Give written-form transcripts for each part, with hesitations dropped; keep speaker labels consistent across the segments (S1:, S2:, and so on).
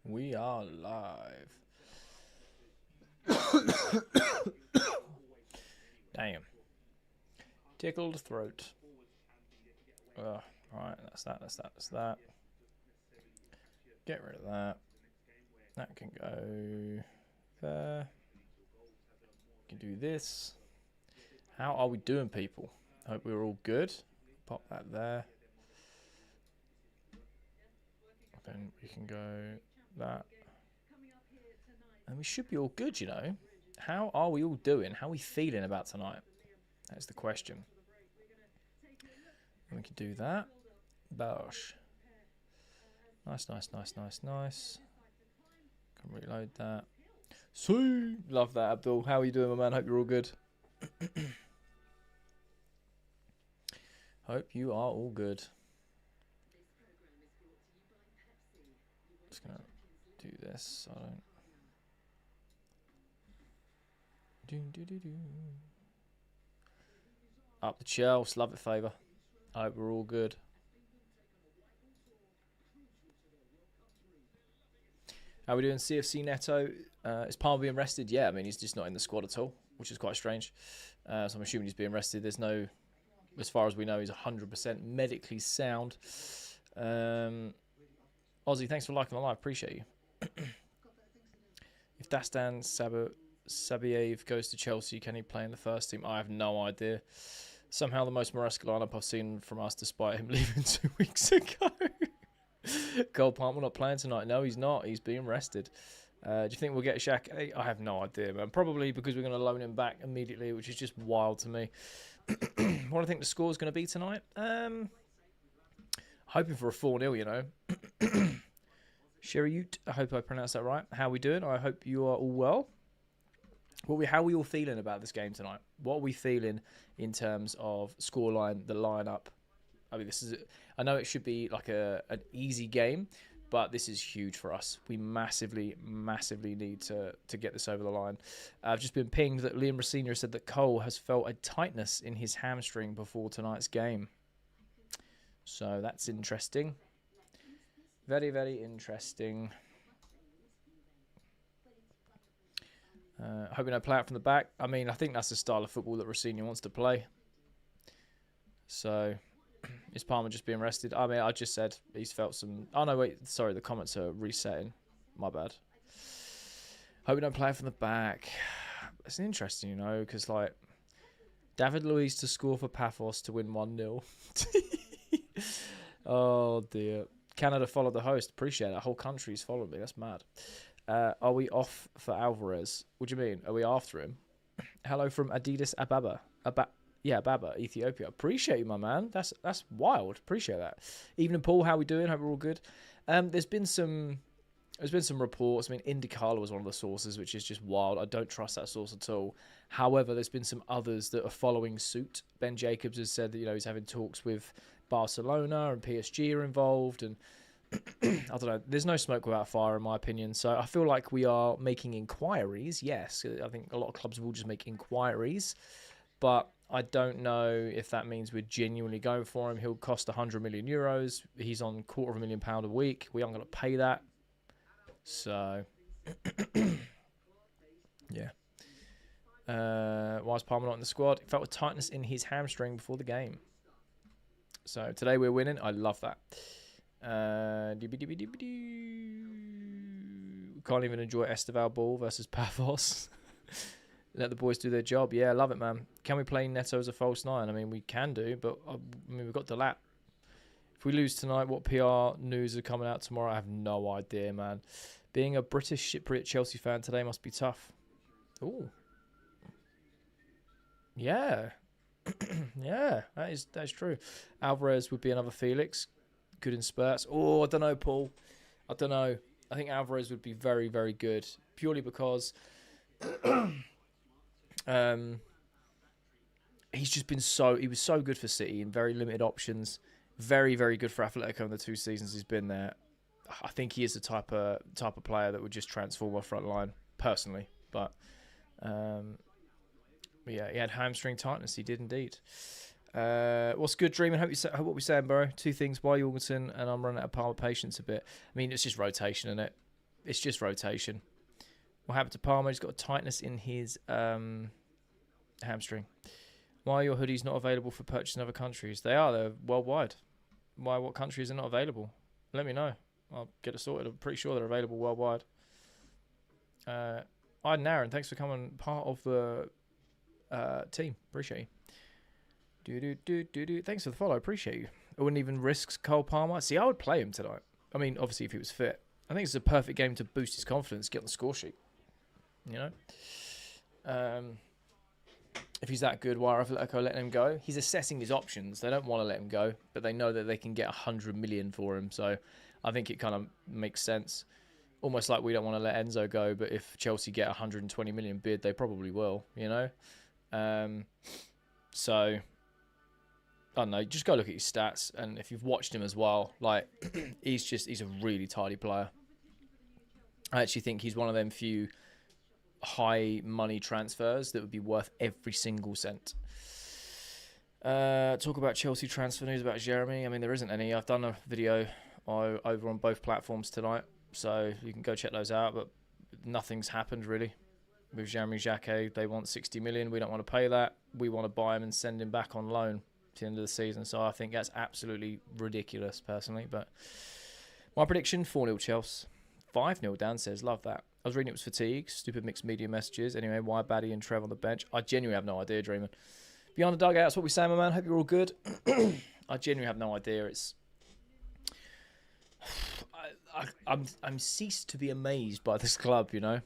S1: We are live. Damn. Tickled throat. Right, that's that. Get rid of that. That can go there. Can do this. How are we doing, people? Hope we're all good. Pop that there. Then we can go that. And we should be all good, you know. How are we all doing? How are we feeling about tonight? That's the question. And we can do that. Bosh. Nice. Can reload that. See, love that, Abdul. How are you doing, my man? Hope you're all good. Hope you are all good. Just gonna do this. I don't. Up the shelves. Love it, Favour. I hope we're all good. How are we doing? CFC Neto. Is Palmer being rested? Yeah, I mean, he's just not in the squad at all, which is quite strange. So I'm assuming he's being rested. There's no, as far as we know, he's 100% medically sound. Ozzy, thanks for liking the live. Appreciate you. If Dastan Sabiev goes to Chelsea, can he play in the first team? I have no idea. Somehow the most Maresca lineup I've seen from us, despite him leaving 2 weeks ago. Cole Palmer not playing tonight. No, he's not. He's being rested. Do you think we'll get Shaq? I have no idea, man. Probably because we're going to loan him back immediately, which is just wild to me. What do I think the score's going to be tonight? Hoping for a 4-0, you know. Sherryute, I hope I pronounced that right. How are we doing? I hope you are all well. How are we all feeling about this game tonight? What are we feeling in terms of scoreline, the lineup? I mean, I know it should be like an easy game, but this is huge for us. We massively need to get this over the line. I've just been pinged that Liam Rossini said that Cole has felt a tightness in his hamstring before tonight's game. So that's interesting. Very, very interesting. Hoping I play out from the back. I mean, I think that's the style of football that Rossini wants to play. So, is Palmer just being rested? I mean, I just said he's felt some... Oh, no, wait. Sorry, the comments are resetting. My bad. Hope we don't play from the back. It's interesting, you know, because, like, David Luiz to score for Pafos to win 1-0. Oh, dear. Canada followed the host. Appreciate it. The whole country's followed me. That's mad. Are we off for Alvarez? What do you mean? Are we after him? Hello from Adidas Ababa. Ababa, Ethiopia. Appreciate you, my man. That's wild. Appreciate that. Evening, Paul. How we doing? Hope we're all good. There's been some reports. I mean, IndyCarla was one of the sources, which is just wild. I don't trust that source at all. However, there's been some others that are following suit. Ben Jacobs has said that, you know, he's having talks with Barcelona and PSG are involved, and I don't know. There's no smoke without fire, in my opinion. So I feel like we are making inquiries. Yes, I think a lot of clubs will just make inquiries, but I don't know if that means we're genuinely going for him. He'll cost 100 million euros. He's on £250,000 a week. We aren't going to pay that. So, yeah. Why is Palmer not in the squad? He felt a tightness in his hamstring before the game. So today we're winning. I love that. We can't even enjoy Esteval ball versus Pafos. Let the boys do their job. Yeah, I love it, man. Can we play Neto as a false nine? I mean, we can do, but I mean, we've got Delap. If we lose tonight, what PR news are coming out tomorrow? I have no idea, man. Being a British Cypriot Chelsea fan today must be tough. Ooh. Yeah. Yeah, that is true. Alvarez would be another Felix. Good in spurts. Oh, I don't know, Paul. I don't know. I think Alvarez would be very, very good. Purely because he's just been he was so good for City in very limited options. Very, very good for Atletico in the 2 seasons he's been there. I think he is the type of player that would just transform our front line, personally. But yeah, he had hamstring tightness. He did indeed. What's good, Dreaming? Hope what we're saying, bro. 2 things. Why Jorgensen and I'm running out of Palmer patience a bit. I mean, it's just rotation, isn't it? It's just rotation. What happened to Palmer? He's got a tightness in his hamstring. Why are your hoodies not available for purchase in other countries? They're worldwide. Why? What countries are not available? Let me know. I'll get it sorted. I'm pretty sure they're available worldwide. Aaron, thanks for coming part of the team. Appreciate you. Thanks for the follow. Appreciate you. I wouldn't even risk Cole Palmer. See, I would play him tonight. I mean, obviously, if he was fit. I think it's a perfect game to boost his confidence, get on the score sheet. You know? If he's that good, why are Atletico letting him go? He's assessing his options. They don't want to let him go, but they know that they can get 100 million for him. So I think it kind of makes sense. Almost like we don't want to let Enzo go, but if Chelsea get 120 million bid, they probably will, you know? So, I don't know, just go look at his stats. And if you've watched him as well, like, he's a really tidy player. I actually think he's one of them few high money transfers that would be worth every single cent. Talk about Chelsea transfer news about Jeremy. I mean, there isn't any. I've done a video over on both platforms tonight, so you can go check those out, but nothing's happened really with Jeremy Jacquet. They want 60 million. We don't want to pay that. We want to buy him and send him back on loan to the end of the season. So I think that's absolutely ridiculous personally, but my prediction 4-0 Chelsea. 5-0 Dan says, love that. I was reading it was fatigue, stupid mixed media messages. Anyway, why Baddy and Trev on the bench? I genuinely have no idea, Dreamer. Beyond the dugout, that's what we say, my man. Hope you're all good. I genuinely have no idea. It's I'm ceased to be amazed by this club, you know.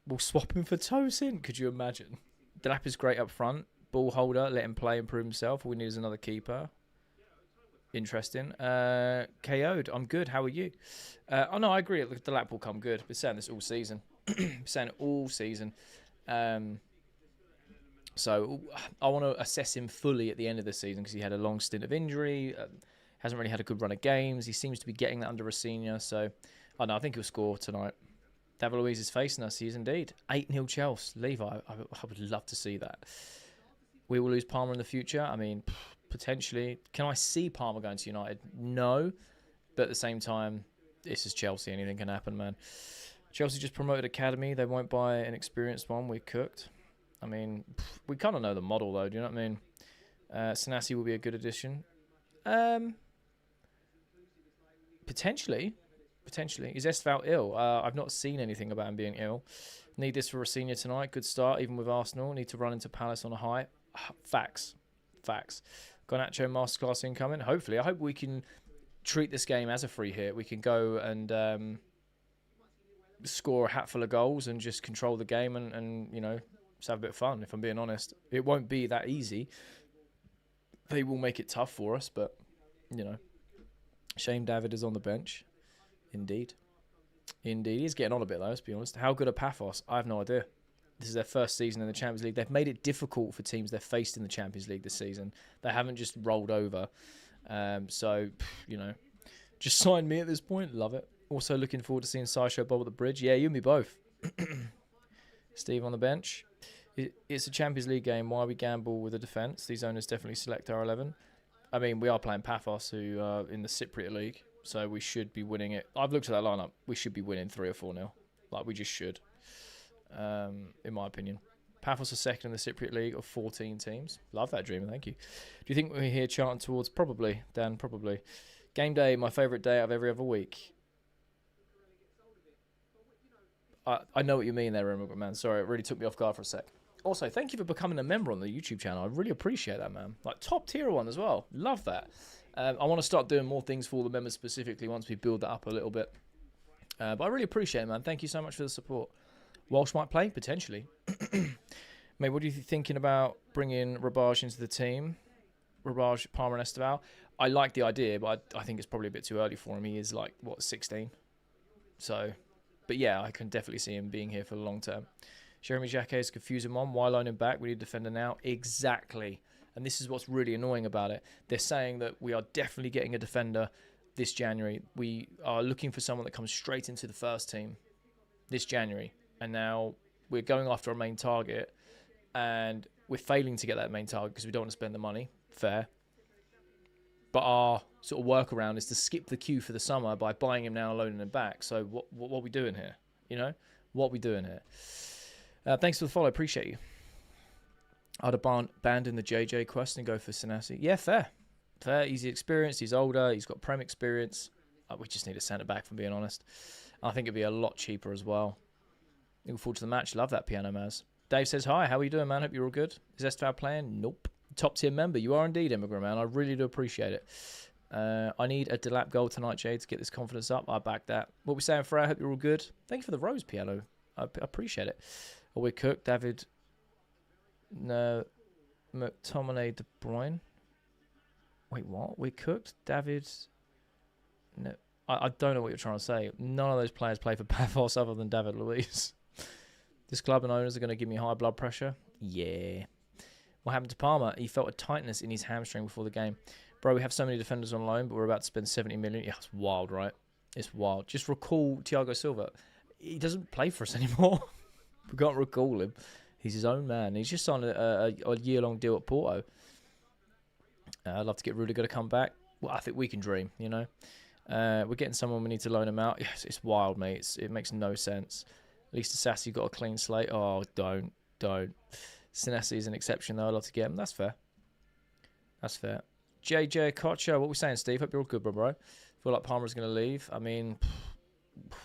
S1: We'll swap him for Tosin. Could you imagine? Delap is great up front. Ball holder, let him play, improve himself. All we need is another keeper. Interesting. KO'd. I'm good. How are you? Oh, no, I agree. The lap will come good. Been saying this all season. So I want to assess him fully at the end of the season because he had a long stint of injury. Hasn't really had a good run of games. He seems to be getting that under a senior. So, I think he'll score tonight. David Luiz is facing us. He is indeed. 8-0 Chelsea. Levi, I would love to see that. We will lose Palmer in the future. I mean, potentially. Can I see Palmer going to United? No. But at the same time, this is Chelsea. Anything can happen, man. Chelsea just promoted Academy. They won't buy an experienced one. We're cooked. I mean, we kind of know the model, though. Do you know what I mean? Sanasi will be a good addition. Potentially. Is Estval ill? I've not seen anything about him being ill. Need this for a senior tonight. Good start, even with Arsenal. Need to run into Palace on a high. Facts. Garnacho masterclass incoming. Hopefully. I hope we can treat this game as a free hit. We can go and score a hatful of goals and just control the game and you know, just have a bit of fun, if I'm being honest. It won't be that easy. They will make it tough for us, but, you know. Shane David is on the bench. Indeed. He's getting on a bit, though, let's be honest. How good are Pafos? I have no idea. This is their first season in the Champions League. They've made it difficult for teams they've faced in the Champions League this season. They haven't just rolled over. So, you know, just sign me at this point. Love it. Also looking forward to seeing Sideshow Bob at the bridge. Yeah, you and me both. Steve on the bench. It's a Champions League game. Why we gamble with the defence? These owners definitely select our 11. I mean, we are playing Pafos, who are in the Cypriot League, so we should be winning it. I've looked at that lineup. We should be winning 3 or 4-0. Like, we just should, in my opinion. Pafos are second in the Cypriot League of 14 teams. Love that, Dreamer. Thank you. Do you think we're here chanting towards? Probably, Dan, probably. Game day, my favourite day out of every other week. I know what you mean there, Remote Man. Sorry, it really took me off guard for a sec. Also, thank you for becoming a member on the YouTube channel. I really appreciate that, man. Like, top tier one as well. Love that. I want to start doing more things for the members specifically once we build that up a little bit. But I really appreciate it, man. Thank you so much for the support. Walsh might play, potentially. Mate, what are you thinking about bringing Rabaj into the team? Rabaj, Palmer and Esteval? I like the idea, but I think it's probably a bit too early for him. He is, 16? So, but yeah, I can definitely see him being here for the long term. Jeremy Jacquet is confusing one. Why loan him back? We need a defender now. Exactly. And this is what's really annoying about it. They're saying that we are definitely getting a defender this January. We are looking for someone that comes straight into the first team this January. And now we're going after a main target. And we're failing to get that main target because we don't want to spend the money. Fair. But our sort of workaround is to skip the queue for the summer by buying him now and loaning him back. So what are we doing here? You know, what are we doing here? Thanks for the follow. Appreciate you. I'd abandon the JJ quest and go for Senesi. Yeah, fair. Easy experience. He's older. He's got Prem experience. We just need a centre back, from being honest. I think it'd be a lot cheaper as well. Looking forward to the match. Love that Piano Maz. Dave says, hi, how are you doing, man? Hope you're all good. Is Esteval playing? Nope. Top tier member. You are indeed, Immigrant Man. I really do appreciate it. I need a Delap goal tonight, Jade, to get this confidence up. I back that. What we saying, Freya? Hope you're all good. Thank you for the rose, Piano. I appreciate it. Are we cooked? David. No. McTominay De Bruyne. Wait, what? We're cooked? David. No. I don't know what you're trying to say. None of those players play for Pafos other than David Luiz. This club and owners are going to give me high blood pressure. Yeah. What happened to Palmer? He felt a tightness in his hamstring before the game. Bro, we have so many defenders on loan, but we're about to spend 70 million. Yeah, it's wild, right? It's wild. Just recall Thiago Silva. He doesn't play for us anymore. We can't recall him. He's his own man. He's just on a year-long deal at Porto. I'd love to get Rudiger to come back. Well, I think we can dream, you know. We're getting someone, we need to loan him out. Yes, it's wild, mate. It makes no sense. At least Sassy got a clean slate. Oh, don't. Senesi is an exception, though. I'd love to get him. That's fair. JJ Kocha, what are we saying, Steve? Hope you're all good, bro. Feel like Palmer's going to leave. I mean,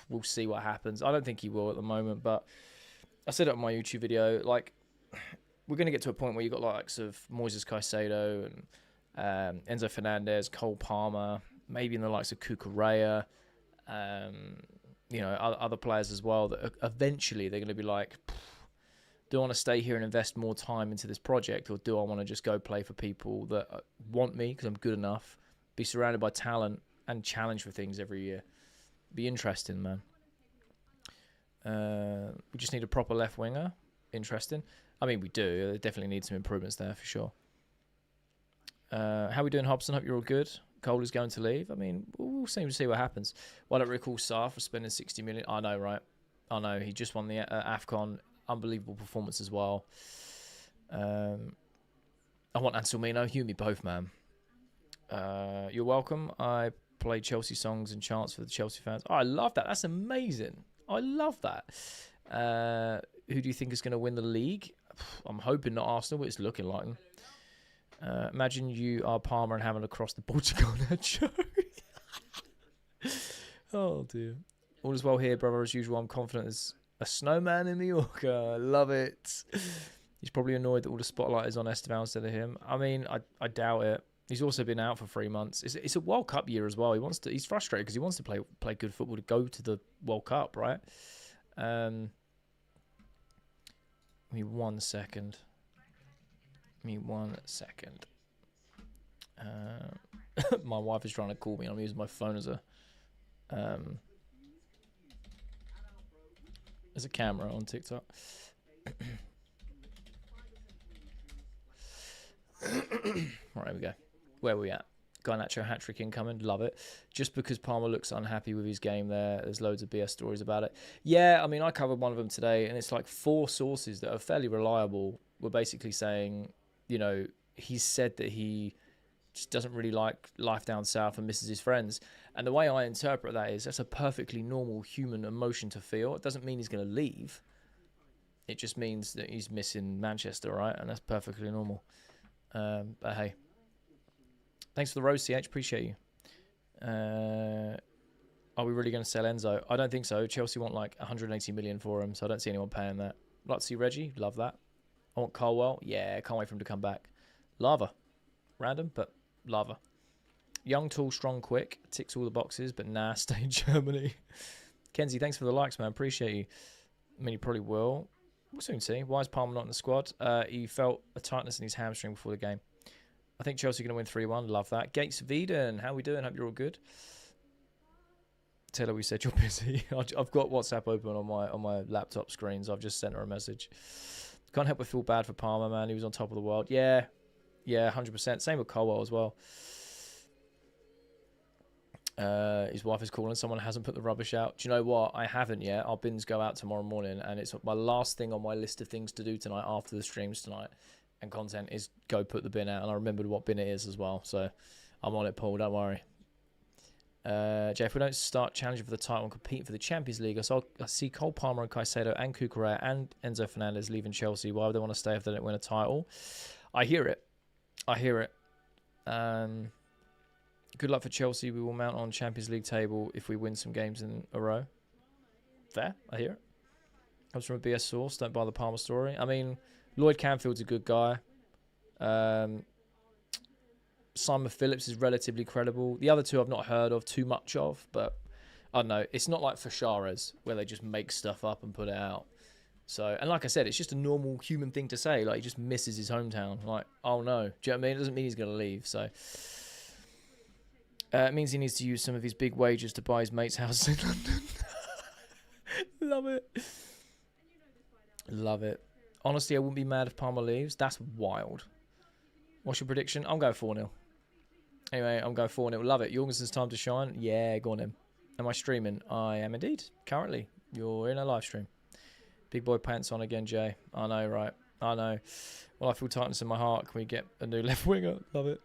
S1: we'll see what happens. I don't think he will at the moment, but I said it on my YouTube video. Like, we're going to get to a point where you've got likes of Moises Caicedo and Enzo Fernandez, Cole Palmer, maybe in the likes of Cucurella, you know, other players as well, that eventually they're going to be like, do I want to stay here and invest more time into this project, or do I want to just go play for people that want me because I'm good enough, be surrounded by talent, and challenge for things every year? Be interesting, man. We just need a proper left winger. Interesting. I mean, we do. They definitely need some improvements there for sure. How are we doing, Hobson? Hope you're all good. Cole is going to leave. I mean, we'll see what happens. Why don't we recall Sarr for spending 60 million? I know, right? I know. He just won the AFCON. Unbelievable performance as well. I want Anselmino. You and me both, man. You're welcome. I play Chelsea songs and chants for the Chelsea fans. Oh, I love that. That's amazing. I love that. Who do you think is going to win the league? I'm hoping not Arsenal, but it's looking like them. Imagine you are Palmer and having to cross the Portugal Nacho. Oh, dear. All is well here, brother. As usual, I'm confident as a snowman in Mallorca. I love it. He's probably annoyed that all the spotlight is on Esteval instead of him. I mean, I doubt it. He's also been out for 3 months. It's a World Cup year as well. He's frustrated because he wants to play good football to go to the World Cup, right? Give me 1 second. My wife is trying to call me. I'm using my phone as a camera on TikTok. Right, here we go. Where are we at? Garnacho hat-trick incoming. Love it. Just because Palmer looks unhappy with his game there's loads of BS stories about it. Yeah, I mean, I covered one of them today, and it's like 4 sources that are fairly reliable were basically saying, you know, he's said that he just doesn't really like life down south and misses his friends. And the way I interpret that is that's a perfectly normal human emotion to feel. It doesn't mean he's going to leave. It just means that he's missing Manchester, right? And that's perfectly normal. But hey. Thanks for the rose, CH. Appreciate you. Are we really going to sell Enzo? I don't think so. Chelsea want like 180 million for him, so I don't see anyone paying that. I'd like to see Reggie. Love that. I want Colwell. Yeah, can't wait for him to come back. Lava. Random, but lava. Young, tall, strong, quick. Ticks all the boxes, but nah, stay in Germany. Kenzie, thanks for the likes, man. Appreciate you. I mean, you probably will. We'll soon see. Why is Palmer not in the squad? He felt a tightness in his hamstring before the game. I think Chelsea are going to win 3-1. Love that. Gates Veden, how we doing? Hope you're all good. Tell her we said you're busy. I've got WhatsApp open on my laptop screen, so I've just sent her a message. Can't help but feel bad for Palmer, man. He was on top of the world. Yeah, 100%. Same with Colwell as well. His wife is calling. Someone hasn't put the rubbish out. Do you know what? I haven't yet. Our bins go out tomorrow morning, and it's my last thing on my list of things to do tonight after the streams tonight and content is go put the bin out. And I remembered what bin it is as well. So I'm on it, Paul. Don't worry. Jay, if we don't start challenging for the title and competing for the Champions League, I see Cole Palmer and Kaisedo and Cucurella and Enzo Fernandez leaving Chelsea. Why would they want to stay if they don't win a title? I hear it. Good luck for Chelsea. We will mount on Champions League table if we win some games in a row. Fair. I hear it. Comes from a BS source. Don't buy the Palmer story. I mean, Lloyd Canfield's a good guy. Simon Phillips is relatively credible. The other two I've not heard of too much of, but I don't know. It's not like Fashares where they just make stuff up and put it out. So, and like I said, it's just a normal human thing to say. Like, he just misses his hometown. Like, oh no. Do you know what I mean? It doesn't mean he's going to leave. So, it means he needs to use some of his big wages to buy his mate's house in London. Love it. Love it. Honestly, I wouldn't be mad if Palmer leaves. That's wild. What's your prediction? I'm going 4-0. Anyway, I'm going 4-0. Love it. Jorgensen's time to shine. Yeah, go on him. Am I streaming? I am indeed. Currently. You're in a live stream. Big boy pants on again, Jay. I know, right? I know. Well, I feel tightness in my heart. Can we get a new left winger? Love it.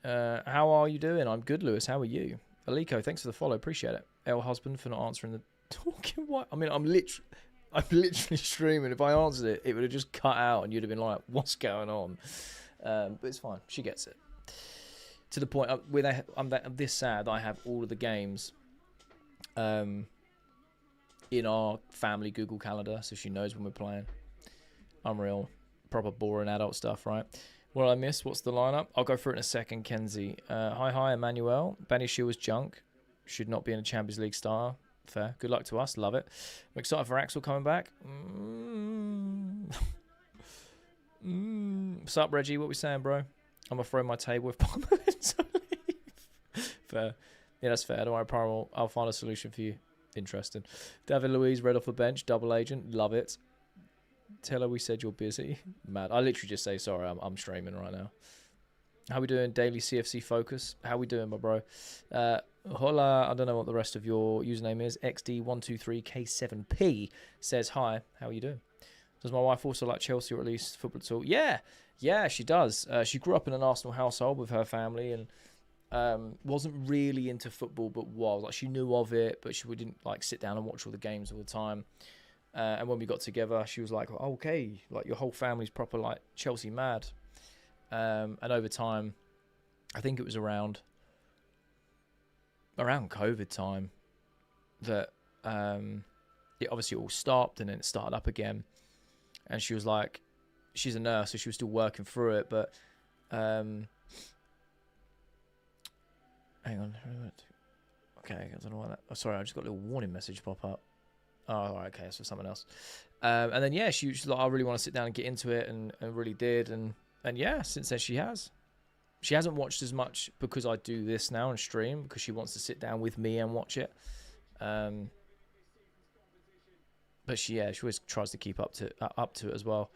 S1: How are you doing? I'm good, Lewis. How are you? Aliko, thanks for the follow. Appreciate it. El husband for not answering the talking. What? I mean, I'm literally streaming. If I answered it, it would have just cut out, and you'd have been like, "What's going on?" But it's fine. She gets it. To the point, I'm this sad that I have all of the games in our family Google Calendar, so she knows when we're playing. Unreal. Proper boring adult stuff, right? What did I miss? What's the lineup? I'll go through it in a second, Kenzie. Hi, Emmanuel. Benny Shield was junk. Should not be in a Champions League star. Fair. Good luck to us. Love it. I'm excited for Axel coming back. What's up, Reggie? What we saying, bro? I'm going to throw my table with Palmer to leave. Fair. Yeah, that's fair. Don't worry, Palmer. I'll find a solution for you. Interesting. David Luiz, red off the bench. Double agent. Love it. Tell her we said you're busy. Mad. I literally just say, sorry, I'm streaming right now. How we doing? Daily CFC Focus. How we doing, my bro? Hola. I don't know what the rest of your username is. XD123K7P says, hi. How are you doing? Does my wife also like Chelsea, or at least football talk? Yeah, she does. She grew up in an Arsenal household with her family, and wasn't really into football, but was like, she knew of it, but she didn't like sit down and watch all the games all the time. And when we got together, she was like, oh, okay, like your whole family's proper like Chelsea mad. And over time, I think it was around COVID time that it obviously all stopped, and then it started up again. And she was like, she's a nurse, so she was still working through it. But hang on. Okay, I don't know why that. Oh, sorry, I just got a little warning message pop up. Oh, all right, okay, that's for someone else. And then yeah, she was like, I really want to sit down and get into it, and really did. And yeah, since then she has. She hasn't watched as much because I do this now and stream, because she wants to sit down with me and watch it. But she always tries to keep up to it as well.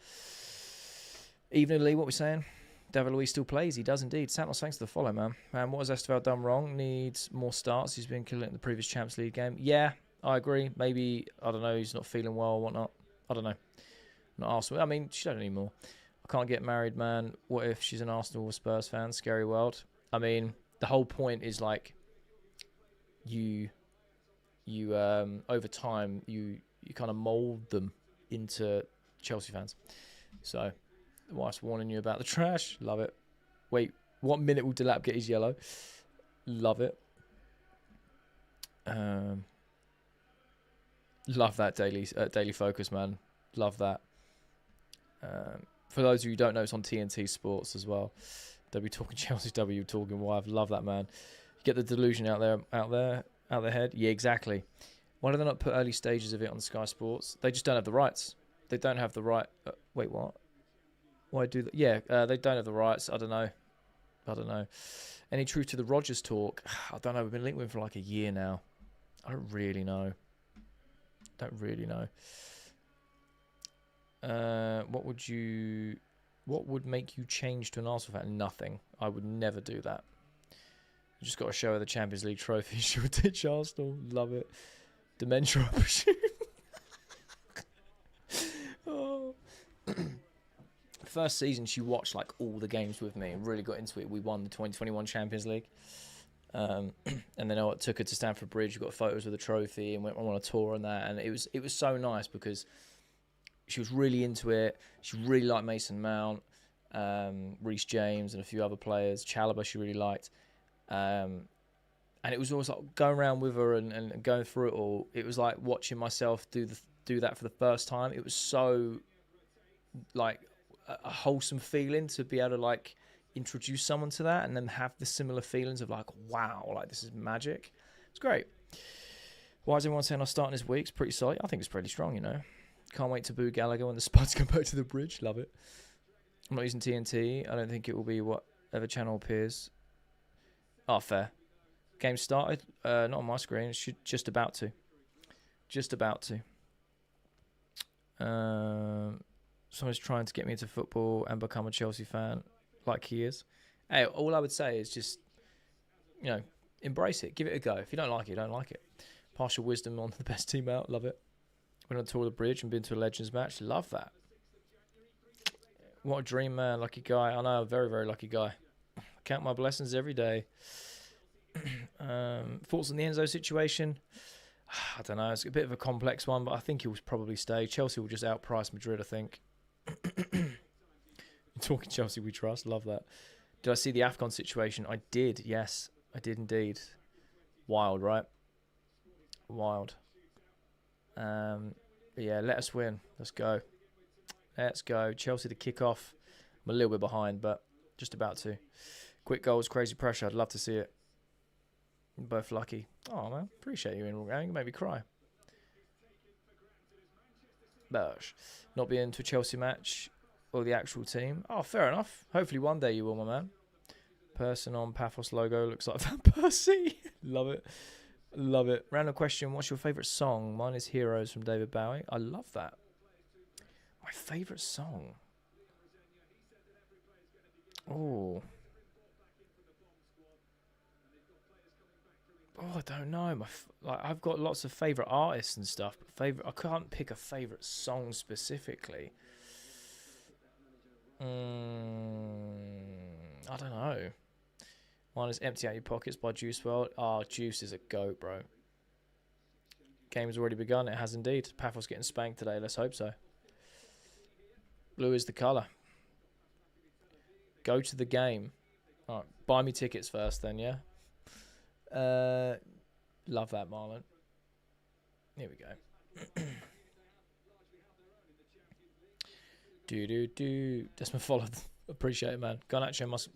S1: Evening, Lee, what we saying? David Luiz still plays. He does indeed. Santos, thanks for the follow, man. What has Esteval done wrong? Needs more starts. He's been killing it in the previous Champions League game. Yeah, I agree. Maybe, I don't know, he's not feeling well or whatnot. I don't know. Not Arsenal. I mean, she don't anymore. I can't get married, man. What if she's an Arsenal or Spurs fan? Scary world. I mean, the whole point is like, you over time, you kind of mould them into Chelsea fans. So, the wife's warning you about the trash. Love it. Wait, what minute will Delap get his yellow? Love it. Love that daily focus, man. Love that. For those of you who don't know, it's on TNT Sports as well. They'll be talking Chelsea, W talking wife. Love that, man. You get the delusion out their head. Yeah, exactly. Why do they not put early stages of it on Sky Sports? They just don't have the rights. They don't have the right. Wait, what? Why do that? Yeah, they don't have the rights. I don't know. Any truth to the Rodgers talk? I don't know. We've been linked with him for like a year now. I don't really know. What would make you change to an Arsenal fan? Nothing. I would never do that. You just got to show her the Champions League trophy. She would ditch Arsenal. Love it. Dementia opportunity. Oh. first season she watched like all the games with me and really got into it. We won the 2021 Champions League. And then I took her to Stamford Bridge. We got photos with the trophy and went on a tour on that. And it was so nice because she was really into it. She really liked Mason Mount, Reece James, and a few other players. Chalobah she really liked. And it was always like going around with her and going through it all. It was like watching myself do that for the first time. It was so like a wholesome feeling to be able to like introduce someone to that and then have the similar feelings of like, wow, like this is magic. It's great. Why is everyone saying I'm starting this week? It's pretty solid. I think it's pretty strong, you know. Can't wait to boo Gallagher when the Spuds come back to the bridge. Love it. I'm not using TNT. I don't think it will be whatever channel appears. Oh, fair. Game started. Not on my screen. It's just about to. Just about to. Someone's trying to get me into football and become a Chelsea fan like he is. Hey, all I would say is just, you know, embrace it. Give it a go. If you don't like it, you don't like it. Partial wisdom on the best team out. Love it. Went on tour of the bridge and been to a Legends match. Love that. What a dream, man. Lucky guy. I know, a very, very lucky guy. Count my blessings every day. Thoughts on the Enzo situation? I don't know. It's a bit of a complex one, but I think he will probably stay. Chelsea will just outprice Madrid, I think. Talking Chelsea we trust. Love that. Did I see the AFCON situation? I did. Yes, I did indeed. Wild, right? Wild. Yeah, let us win. Let's go. Let's go. Chelsea to kick off. I'm a little bit behind, but just about to. Quick goals, crazy pressure. I'd love to see it. Both lucky. Oh, man. Appreciate you in all game. You made me cry. Bosh. Not being to a Chelsea match or the actual team. Oh, fair enough. Hopefully one day you will, my man. Person on Pafos logo looks like Van Persie. Love it. Love it. Random question. What's your favourite song? Mine is Heroes from David Bowie. I love that. My favourite song? Oh, I don't know. I've got lots of favourite artists and stuff, but I can't pick a favourite song specifically. I don't know. Mine is Empty Out Your Pockets by Juice WRLD. Oh, Juice is a goat, bro. Game has already begun. It has indeed. Pafos getting spanked today. Let's hope so. Blue is the colour. Go to the game. All right, buy me tickets first then, yeah? Love that, Marlon. Here we go. That's my follow. Appreciate it, man. Garnacho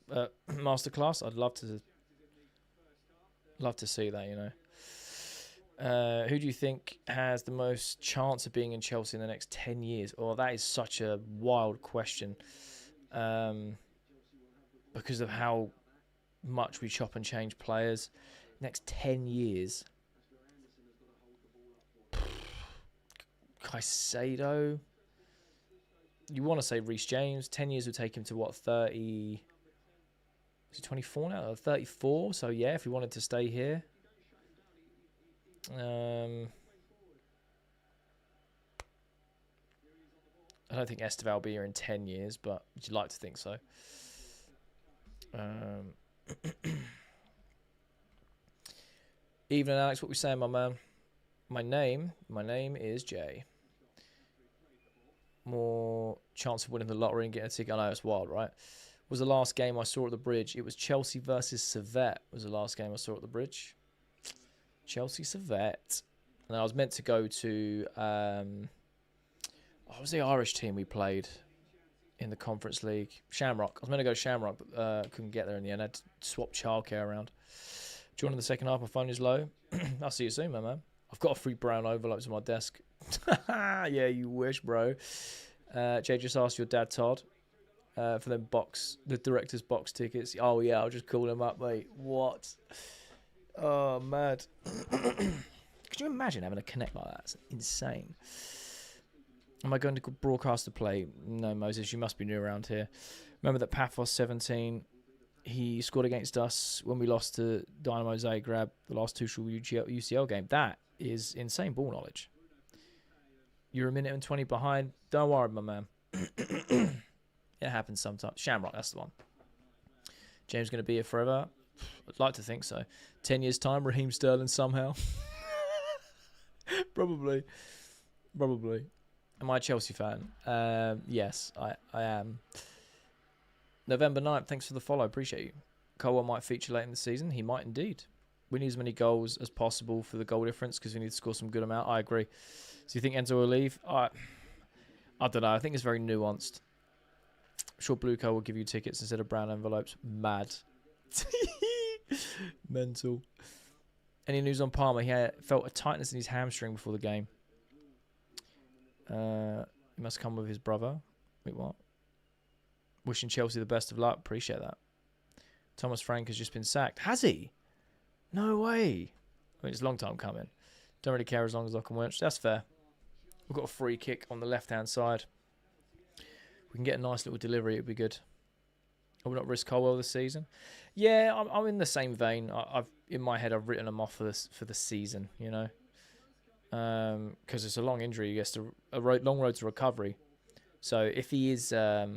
S1: masterclass. I'd love to see that, you know. Who do you think has the most chance of being in Chelsea in the next 10 years? Oh, that is such a wild question. Because of how much we chop and change players. Next 10 years. Kaisedo. You want to say Reece James. 10 years would take him to what, 30? Is he 24 now? 34? So yeah, if he wanted to stay here. I don't think Esteval will be here in 10 years, but would you like to think so? Evening, Alex. What we saying, my man? My name is Jay. More chance of winning the lottery and getting a ticket. I know it's wild, right? Was the last game I saw at the bridge? It was Chelsea versus Servette. Was the last game I saw at the bridge? Chelsea Servette. And I was meant to go to. What was the Irish team we played in the Conference League? Shamrock. I was meant to go to Shamrock, but couldn't get there in the end. I had to swap childcare around. Joining the second half, my phone is low. I'll see you soon, man. I've got a free brown envelopes on my desk. Yeah, you wish, bro. Jay just asked your dad, Todd, for the director's box tickets. Oh, yeah, I'll just call him up, mate. What? Oh, mad. Could you imagine having a connect like that? It's insane. Am I going to broadcast the play? No, Moses, you must be new around here. Remember that Pafos 17... He scored against us when we lost to Dynamo Zagreb, the last two UCL game. That is insane ball knowledge. You're a minute and 20 behind. Don't worry, my man. It happens sometimes. Shamrock, that's the one. James going to be here forever? I'd like to think so. 10 years' time, Raheem Sterling somehow. Probably. Am I a Chelsea fan? Yes, I am. November 9th, thanks for the follow. Appreciate you. Colwell might feature late in the season. He might indeed. We need as many goals as possible for the goal difference because we need to score some good amount. I agree. So you think Enzo will leave? I don't know. I think it's very nuanced. I'm sure Blue Co will give you tickets instead of brown envelopes. Mad. Mental. Any news on Palmer? He felt a tightness in his hamstring before the game. He must come with his brother. Wait, what? Wishing Chelsea the best of luck. Appreciate that. Thomas Frank has just been sacked. Has he? No way. I mean, it's a long time coming. Don't really care as long as I can win. That's fair. We've got a free kick on the left-hand side. We can get a nice little delivery. It'd be good. I will not risk Colwell this season. Yeah, I'm in the same vein. I've in my head I've written him off for the season. You know, because it's a long injury. He gets a long road to recovery. So if he is now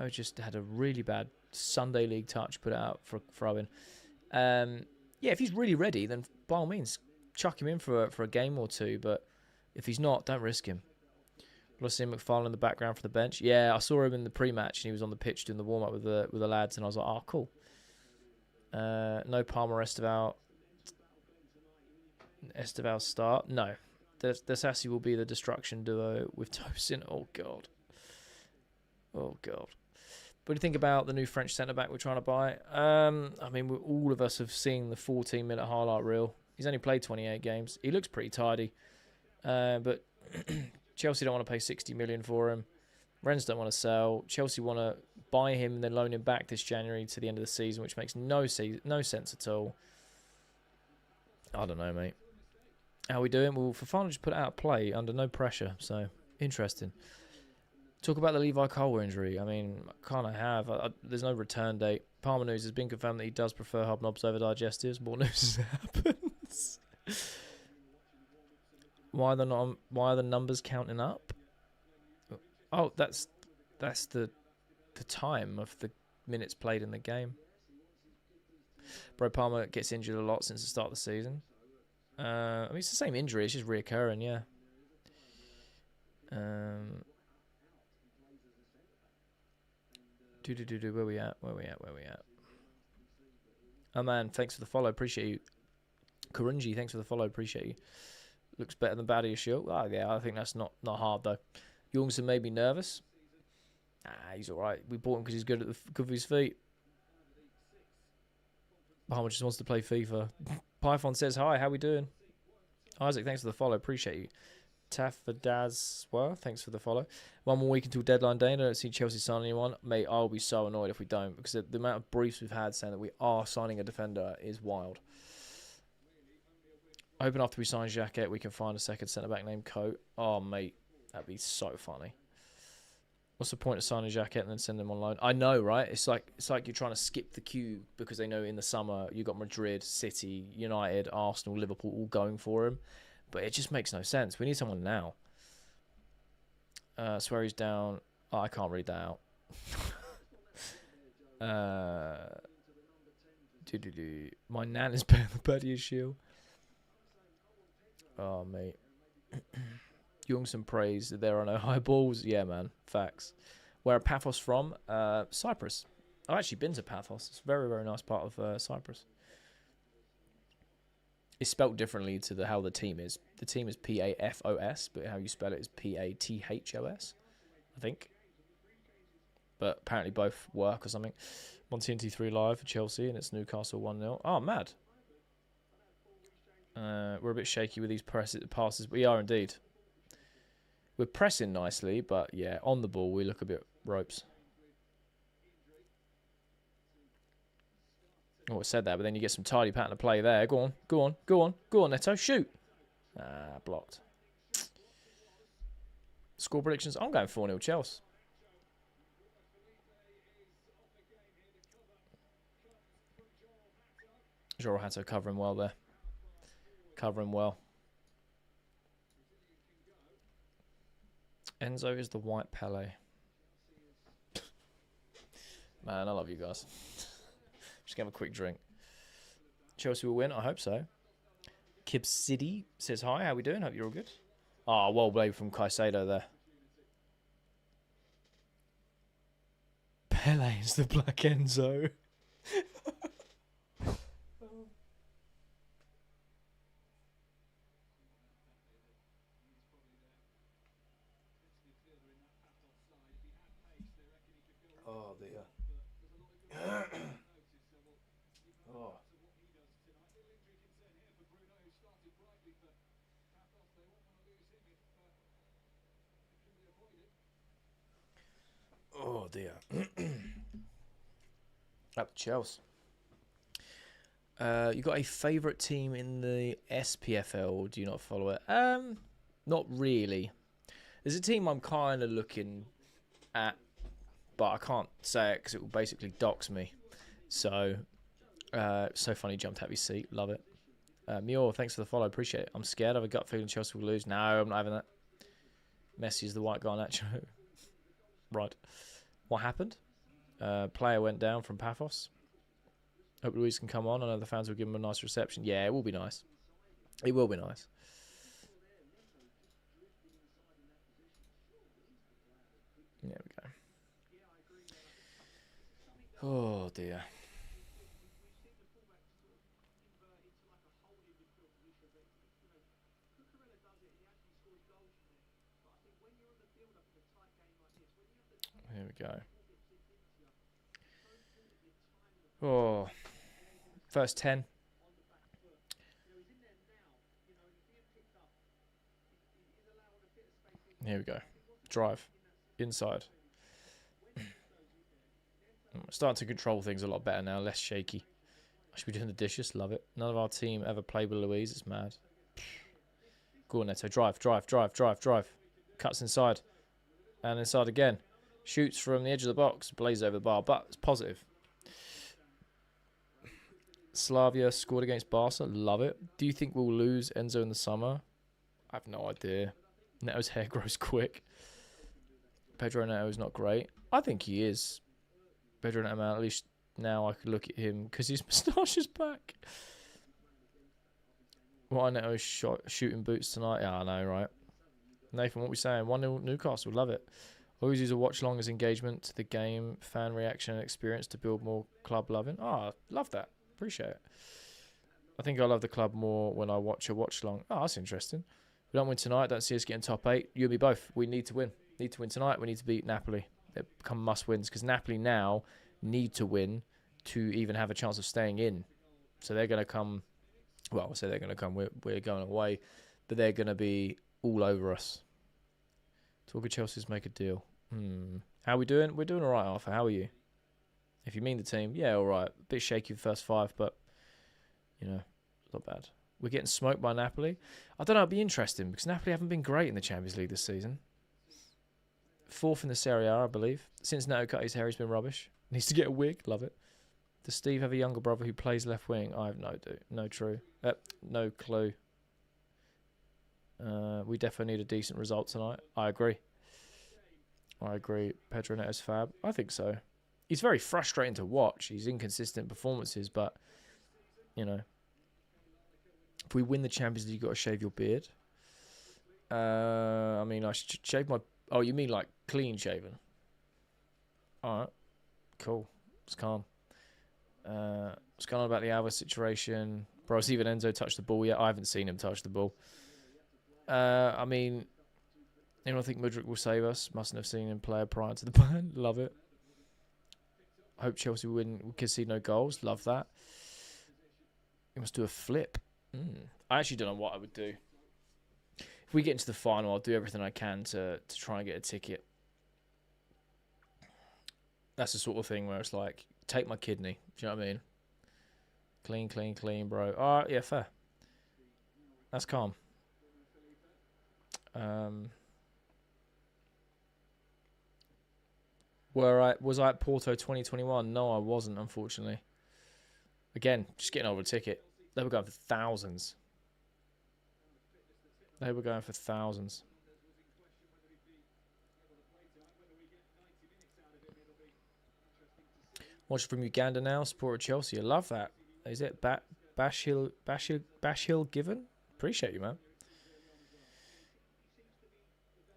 S1: just had a really bad Sunday League touch put out for Owen. Yeah, if he's really ready, then by all means chuck him in for a game or two. But if he's not, don't risk him. I've seen McFarlane in the background for the bench. Yeah, I saw him in the pre-match and he was on the pitch doing the warm-up with the lads, and I was like, oh, cool. No Palmer Esteval start. No. The Sassy will be the destruction duo with Tosin. Oh, God. What do you think about the new French centre-back we're trying to buy? I mean, all of us have seen the 14-minute highlight reel. He's only played 28 games. He looks pretty tidy. But Chelsea don't want to pay 60 million for him. Rennes don't want to sell. Chelsea want to buy him and then loan him back this January to the end of the season, which makes no sense at all. I don't know, mate. How are we doing? Well, Fofana just put it out of play under no pressure, so interesting. Talk about the Levi Colwell injury. I mean, kind of have. There's no return date. Palmer news has been confirmed that he does prefer hobnobs over digestives. More news happens. Why are the numbers counting up? Oh, that's the time of the minutes played in the game. Bro, Palmer gets injured a lot since the start of the season. I mean, it's the same injury. It's just reoccurring, yeah. Where we at? Oh, man, thanks for the follow. Appreciate you. Kurunji, thanks for the follow. Appreciate you. Looks better than Badia Shield. Oh, yeah, I think that's not hard, though. Jorgensen made me nervous. He's all right. We bought him because he's good with his feet. Palmer just wants to play FIFA. Python says, hi, how we doing? Isaac, thanks for the follow. Appreciate you. Tafadazwa, thanks for the follow. One more week until deadline day. I don't see Chelsea signing anyone. Mate, I'll be so annoyed if we don't, because the amount of briefs we've had saying that we are signing a defender is wild. Hoping after we sign Jacquet, we can find a second centre-back named Coat. Oh, mate, that'd be so funny. What's the point of signing Jacquet and then send him on loan? I know, right? It's like you're trying to skip the queue because they know in the summer you got Madrid, City, United, Arsenal, Liverpool all going for him. But it just makes no sense. We need someone now. Swear he's down. Oh, I can't read that out. My nan is better than Badia Shield. Oh, mate. Jungson praise that there are no high balls. Yeah, man. Facts. Where are Pafos from? Cyprus. I've actually been to Pafos. It's a very, very nice part of Cyprus. It's spelt differently to how the team is. The team is Pafos, but how you spell it is Pathos, I think. But apparently both work or something. Montiente 3 live for Chelsea, and it's Newcastle 1-0. Oh, mad. We're a bit shaky with these passes. We are indeed. We're pressing nicely, but yeah, on the ball we look a bit ropes. Oh, I said that, but then you get some tidy pattern of play there. Go on, Neto, shoot. Blocked. Score predictions. I'm going 4-0 Chelsea. Joro Hato covering well there. Covering well. Enzo is the white Pele. Man, I love you guys. Just gonna have a quick drink. Chelsea will win. I hope so. Kib City says hi. How we doing? Hope you're all good. Oh, well played from Kaisedo there. Pele's the Black Enzo. Oh dear. Oh. Oh dear. Up to Chelsea. You got a favourite team in the SPFL? Or do you not follow it? Not really. There's a team I'm kind of looking at, but I can't say it because it will basically dox me. So, so funny, jumped out of his seat. Love it. Muir, thanks for the follow. Appreciate it. I'm scared. I have a gut feeling Chelsea will lose. No, I'm not having that. Messi is the white guy on that show. Right. What happened? Player went down from Pafos. Hope Luis can come on. I know the fans will give him a nice reception. Yeah, it will be nice. It will be nice. There we go. Oh, dear. Here we go. Oh, first 10. Here we go. Drive. Inside. Starting to control things a lot better now. Less shaky. I should be doing the dishes. Love it. None of our team ever played with Louise. It's mad. Go on, Neto. Drive. Cuts inside. And inside again. Shoots from the edge of the box. Blazes over the bar. But it's positive. Slavia scored against Barca. Love it. Do you think we'll lose Enzo in the summer? I have no idea. Neto's hair grows quick. Pedro Neto is not great. I think he is. Pedro Neto, man, at least now I could look at him because his moustache is back. Why Neto is shooting boots tonight? Yeah, I know, right? Nathan, what are we saying? 1-0 Newcastle. Love it. Always use a watch long as engagement to the game, fan reaction and experience to build more club loving. Oh, love that. Appreciate it. I think I love the club more when I watch a watch long. Oh, that's interesting. We don't win tonight. Don't see us getting top 8. You and me both. We need to win. Need to win tonight. We need to beat Napoli. They become must-wins because Napoli now need to win to even have a chance of staying in. So they're going to come. Well, I'll say they're going to come. We're going away, but they're going to be all over us. Talk of Chelsea's make a deal. How are we doing? We're doing all right, Arthur. How are you? If you mean the team, yeah, all right. A bit shaky the first 5, but, you know, not bad. We're getting smoked by Napoli. I don't know. It'd be interesting because Napoli haven't been great in the Champions League this season. 4th in the Serie A, I believe. Since Neto cut his hair, he's been rubbish. Needs to get a wig. Love it. Does Steve have a younger brother who plays left wing? I have no clue. We definitely need a decent result tonight. I agree. Pedro Neto's fab. I think so. He's very frustrating to watch. He's inconsistent performances, but, you know, if we win the Champions League, you've got to shave your beard. I mean, I should shave my... Oh, you mean like clean shaven? All right. Cool. It's calm. What's going on about the Alva situation? Bro, has even Enzo touched the ball yet? I haven't seen him touch the ball. I mean, anyone think Mudryk will save us? Mustn't have seen him play prior to the ban. Love it. Hope Chelsea win. We concede no goals. Love that. We must do a flip. I actually don't know what I would do. If we get into the final, I'll do everything I can to try and get a ticket. That's the sort of thing where it's like, take my kidney. Do you know what I mean? Clean, bro. All right, yeah, fair. That's calm. Was I at Porto 2021? No, I wasn't, unfortunately. Again, just getting over a ticket. They were going for thousands. Watching from Uganda now. Supported Chelsea. I love that. Is it Bashil Given? Appreciate you, man.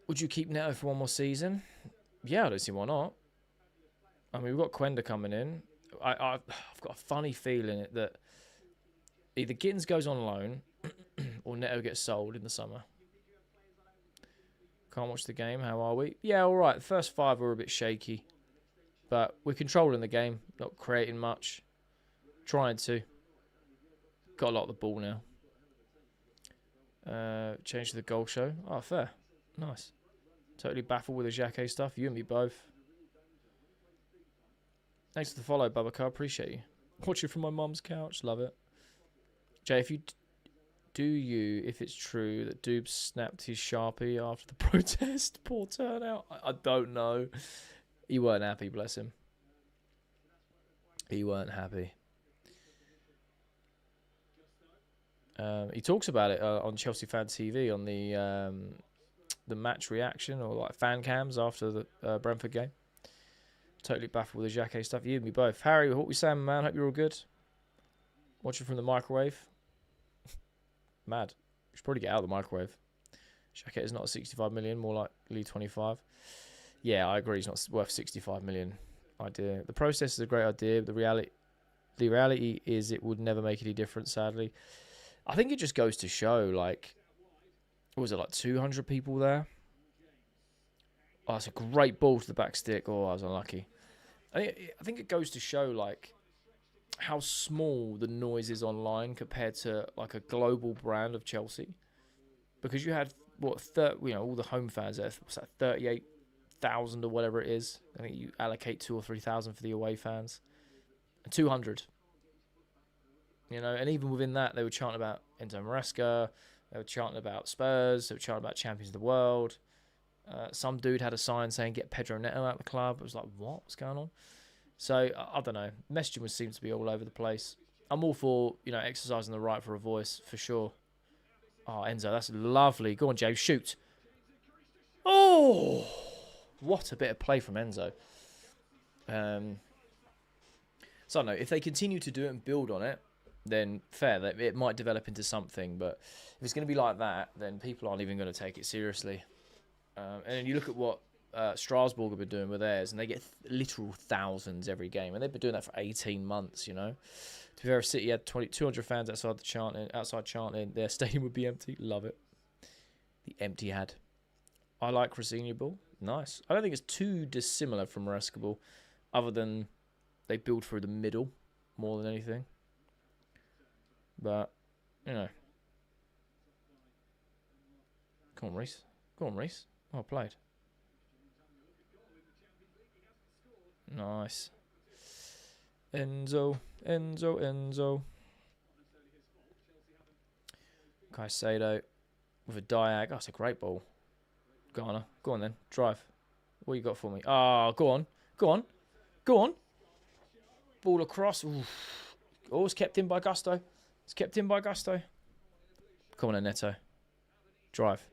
S1: Would you keep Neto for one more season? Yeah, I don't see why not. I mean, we've got Quenda coming in. I've got a funny feeling that either Gittins goes on loan or Neto gets sold in the summer. Can't watch the game. How are we? Yeah, all right. The first 5 were a bit shaky. But we're controlling the game. Not creating much. Trying to. Got a lot of the ball now. Change to the goal show. Oh, fair. Nice. Totally baffled with the Jacquet stuff. You and me both. Thanks for the follow, Babacar. Appreciate you. Watching from my mum's couch. Love it. Jay, if it's true that Doob snapped his Sharpie after the protest? Poor turnout. I don't know. He weren't happy, bless him. He weren't happy. He talks about it on Chelsea Fan TV on the match reaction or like fan cams after the Brentford game. Totally baffled with the Jacquet stuff. You and me both. Harry, what we saying, man? Hope you're all good. Watching from the microwave. Mad. We should probably get out of the microwave. Jacquet is not 65 million, more likely 25. Yeah, I agree. He's not worth 65 million. Idea. The process is a great idea. But the reality is it would never make any difference, sadly. I think it just goes to show, like, what was it, like 200 people there? Oh, it's a great ball to the back stick. Oh, I was unlucky. I think it goes to show, like, how small the noise is online compared to, like, a global brand of Chelsea. Because you had, all the home fans there, what's that, 38,000 or whatever it is. I think you allocate 2,000 or 3,000 for the away fans. 200. And even within that, they were chanting about Enzo Maresca. They were chanting about Spurs. They were chanting about Champions of the World. Some dude had a sign saying, get Pedro Neto out of the club. I was like, what? What's going on? So, I don't know. Messaging seems to be all over the place. I'm all for, exercising the right for a voice, for sure. Oh, Enzo, that's lovely. Go on, James, shoot. Oh! What a bit of play from Enzo. So, I don't know. If they continue to do it and build on it, then fair. It might develop into something. But if it's going to be like that, then people aren't even going to take it seriously. And then you look at what Strasbourg have been doing with theirs, and they get literal thousands every game. And they've been doing that for 18 months, To be fair, City had 200 fans outside chanting. Their stadium would be empty. Love it. The empty had. I like Rosinha ball. Nice. I don't think it's too dissimilar from Maresca ball, other than they build through the middle more than anything. But, Come on, Reece. Go on, Reece. Well played. Nice. Enzo. Kaisedo with a diag. Oh, that's a great ball. Go on then. Drive. What you got for me? Oh, go on. Ball across. Oof. Oh, it's kept in by Gusto. Come on then, Neto. Drive.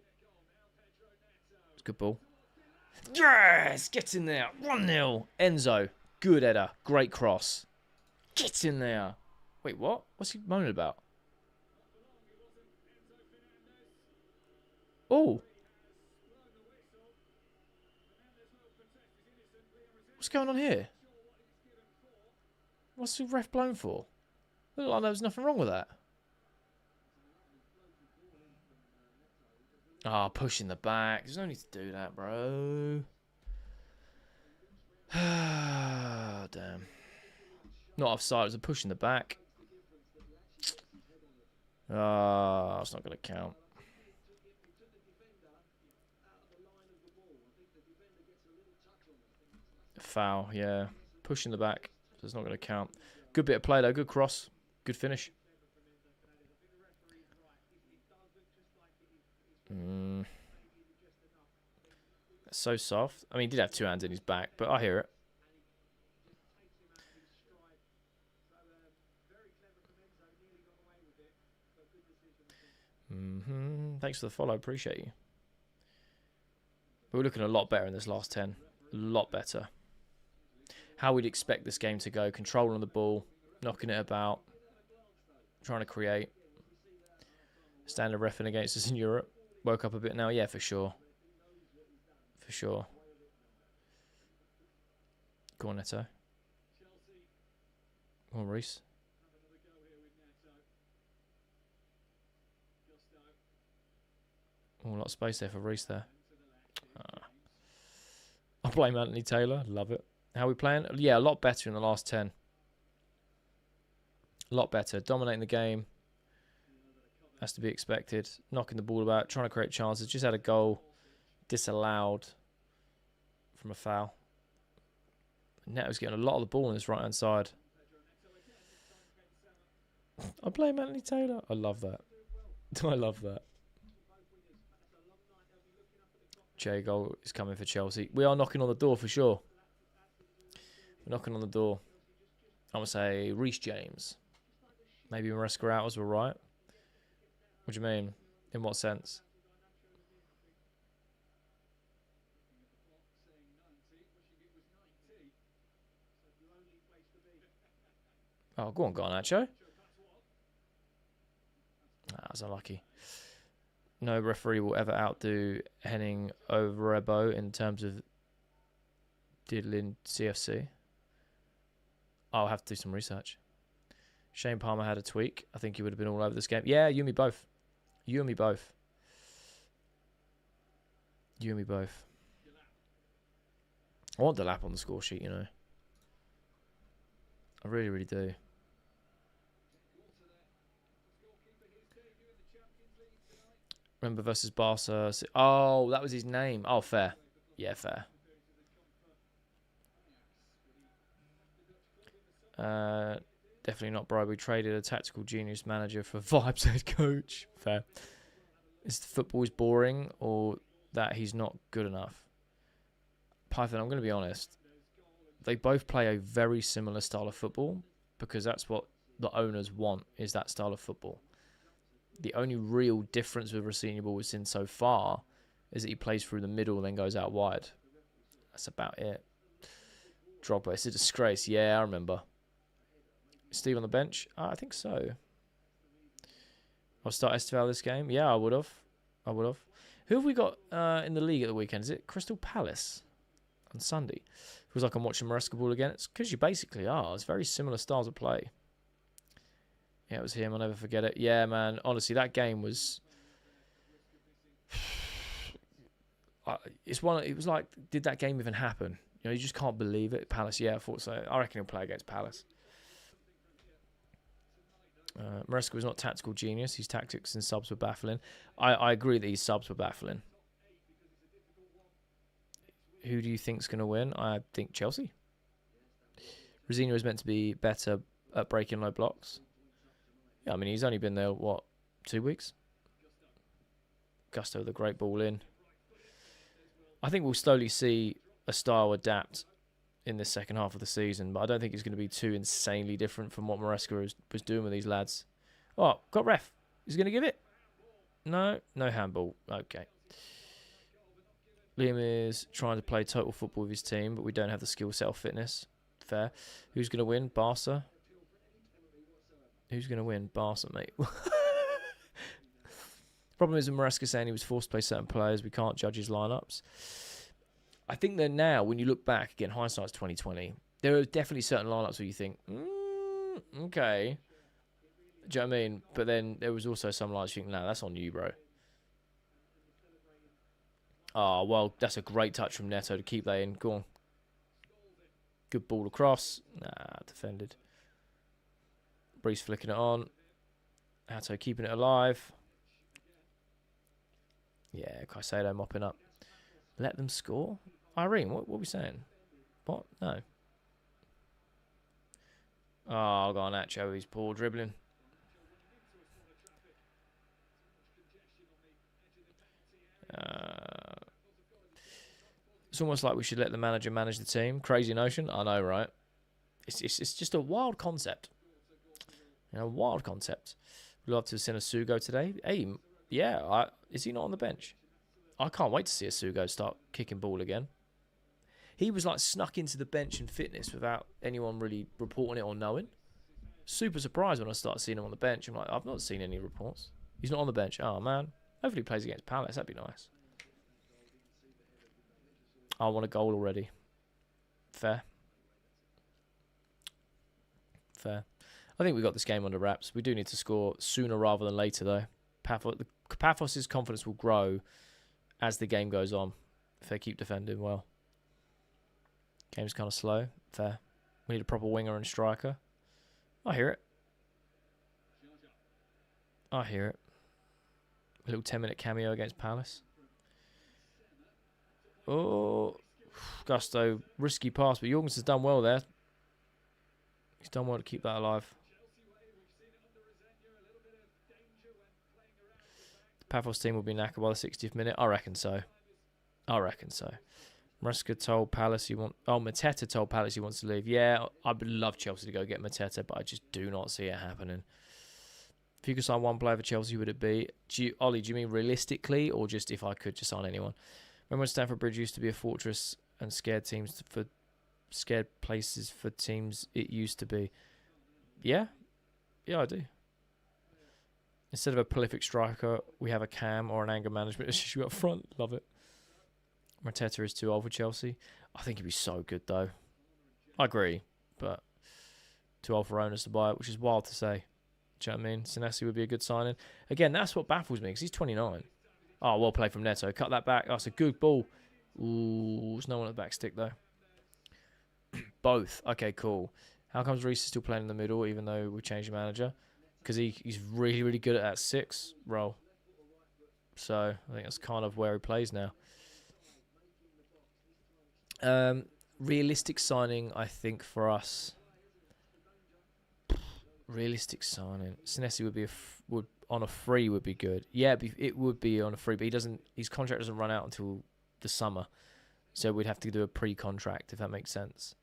S1: It's a good ball. Yes! Get in there. 1-0. Enzo. Good header. Great cross. Get in there. Wait, what? What's he moaning about? Oh. What's going on here? What's the ref blown for? It looked like there was nothing wrong with that. Ah, pushing the back. There's no need to do that, bro. Damn. Not offside, it was a push in the back. Ah, it's not going to count. Foul, yeah. Push in the back, so it's not going to count. Good bit of play, though. Good cross. Good finish. That's so soft. I mean, he did have 2 hands in his back, but I hear it. Thanks for the follow. Appreciate you. We're looking a lot better in this last 10. A lot better. how we'd expect this game to go. Controlling the ball, knocking it about, trying to create. Standard reffing against us in Europe. Woke up a bit now. Yeah, for sure. For sure. Go on, Neto. Go on, Reece. Oh, a lot of space there for Reece there. I blame Anthony Taylor. Love it. How are we playing? Yeah, a lot better in the last 10. A lot better. Dominating the game. Has to be expected. Knocking the ball about. Trying to create chances. Just had a goal disallowed from a foul. Neto's getting a lot of the ball on his right-hand side. I blame Anthony Taylor. I love that. I love that. Jay goal is coming for Chelsea. We are knocking on the door for sure. We're knocking on the door. I'm going to say Reece James. Maybe Maresca out as we're right. What do you mean? In what sense? Oh, go on, Garnacho. That was unlucky. No referee will ever outdo Henning Overebo in terms of diddling CFC. I'll have to do some research. Shane Palmer had a tweak. I think he would have been all over this game. Yeah, you and me both. You and me both. You and me both. I want the lap on the score sheet, you know. I really, really do. Remember versus Barca. Oh, that was his name. Oh, fair. Yeah, fair. Definitely not bribe. We traded a tactical genius manager for Vibes head coach. Fair. Is the football is boring or that he's not good enough? Python, I'm going to be honest. They both play a very similar style of football because that's what the owners want, is that style of football. The only real difference with Racine Ball we've seen so far is that he plays through the middle and then goes out wide. That's about it. Drogba, it's a disgrace. Yeah, I remember. Steve on the bench? I think so. I'll start Esteval this game. Yeah, I would have. I would have. Who have we got in the league at the weekend? Is it Crystal Palace on Sunday? Feels like I'm watching Maresca Ball again. It's because you basically are. It's very similar styles of play. Yeah, it was him. I'll never forget it. Yeah, man. Honestly, that game was... It was like, did that game even happen? You know, you just can't believe it. Palace, yeah, I thought so. I reckon he'll play against Palace. Maresca was not tactical genius. His tactics and subs were baffling. I agree that his subs were baffling. Who do you think's going to win? I think Chelsea. Rosino is meant to be better at breaking low blocks. Yeah, I mean, he's only been there, what, 2 weeks? Gusto with a great ball in. I think we'll slowly see a style adapt in the second half of the season, but I don't think it's going to be too insanely different from what Maresca was doing with these lads. Oh, got ref. He's going to give it? No handball. Okay. Liam is trying to play total football with his team, but we don't have the skill set or fitness. Fair. Who's going to win? Barca? Who's going to win? Barca, mate. Problem is with Maresca saying he was forced to play certain players. We can't judge his lineups. I think that now, when you look back, again, hindsight's 2020, there are definitely certain lineups where you think, okay. Do you know what I mean? But then there was also some lineups you think, no, that's on you, bro. Oh, well, that's a great touch from Neto to keep that in. Go on. Good ball across. Nah, defended. Breeze flicking it on. Hato keeping it alive. Yeah, Kaisedo mopping up. Let them score? Irene, what are we saying? What? No. Oh, Garnacho, he's poor dribbling. It's almost like we should let the manager manage the team. Crazy notion. I know, right? It's just a wild concept. You know, wild concept. We'd love to have seen a Sugo today. Hey, yeah, is he not on the bench? I can't wait to see a Sugo start kicking ball again. He was like snuck into the bench and fitness without anyone really reporting it or knowing. Super surprised when I started seeing him on the bench. I'm like, I've not seen any reports. He's not on the bench. Oh, man. Hopefully he plays against Palace. That'd be nice. I want a goal already. Fair. Fair. I think we got this game under wraps. We do need to score sooner rather than later, though. Pafos' confidence will grow as the game goes on if they keep defending well. Game's kind of slow. Fair. We need a proper winger and striker. I hear it. I hear it. A little 10-minute cameo against Palace. Oh, Gusto. Risky pass, but Jorgensen's done well there. He's done well to keep that alive. The Pafos team will be knackered by the 60th minute. I reckon so. I reckon so. Maresca told Palace he wants... Oh, Mateta told Palace he wants to leave. Yeah, I would love Chelsea to go get Mateta, but I just do not see it happening. If you could sign one player for Chelsea, who would it be? Ollie, do you mean realistically, or just if I could just sign anyone? Remember when Stamford Bridge used to be a fortress and scared places for teams it used to be? Yeah. Yeah, I do. Instead of a prolific striker, we have a cam or an anger management issue up front. Love it. Mateta is too old for Chelsea. I think he'd be so good, though. I agree, but too old for owners to buy it, which is wild to say. Do you know what I mean? Senesi would be a good signing. Again, that's what baffles me, because he's 29. Oh, well played from Neto. Cut that back. That's a good ball. Ooh, there's no one at the back stick, though. Both. Okay, cool. How comes Reece is still playing in the middle, even though we changed the manager? Because he's really, really good at that 6 role. So, I think that's kind of where he plays now. Realistic signing, I think, for us. Realistic signing. Senesi would be on a free would be good. Yeah, it would be on a free, but his contract doesn't run out until the summer, so we'd have to do a pre-contract if that makes sense.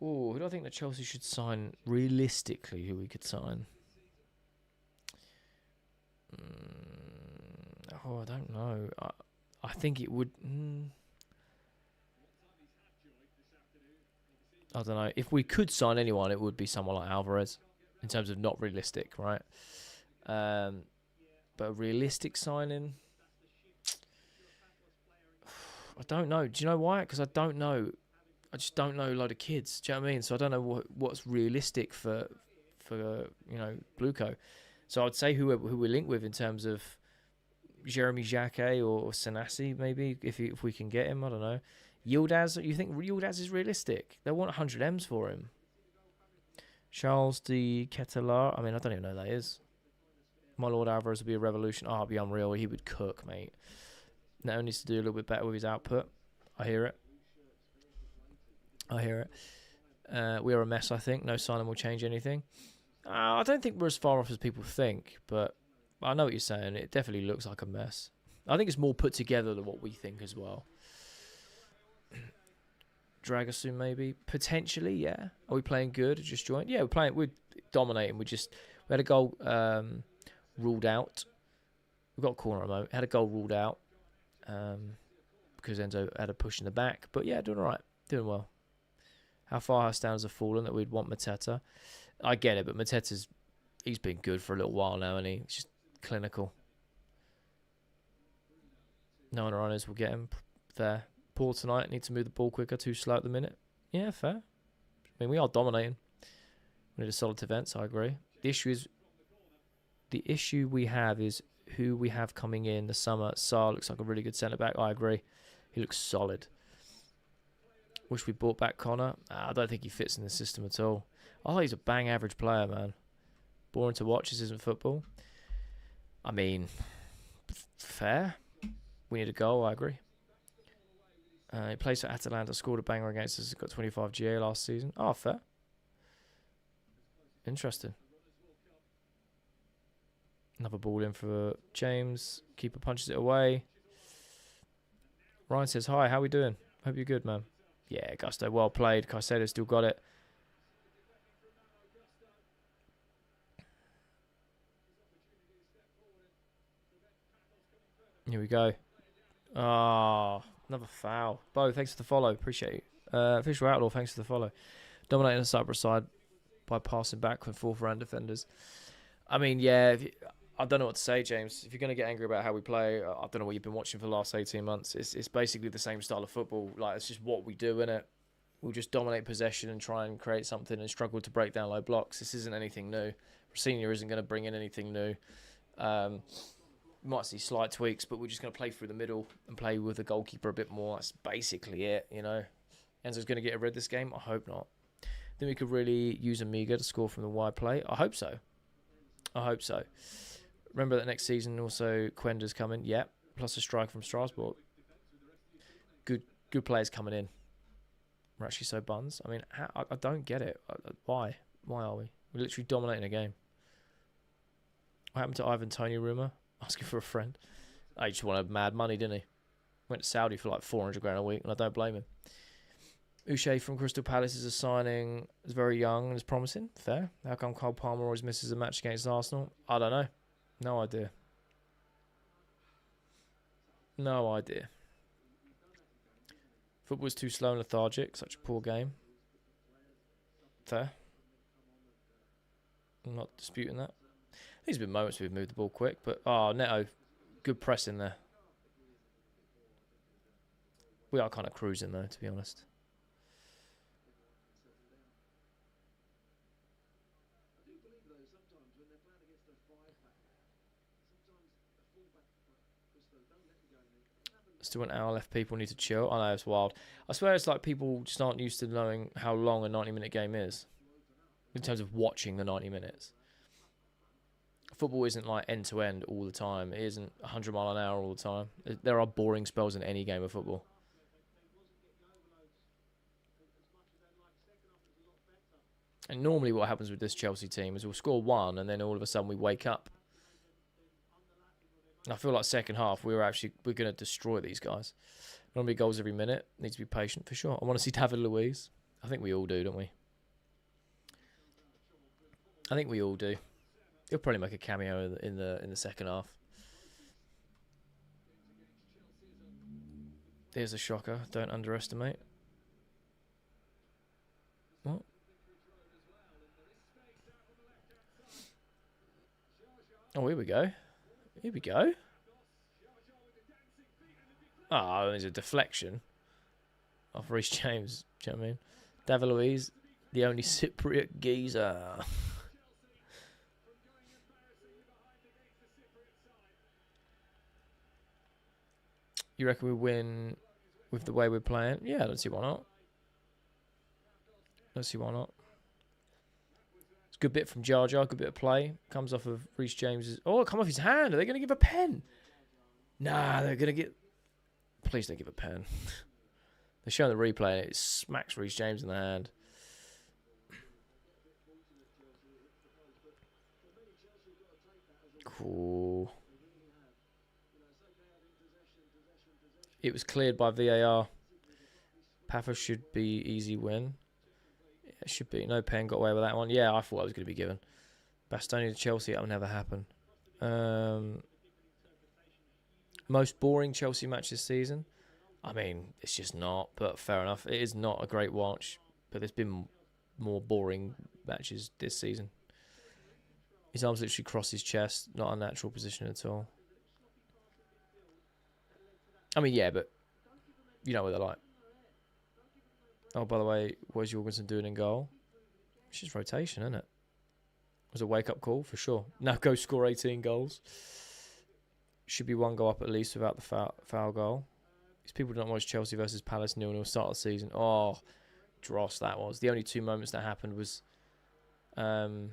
S1: Who do I think that Chelsea should sign realistically? Who we could sign? I don't know. I think it would. I don't know. If we could sign anyone, it would be someone like Alvarez, in terms of not realistic, right? But a realistic signing, I don't know. Do you know why? Because I don't know. I just don't know a lot of kids. Do you know what I mean? So I don't know what's realistic for Blueco. So I'd say who we're linked with in terms of Jeremy Jacquet or Senesi, maybe, if we can get him. I don't know. Yildiz, you think Yildiz is realistic? They want 100 M's for him. Charles de Ketelaar. I mean, I don't even know who that is. My Lord Alvarez would be a revolution. Oh, it'd be unreal. He would cook, mate. Now needs to do a little bit better with his output. I hear it. We are a mess, I think. No signing will change anything. I don't think we're as far off as people think, but I know what you're saying. It definitely looks like a mess. I think it's more put together than what we think as well. Dragasu maybe, potentially, yeah. Are we playing good? Just joined, yeah. We're dominating. We had a goal ruled out. We got a corner remote. Had a goal ruled out because Enzo had a push in the back. But yeah, doing all right, doing well. How far our standards have fallen that we'd want Mateta. I get it, but he's been good for a little while now, and he's just clinical. No one runners will get him there. Poor tonight, need to move the ball quicker, too slow at the minute. Yeah, fair. I mean, we are dominating. We need a solid defence, I agree. The issue we have is who we have coming in the summer. Sarr looks like a really good centre-back, I agree. He looks solid. Wish we brought back Connor. I don't think he fits in the system at all. I thought he's a bang average player, man. Boring to watch, this isn't football. I mean, fair. We need a goal, I agree. He plays for Atalanta, scored a banger against us, got 25 GA last season. Oh, fair. Interesting. Another ball in for James. Keeper punches it away. Ryan says, hi, how we doing? Hope you're good, man. Yeah, Gusto, well played. Kaisedo still got it. Here we go. Oh, Another foul. Bo, thanks for the follow. Appreciate you. Official Outlaw, thanks for the follow. Dominating the Cyprus side by passing back and forth around defenders. I mean, yeah, I don't know what to say, James. If you're going to get angry about how we play, I don't know what you've been watching for the last 18 months. It's basically the same style of football. Like, it's just what we do, innit? We'll just dominate possession and try and create something and struggle to break down low blocks. This isn't anything new. Senior isn't going to bring in anything new. We might see slight tweaks, but we're just going to play through the middle and play with the goalkeeper a bit more. That's basically it, you know. Enzo's going to get a red this game? I hope not. Then we could really use Amiga to score from the wide play. I hope so. I hope so. Remember that next season also Quender's coming. Yep. Plus a strike from Strasbourg. Good players coming in. We're actually so buns. I mean, I don't get it. Why? Why are we? We're literally dominating a game. What happened to Ivan Toney rumour? Asking for a friend. He just wanted mad money, didn't he? Went to Saudi for like 400 grand a week, and I don't blame him. Uche from Crystal Palace is a signing. Is very young and is promising. Fair. How come Cole Palmer always misses a match against Arsenal? I don't know. No idea. No idea. Football's too slow and lethargic. Such a poor game. Fair. I'm not disputing that. There's been moments we've moved the ball quick, but Neto, good press in there. We are kind of cruising though, to be honest. Still an hour left. People need to chill. I know, it's wild. I swear it's like people just aren't used to knowing how long a 90-minute game is in terms of watching the 90 minutes. Football isn't like end-to-end all the time. It isn't 100 mile an hour all the time. There are boring spells in any game of football. And normally what happens with this Chelsea team is we'll score one and then all of a sudden we wake up. I feel like second half we're going to destroy these guys. Normally goals every minute. Need to be patient for sure. I want to see David Luiz. I think we all do, don't we? I think we all do. He'll probably make a cameo in the second half. There's a shocker. Don't underestimate. What? Oh, here we go. Here we go. Oh, there's a deflection off Reece James. Do you know what I mean? David Luiz, the only Cypriot geezer. You reckon we win with the way we're playing? Yeah, I don't see why not. Don't see why not. It's a good bit from Jar Jar, good bit of play. Comes off of Reece James's. Oh, it come off his hand. Are they going to give a pen? Nah, they're going to get. Please don't give a pen. They're showing the replay and it smacks Reece James in the hand. Cool. It was cleared by VAR. Pafos should be easy win. It should be. No pen, got away with that one. Yeah, I thought I was going to be given. Bastoni to Chelsea, that will never happen. Most boring Chelsea match this season? I mean, it's just not, but fair enough. It is not a great watch, but there's been more boring matches this season. His arms literally cross his chest. Not a natural position at all. I mean, yeah, but you know what they're like. Oh, by the way, what is Jorgensen doing in goal? It's just rotation, isn't it? It was a wake-up call, for sure. Now go score 18 goals. Should be one goal up at least without the foul goal. These people don't watch Chelsea versus Palace 0-0 start of the season. Oh, dross that was. The only two moments that happened was... oh,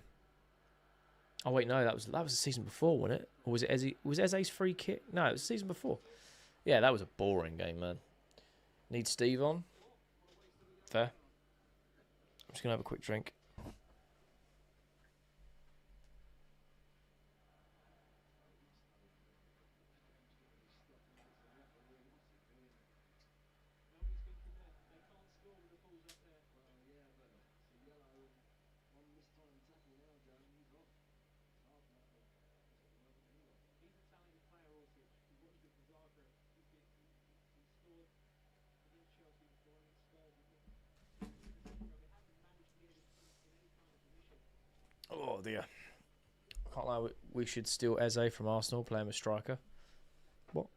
S1: wait, no, that was the season before, wasn't it? Or was it Eze? Was Eze's free kick? No, it was the season before. Yeah, that was a boring game, man. Need Steve on. Fair. I'm just going to have a quick drink. Oh dear. I can't lie. We should steal Eze from Arsenal, play him as striker. What?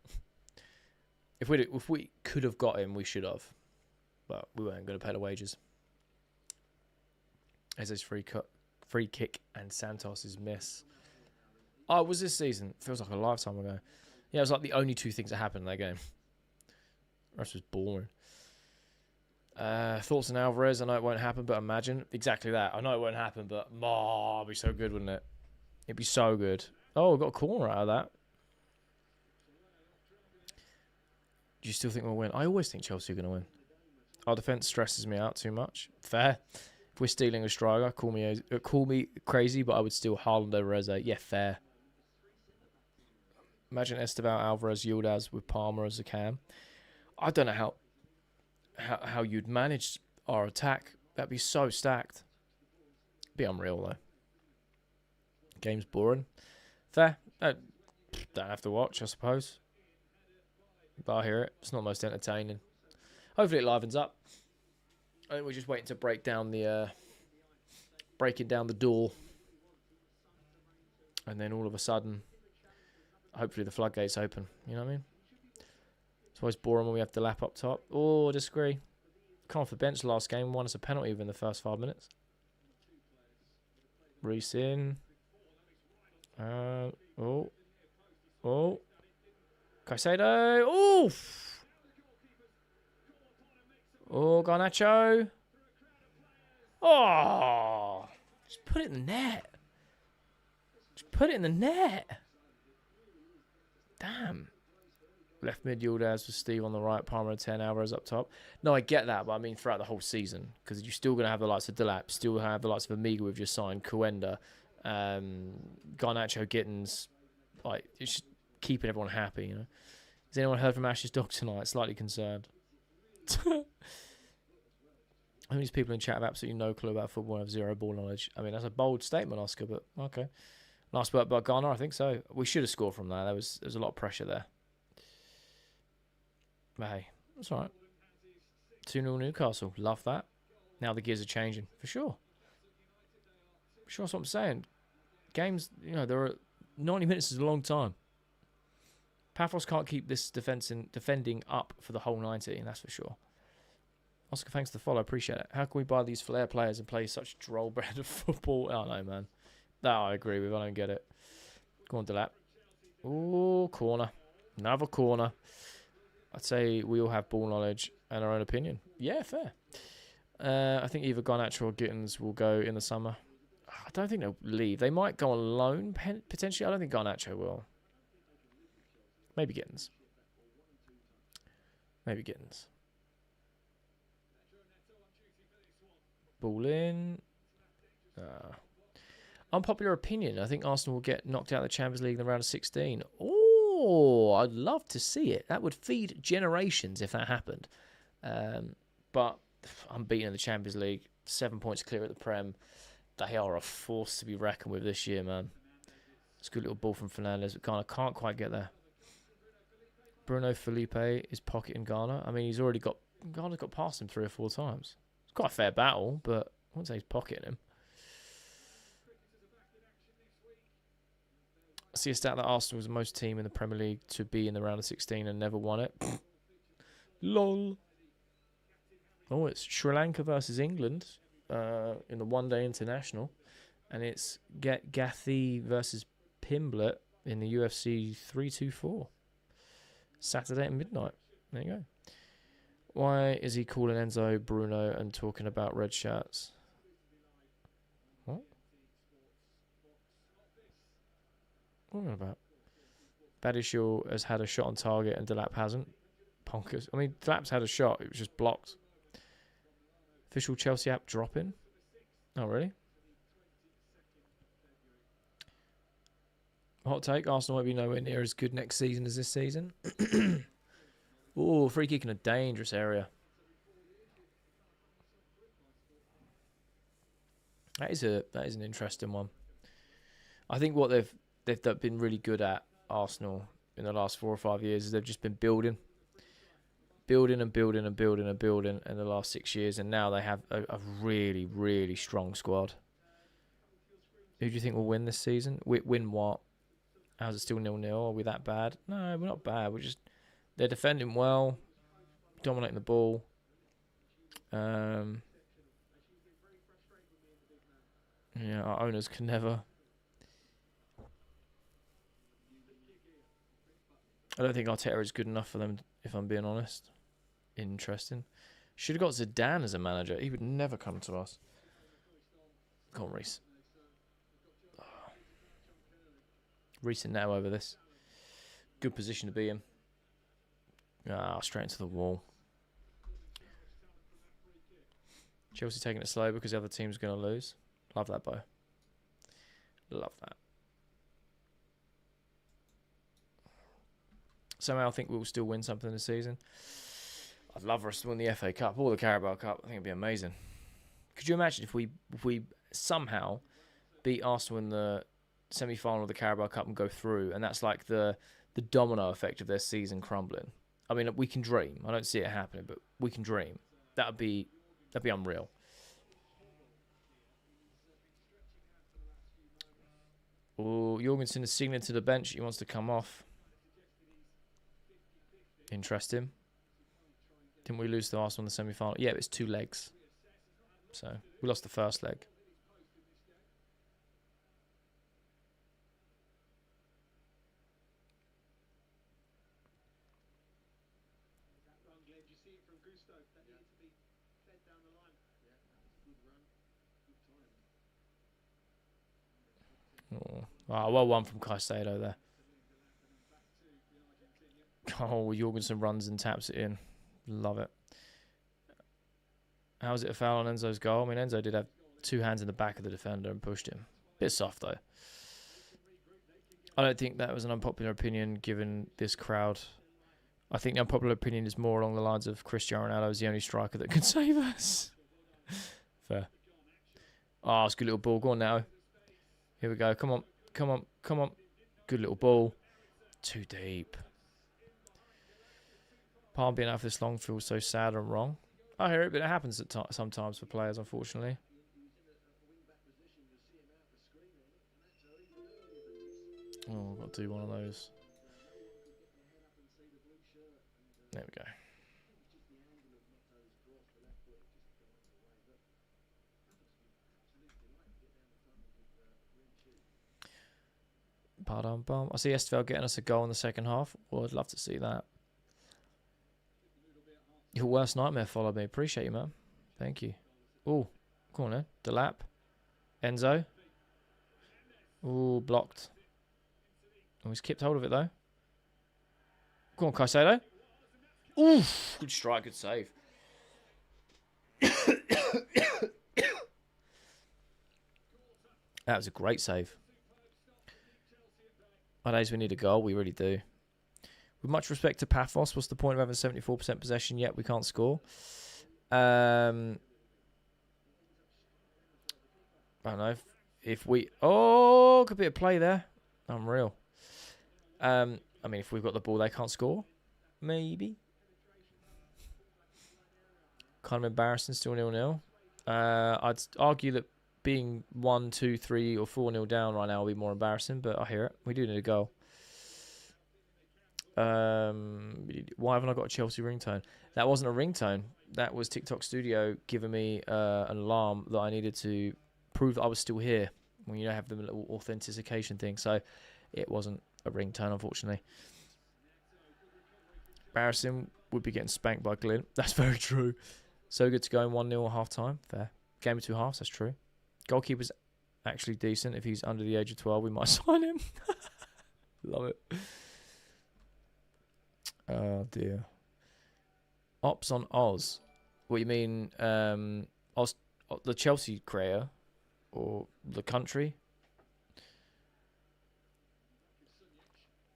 S1: If we could have got him, we should have, but we weren't going to pay the wages. Eze's free kick and Santos's miss. Oh, it was this season. Feels like a lifetime ago. Yeah, it was like the only two things that happened in that game. The rest was boring. Thoughts on Alvarez? I know it won't happen, but imagine. Exactly that. I know it won't happen, but it'd be so good, wouldn't it? It'd be so good. Oh, we got a corner out of that. Do you still think we'll win? I always think Chelsea are going to win. Our defence stresses me out too much. Fair. If we're stealing a striker, call me crazy, but I would steal Haaland over Eze. Yeah, fair. Imagine Esteban Alvarez, Yildiz with Palmer as a cam. I don't know how you'd manage our attack. That'd be so stacked. Be unreal though. Game's boring. Fair. Don't have to watch, I suppose. But I hear it. It's not most entertaining. Hopefully it livens up. I think we're just waiting to breaking down the door. And then all of a sudden, hopefully the floodgates open. You know what I mean? It's always boring when we have to lap up top. Oh, I disagree. Come off the bench last game. Won us a penalty within the first 5 minutes. Reece in. Oh. Kaisedo. Oh. Oh, Garnacho. Oh. Just put it in the net. Just put it in the net. Damn. Left mid Yildiz with Steve on the right, Palmer and 10, Alvarez up top. No, I get that, but I mean throughout the whole season. Because you're still going to have the likes of Delap, still have the likes of Amiga we've just signed, Kuenda, Garnacho, Gittins. Like, it's just keeping everyone happy, you know. Has anyone heard from Ash's dog tonight? Slightly concerned. I think these people in chat have absolutely no clue about football and have zero ball knowledge. I mean, that's a bold statement, Oscar, but okay. Nice work by Garner, I think so. We should have scored from there. There was a lot of pressure there. But hey, that's all right. 2-0 Newcastle. Love that. Now the gears are changing, for sure. For sure, that's what I'm saying. Games, you know, 90 minutes is a long time. Pafos can't keep this defending up for the whole 90, and that's for sure. Oscar, thanks for the follow. Appreciate it. How can we buy these flair players and play such droll brand of football? I don't know, man. That I agree with. I don't get it. Go on, Delap. Oh, corner. Another corner. I'd say we all have ball knowledge and our own opinion. Yeah, fair. I think either Garnacho or Gittins will go in the summer. I don't think they'll leave. They might go on loan, potentially. I don't think Garnacho will. Maybe Gittins. Ball in. Unpopular opinion. I think Arsenal will get knocked out of the Champions League in the round of 16. Oh, I'd love to see it. That would feed generations if that happened. But unbeaten in the Champions League, 7 points clear at the Prem. They are a force to be reckoned with this year, man. It's a good little ball from Fernandes, but can't quite get there. Bruno Felipe is pocketing Ghana. I mean, Ghana's got past him 3 or 4 times. It's quite a fair battle, but I wouldn't say he's pocketing him. I see a stat that Arsenal was the most team in the Premier League to be in the round of 16 and never won it. Lol. Oh, it's Sri Lanka versus England in the one-day international. And it's Gathi versus Pimblett in the UFC 324. Saturday at midnight. There you go. Why is he calling Enzo Bruno and talking about red shirts? What? What are you about? Badishul has had a shot on target and Delap hasn't. Ponkers. I mean, Delap's had a shot. It was just blocked. Official Chelsea app dropping. Oh, really? Hot take. Arsenal won't be nowhere near as good next season as this season. Oh, free kick in a dangerous area. That is an interesting one. I think what they've been really good at, Arsenal, in the last 4 or 5 years is they've just been building in the last 6 years, and now they have a really, really strong squad. Who do you think will win this season? Win what? How's it still 0-0? Are we that bad? No, we're not bad. They're defending well, dominating the ball. Yeah, our owners can never. I don't think Arteta is good enough for them, if I'm being honest. Interesting. Should have got Zidane as a manager. He would never come to us. Come on, Reece. Reece and now over this. Good position to be in. Straight into the wall. Chelsea taking it slow because the other team's going to lose. Love that, Bo. Love that. Somehow I think we'll still win something this season. I'd love for us to win the FA Cup or the Carabao Cup. I think it'd be amazing. Could you imagine if we somehow beat Arsenal in the semi-final of the Carabao Cup and go through, and that's like the domino effect of their season crumbling? I mean, we can dream. I don't see it happening, but we can dream. That'd be unreal. Oh, Jorgensen is signaling to the bench. He wants to come off. Interesting. Didn't we lose to Arsenal in the semi-final? Yeah, it's 2 legs. So we lost the first leg. Oh, well one from Kaisedo there. Oh, Jorgensen runs and taps it in. Love it. How was it a foul on Enzo's goal? I mean, Enzo did have 2 hands in the back of the defender and pushed him. Bit soft, though. I don't think that was an unpopular opinion given this crowd. I think the unpopular opinion is more along the lines of Cristiano Ronaldo is the only striker that can save us. Fair. Oh, it's a good little ball. Go on now. Here we go. Come on. Come on. Come on. Good little ball. Too deep. Palm being out for this long feels so sad and wrong. I hear it, but it happens at sometimes for players, unfortunately. Oh, I've got to do one of those. There we go. Ba-dum-bum. I see Estevao getting us a goal in the second half. Well, I'd love to see that. Your worst nightmare followed me. Appreciate you, man. Thank you. Oh, come on then. Delap. Enzo. Oh, blocked. Oh, he's kept hold of it, though. Go on, Kaisedo. Oof. Good strike, good save. That was a great save. Nowadays, we need a goal. We really do. With much respect to Pafos, what's the point of having 74% possession yet we can't score? I don't know. If we... Oh, could be a play there. Unreal. I mean, if we've got the ball, they can't score. Maybe. Kind of embarrassing, still 0-0. I'd argue that being 1, 2, 3 or 4-0 down right now will be more embarrassing, but I hear it. We do need a goal. Why haven't I got a Chelsea ringtone? That wasn't a ringtone. That was TikTok Studio giving me an alarm that I needed to prove that I was still here. When you have the little authentication thing. So it wasn't a ringtone, unfortunately. Embarrassing would be getting spanked by Glint. That's very true. So good to go in 1-0 at half time. Fair. Game of 2 halves, that's true. Goalkeeper's actually decent. If he's under the age of 12, we might sign him. Love it. Oh, dear. Ops on Oz. What you mean, Oz, the Chelsea creator? Or the country?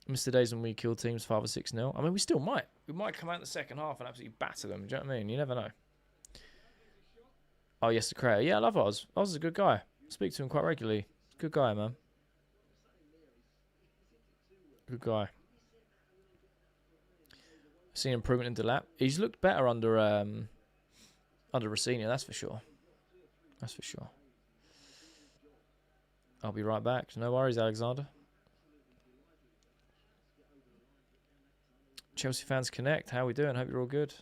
S1: Missed the days when we killed teams 5 or 6-0. I mean, we still might. We might come out in the second half and absolutely batter them. Do you know what I mean? You never know. Oh, yes, the creator. Yeah, I love Oz. Oz is a good guy. I speak to him quite regularly. Good guy, man. Good guy. Seen improvement in Delap. He's looked better under Rossini, that's for sure. That's for sure. I'll be right back. No worries, Alexander. Chelsea fans connect. How are we doing? Hope you're all good.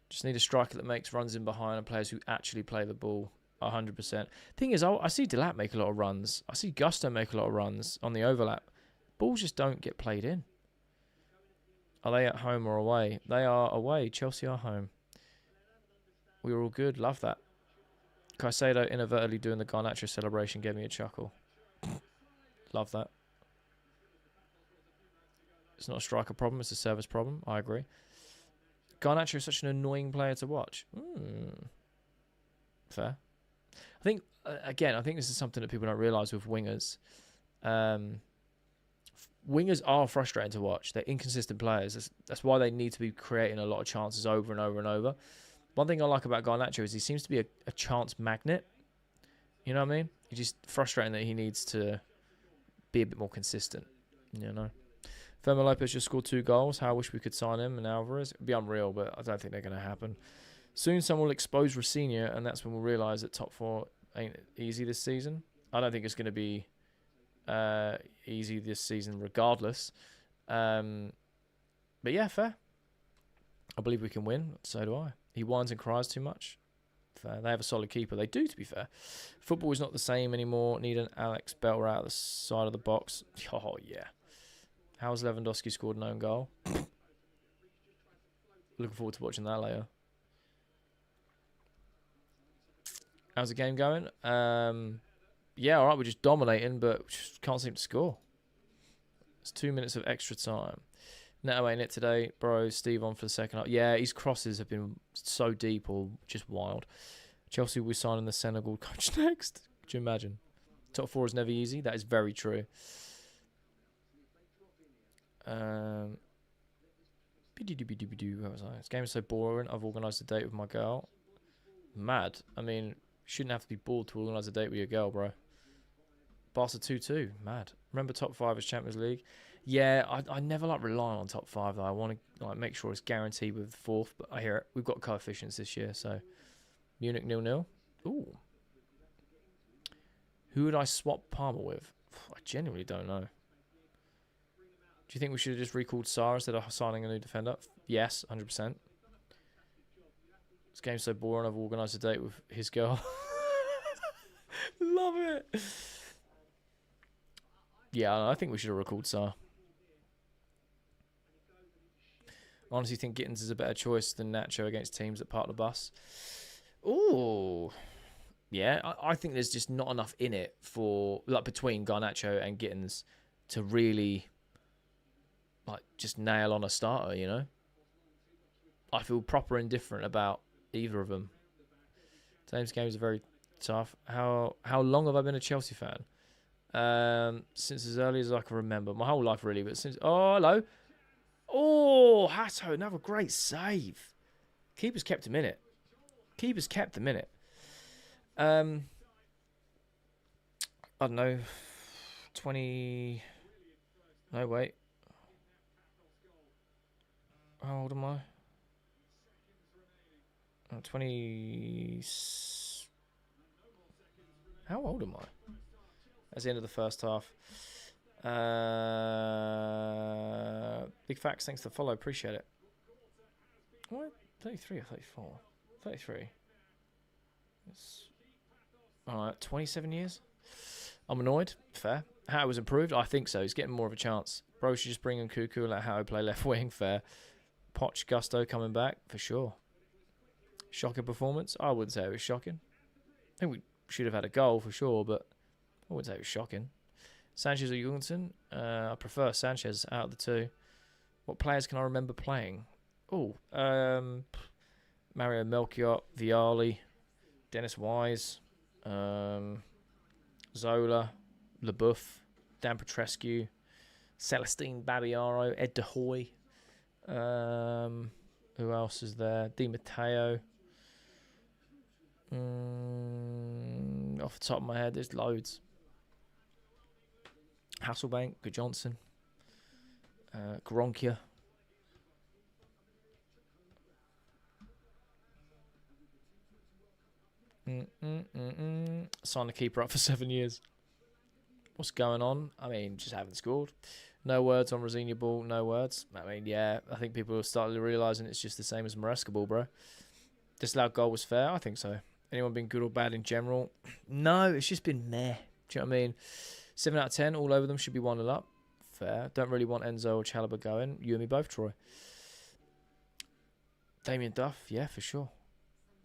S1: Just need a striker that makes runs in behind and players who actually play the ball 100%. Thing is, I see Delap make a lot of runs. I see Gusto make a lot of runs on the overlap. Balls just don't get played in. Are they at home or away? They are away. Chelsea are home. We were all good. Love that. Kaisedo inadvertently doing the Garnacho celebration gave me a chuckle. Love that. It's not a striker problem. It's a service problem. I agree. Garnacho is such an annoying player to watch. Fair. I think, again, I think this is something that people don't realise with wingers. Wingers are frustrating to watch. They're inconsistent players. That's why they need to be creating a lot of chances over and over and over. One thing I like about Garnacho is he seems to be a chance magnet. You know what I mean? It's just frustrating that he needs to be a bit more consistent. You know? Fermin Lopez just scored 2 goals. How I wish we could sign him and Alvarez. It'd be unreal, but I don't think they're going to happen. Soon someone will expose Rafinha, and that's when we'll realise that top 4 ain't easy this season. I don't think it's going to be easy this season regardless. But yeah, fair. I believe we can win. So do I. He whines and cries too much. Fair. They have a solid keeper. They do, to be fair. Football is not the same anymore. Need an Alex Belter out of the side of the box. Oh, yeah. How's Lewandowski scored an own goal? Looking forward to watching that later. How's the game going? Yeah, all right. We're just dominating, but just can't seem to score. It's 2 minutes of extra time. Neto ain't it today, bro. Steve on for the second half. Yeah, his crosses have been so deep or just wild. Chelsea will be signing the Senegal coach next. Could you imagine? Top 4 is never easy. That is very true. What was I? This game is so boring. I've organised a date with my girl. Mad. I mean, shouldn't have to be bored to organise a date with your girl, bro. Barca 2-2. Mad. Remember top 5 as Champions League? Yeah, I never like relying on top 5 though. I want to like make sure it's guaranteed with 4th, but I hear it. We've got coefficients this year, so Munich 0-0. Ooh. Who would I swap Palmer with? I genuinely don't know. Do you think we should have just recalled Sarr instead of signing a new defender? Yes, 100%. This game's so boring. I've organised a date with his girl. Love it. Yeah, I think we should have recalled Sarr. I honestly think Gittins is a better choice than Nacho against teams that park the bus. Ooh. Yeah, I think there's just not enough in it for like between Garnacho and Gittins to really like just nail on a starter, you know? I feel proper indifferent about either of them. Today's games are very tough. How long have I been a Chelsea fan? Since as early as I can remember. My whole life, really. But since... Oh, hello. Oh, Hato, another great save. Keeper's kept him in it. Keeper's kept him in it. I don't know. 20... No, wait. How old am I? 20... How old am I? That's the end of the first half. Big facts, thanks for the follow. Appreciate it. What? 33 or 34? 33. Alright, 27 years? I'm annoyed. Fair. How was improved? I think so. He's getting more of a chance. Bro should just bring in Cuckoo and let Howe play left wing. Fair. Poch Gusto coming back, for sure. Shocking performance? I wouldn't say it was shocking. I think we should have had a goal for sure, but I wouldn't say it was shocking. Sanchez or Jorgensen? I prefer Sanchez out of the two. What players can I remember playing? Oh, Mario Melchiot, Viali, Dennis Wise, Zola, LeBouf, Dan Petrescu, Celestine Babiaro, Ed De Hoy. Who else is there? Di Matteo. Off the top of my head, there's loads. Hasselbank, Good Johnson, Gronkia. Sign the keeper up for 7 years. What's going on? I mean, just haven't scored. No words on Rosinia ball. No words. I mean, yeah, I think people are starting to realising it's just the same as Maresca ball, bro. Disallowed goal was fair. I think so. Anyone been good or bad in general? No, it's just been meh. Do you know what I mean? 7 out of 10, all over them, should be 1-0 up. Fair. Don't really want Enzo or Chalobah going. You and me both, Troy. Damien Duff, yeah, for sure.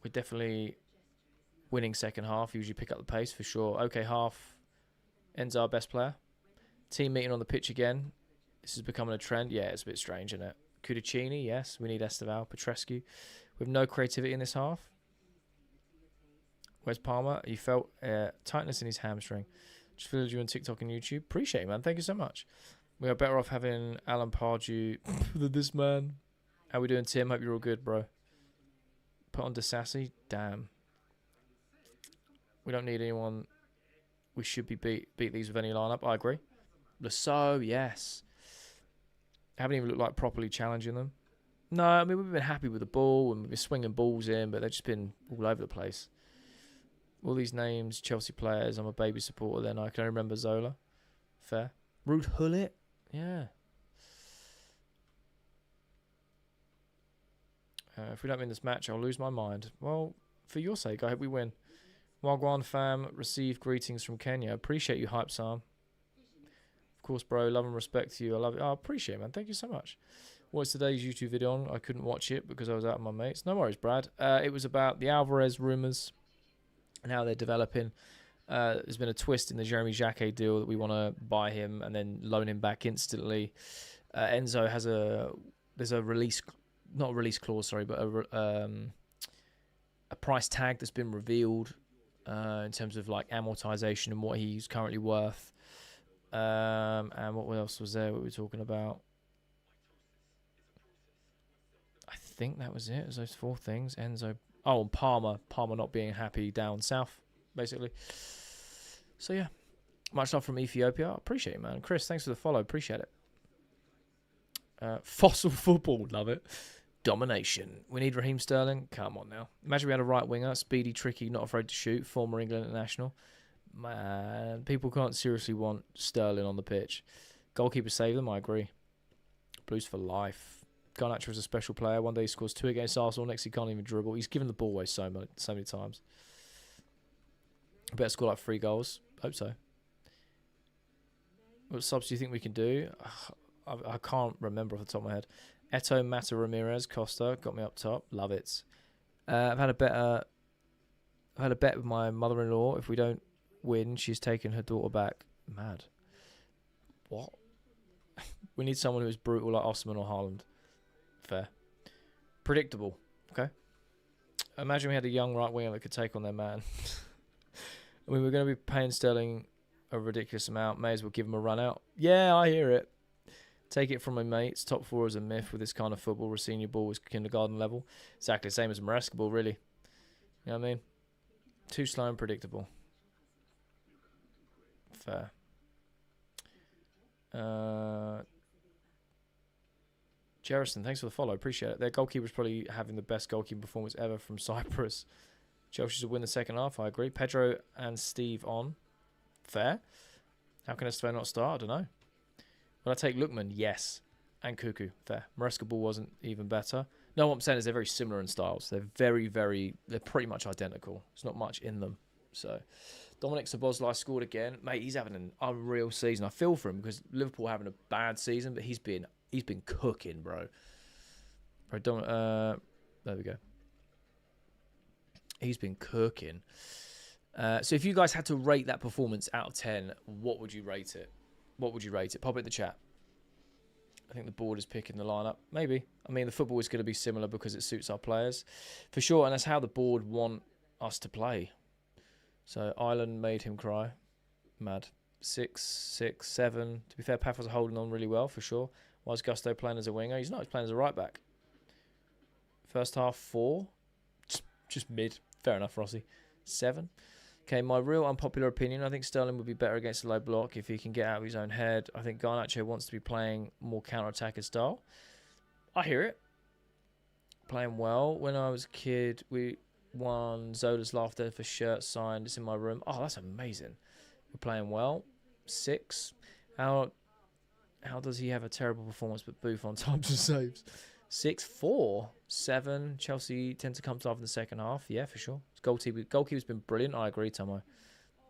S1: We're definitely winning second half. Usually pick up the pace, for sure. Okay, half. Enzo our best player. Team meeting on the pitch again. This is becoming a trend. Yeah, it's a bit strange, isn't it? Cudicini, yes. We need Esteval. Petrescu. We have no creativity in this half. Where's Palmer? He felt tightness in his hamstring. Just followed you on TikTok and YouTube. Appreciate it, man. Thank you so much. We are better off having Alan Pardew than this man. How we doing, Tim? Hope you're all good, bro. Put on DeSassi. Damn. We don't need anyone. We should be beat these with any lineup. I agree. Lasso, yes. Haven't even looked like properly challenging them. No, I mean, we've been happy with the ball and we've been swinging balls in, but they've just been all over the place. All these names, Chelsea players. I'm a baby supporter then. I can only remember Zola. Fair. Ruud Gullit. Yeah. If we don't win this match, I'll lose my mind. Well, for your sake, I hope we win. Wagwan fam, receive greetings from Kenya. Appreciate you, Hype Sam. Of course, bro. Love and respect to you. I love it. Oh, I appreciate it, man. Thank you so much. What's today's YouTube video on? I couldn't watch it because I was out with my mates. No worries, Brad. It was about the Alvarez rumours and how they're developing. There's been a twist in the Jeremy Jacquet deal that we want to buy him and then loan him back instantly. Enzo has there's a release, not a release clause, sorry, but a price tag that's been revealed in terms of like amortization and what he's currently worth. And what else was there? What were we talking about? I think that was it. It was those 4 things. Enzo. Oh, and Palmer. Palmer not being happy down south, basically. So, yeah. Much love from Ethiopia. Appreciate it, man. Chris, thanks for the follow. Appreciate it. Fossil football. Love it. Domination. We need Raheem Sterling. Come on now. Imagine we had a right winger. Speedy, tricky, not afraid to shoot. Former England international. Man, people can't seriously want Sterling on the pitch. Goalkeeper save them. I agree. Blues for life. Garnacho is a special player. One day he scores 2 against Arsenal. Next he can't even dribble. He's given the ball away so many times. Better score like 3 goals. Hope so. What subs do you think we can do? I can't remember off the top of my head. Eto, Mata, Ramirez, Costa got me up top. Love it. I've had a bet with my mother-in-law. If we don't win, she's taking her daughter back. Mad. What? We need someone who is brutal like Osman or Haaland. Fair. Predictable. Okay. Imagine we had a young right winger that could take on their man. I mean, we're going to be paying Sterling a ridiculous amount. May as well give him a run out. Yeah, I hear it. Take it from my mates. Top 4 is a myth with this kind of football. Senior ball is kindergarten level. Exactly the same as Maresca ball, really. You know what I mean? Too slow and predictable. Fair. Jerison, thanks for the follow. Appreciate it. Their goalkeeper's probably having the best goalkeeping performance ever from Cyprus. Chelsea should win the second half. I agree. Pedro and Steve on. Fair. How can Esteban not start? I don't know. Will I take Lookman? Yes. And Cuckoo. Fair. Maresca ball wasn't even better. No, what I'm saying is they're very similar in styles. They're they're pretty much identical. There's not much in them. So, Dominic Szoboszlai scored again. Mate, he's having an unreal season. I feel for him because Liverpool are having a bad season, but he's been cooking, bro. There we go. He's been cooking. So if you guys had to rate that performance out of 10, what would you rate it? What would you rate it? Pop it in the chat. I think the board is picking the lineup. Maybe. I mean, the football is going to be similar because it suits our players. For sure, and that's how the board want us to play. So, Ireland made him cry. Mad. 6, 6, 7. To be fair, Pafos are holding on really well, for sure. Why is Gusto playing as a winger? He's not. He's playing as a right-back. First half, 4. Just mid. Fair enough, Rossi. 7. Okay, my real unpopular opinion, I think Sterling would be better against a low block if he can get out of his own head. I think Garnacho wants to be playing more counter-attacker style. I hear it. Playing well. When I was a kid, we 1. Zola's laughter for shirt signed. It's in my room. Oh, that's amazing. We're playing well. 6. How does he have a terrible performance but Booth on times and saves? 6, 4, 7. Chelsea tend to come to life in the second half. Yeah, for sure. Goalkeeper's been brilliant. I agree, Tomo.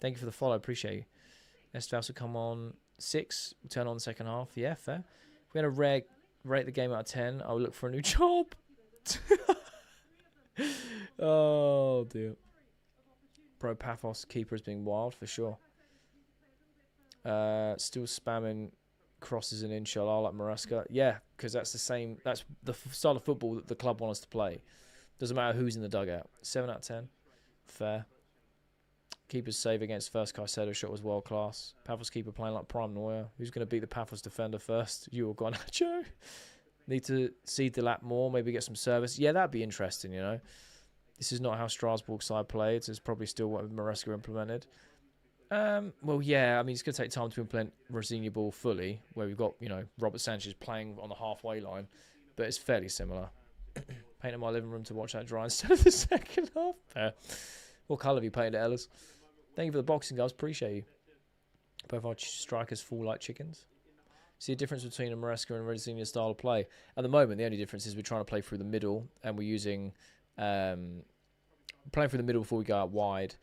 S1: Thank you for the follow. Appreciate you. Estados will come on 6. We'll turn on the second half. Yeah, fair. If we had a rate the game out of 10, I would look for a new job. Oh, dear. Bro, Pafos keeper is being wild, for sure. Still spamming crosses and inshallah like Maresca. Yeah, because that's the style of football that the club want us to play. Doesn't matter who's in the dugout. 7 out of 10. Fair. Keeper's save against first Kaisedo shot was world class. Pafos keeper playing like prime Neuer. Who's going to beat the Pafos defender first? You or Garnacho? Need to seed the lap more, maybe get some service. Yeah, that'd be interesting, you know. This is not how Strasbourg side played. It's probably still what Maresca implemented. Well, yeah, I mean, it's going to take time to implement Rosinha ball fully, where we've got, you know, Robert Sanchez playing on the halfway line, but it's fairly similar. Painted my living room to watch that dry instead of the second half. Fair. What colour have you painted it, Ellis? Thank you for the boxing, guys. Appreciate you. Both our strikers fall like chickens. See a difference between a Maresca and Rosinha's style of play? At the moment, the only difference is we're trying to play through the middle, and we're using... playing through the middle before we go out wide,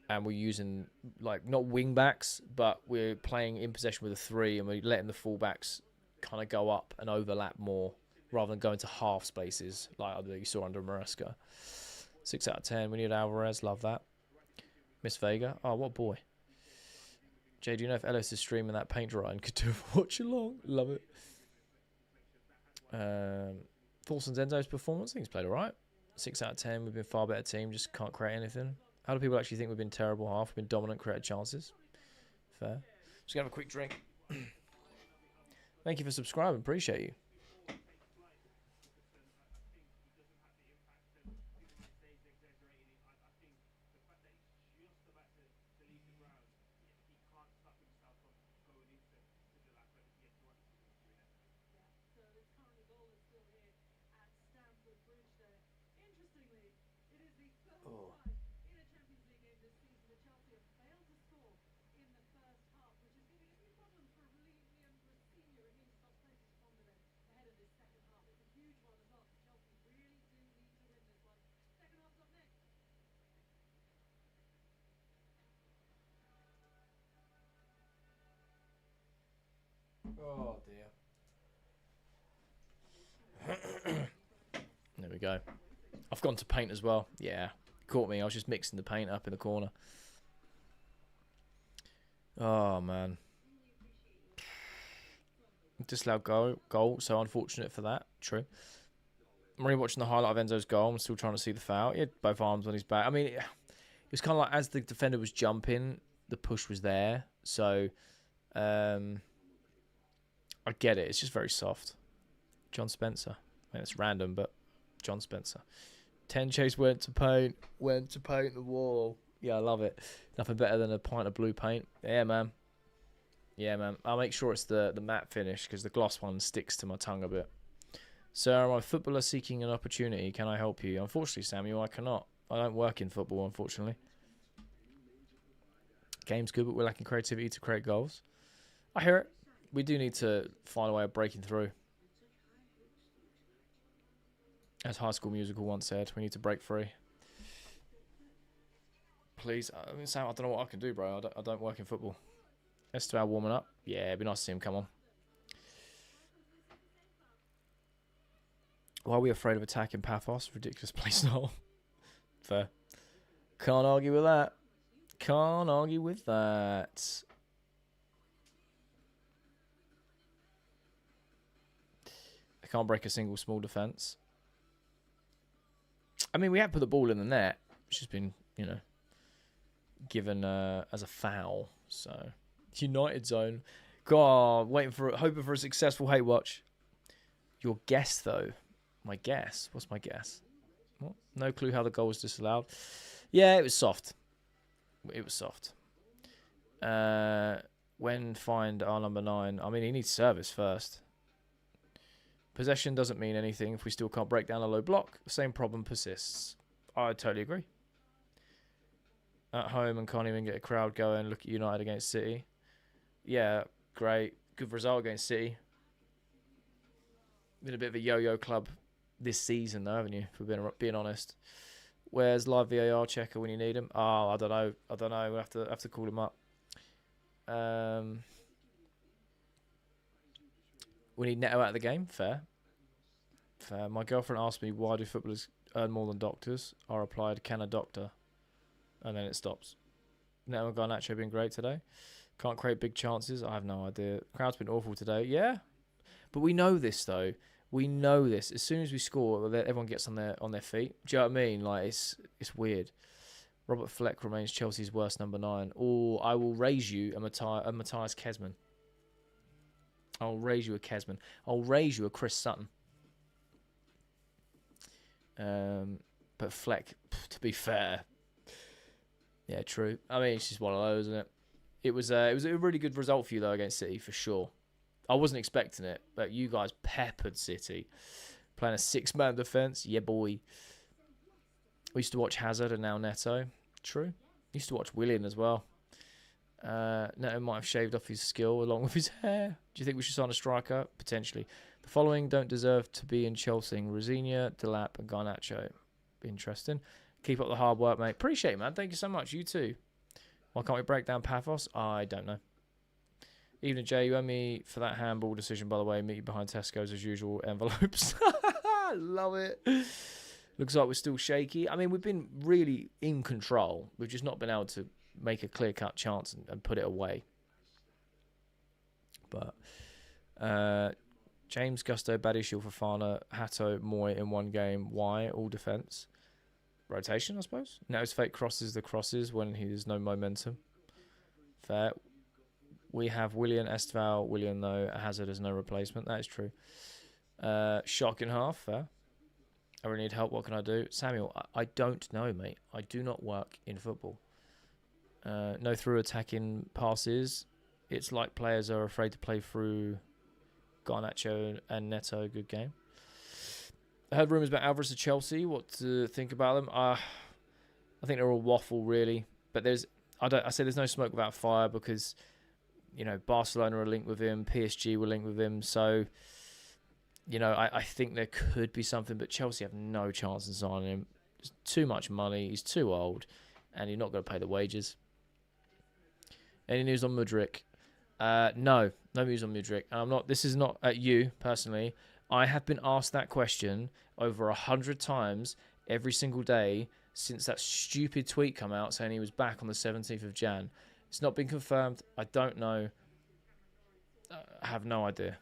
S1: and we're using, like, not wing backs, but we're playing in possession with a 3, and we're letting the fullbacks kind of go up and overlap more rather than going to half spaces like you saw under Maresca. 6 out of 10. We need Alvarez. Love that. Miss Vega. Oh, what a boy. Jay, do you know if Ellis is streaming that paint dry and could do a watch along? Love it. Thoughts on Zenzo's performance? I think he's played alright. 6 out of 10. We've been a far better team. Just can't create anything. How do people actually think we've been terrible half? We've been dominant, created chances. Fair. Just gonna have a quick drink. Thank you for subscribing. Appreciate you. Oh. Oh dear. There we go. I've gone to paint as well. Yeah. Caught me. I was just mixing the paint up in the corner. Oh man. Disallowed goal. So unfortunate for that. True. I'm really watching the highlight of Enzo's goal. I'm still trying to see the foul. He had both arms on his back. I mean, it was kind of like as the defender was jumping, the push was there. So I get it. It's just very soft. John Spencer. I mean, it's random, but John Spencer. 10 chase went to paint the wall. Yeah, I love it. Nothing better than a pint of blue paint. Yeah, man. Yeah, man. I'll make sure it's the matte finish because the gloss one sticks to my tongue a bit. Sir, I'm a footballer seeking an opportunity. Can I help you? Unfortunately, Samuel, I cannot. I don't work in football, unfortunately. Game's good, but we're lacking creativity to create goals. I hear it. We do need to find a way of breaking through. As High School Musical once said, we need to break free. Please. I mean, Sam, I don't know what I can do, bro. I don't work in football. Esteval warming up. Yeah, it'd be nice to see him come on. Why are we afraid of attacking Pafos? Ridiculous play style. Fair. Can't argue with that. Can't argue with that. I can't break a single small defence. I mean, we have put the ball in the net, which has been, you know, given as a foul. So, United zone. God, hoping for a successful hate watch. Your guess, though. My guess. What's my guess? What? No clue how the goal was disallowed. Yeah, it was soft. It was soft. When find our number 9? I mean, he needs service first. Possession doesn't mean anything if we still can't break down a low block. The same problem persists. I totally agree. At home and can't even get a crowd going. Look at United against City. Yeah, great. Good result against City. Been a bit of a yo-yo club this season, though, haven't you? For being honest. Where's live VAR checker when you need him? Oh, I don't know. We'll have to call him up. We need Neto out of the game. Fair. My girlfriend asked me, why do footballers earn more than doctors? I replied, can a doctor? And then it stops. Neto and Garnacho been great today. Can't create big chances. I have no idea. Crowd's been awful today. Yeah. But we know this, though. We know this. As soon as we score, everyone gets on their feet. Do you know what I mean? Like, it's weird. Robert Fleck remains Chelsea's worst number 9. Or I will raise you a Matthias Kesman. I'll raise you a Kesman. I'll raise you a Chris Sutton. But Fleck, to be fair, yeah, true. I mean, it's just one of those, isn't it? It was a really good result for you though against City for sure. I wasn't expecting it, but you guys peppered City, playing a 6-man defence. Yeah, boy. We used to watch Hazard and now Neto. True. Used to watch Willian as well. Neto might have shaved off his skill along with his hair. Do you think we should sign a striker? Potentially. The following don't deserve to be in Chelsea: Rosinia, Delap and Garnacho. Interesting. Keep up the hard work, mate. Appreciate it, man. Thank you so much. You too. Why can't we break down Pafos? I don't know. Evening, Jay. You owe me for that handball decision, by the way. Meet you behind Tesco's as usual. Envelopes. Love it. Looks like we're still shaky. I mean, we've been really in control. We've just not been able to make a clear-cut chance and put it away. But James, Gusto, Badiashile, Fofana, Hato, Moy in one game. Why? All defence. Rotation, I suppose. Neto's fake crosses the crosses when there's no momentum. Fair. We have Willian, Esteval, Willian though. Hazard is no replacement. That is true. Shock in half. Fair. I really need help. What can I do? Samuel, I don't know, mate. I do not work in football. No through attacking passes. It's like players are afraid to play through. Garnacho and Neto, good game. I heard rumours about Alvarez to Chelsea. What to think about them? I think they're all waffle, really. But I say there's no smoke without fire because, you know, Barcelona are linked with him, PSG were linked with him. So, you know, I think there could be something, but Chelsea have no chance in signing him. There's too much money. He's too old, and you're not going to pay the wages. Any news on Mudryk? No news on Mudryk. This is not at you personally. I have been asked that question over 100 times every single day since that stupid tweet come out saying he was back on the 17th of Jan. It's not been confirmed. I don't know. I have no idea.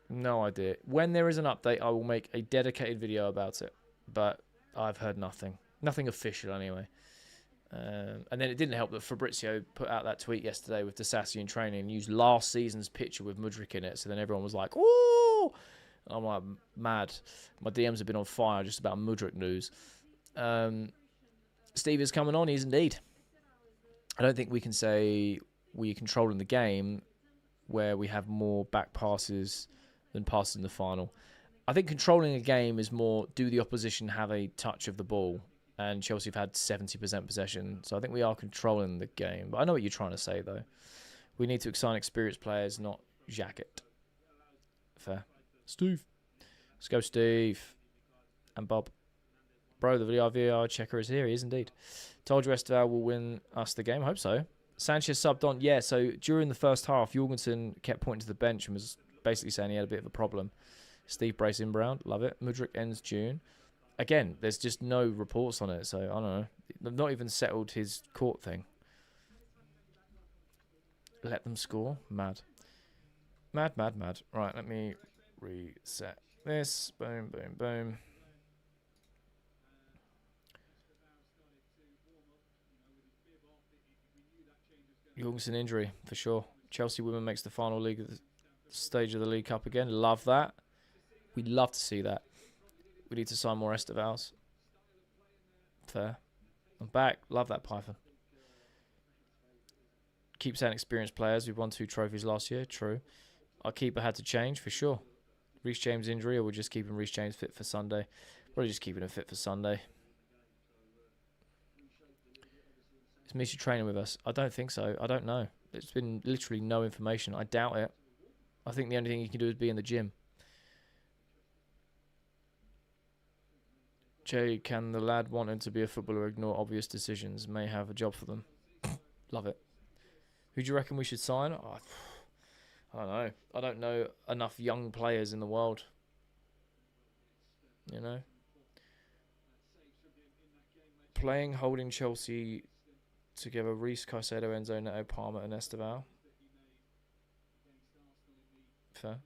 S1: No idea. When there is an update, I will make a dedicated video about it. But I've heard nothing. Nothing official anyway. And then it didn't help that Fabrizio put out that tweet yesterday with Disassi in training and used last season's picture with Mudryk in it. So then everyone was like, ooh! I'm like, mad. My DMs have been on fire just about Mudryk news. Steve is coming on. He's indeed. I don't think we can say we're controlling the game where we have more back passes than passes in the final. I think controlling a game is more, do the opposition have a touch of the ball? And Chelsea have had 70% possession. So I think we are controlling the game. But I know what you're trying to say, though. We need to sign experienced players, not jacket. Fair. Steve. Let's go, Steve. And Bob. Bro, the VAR checker is here. He is indeed. Told you Esteval will win us the game. I hope so. Sanchez subbed on. Yeah, so during the first half, Jorgensen kept pointing to the bench and was basically saying he had a bit of a problem. Steve Brace inbound. Love it. Mudryk ends June. Again, there's just no reports on it, so I don't know. They've not even settled his court thing. Let them score. Mad. Mad. Right, let me reset this. Boom, boom, boom. Jorgensen injury, for sure. Chelsea women makes the final league at the stage of the League Cup again. Love that. We'd love to see that. We need to sign more Estevals. Fair. I'm back. Love that Python. Keep saying experienced players. We've won 2 trophies last year. True. Our keeper had to change, for sure. Reece James injury, or we're just keeping Reece James fit for Sunday? Probably just keeping him fit for Sunday. Misha training with us? I don't think so. I don't know. It's been literally no information. I doubt it. I think the only thing you can do is be in the gym. Jay, can the lad wanting to be a footballer ignore obvious decisions? May have a job for them. Love it. Who do you reckon we should sign? Oh, I don't know. I don't know enough young players in the world. You know? Playing, holding Chelsea together. Reece, Kaisedo, Enzo, Neto, Palmer and Esteval. Fair.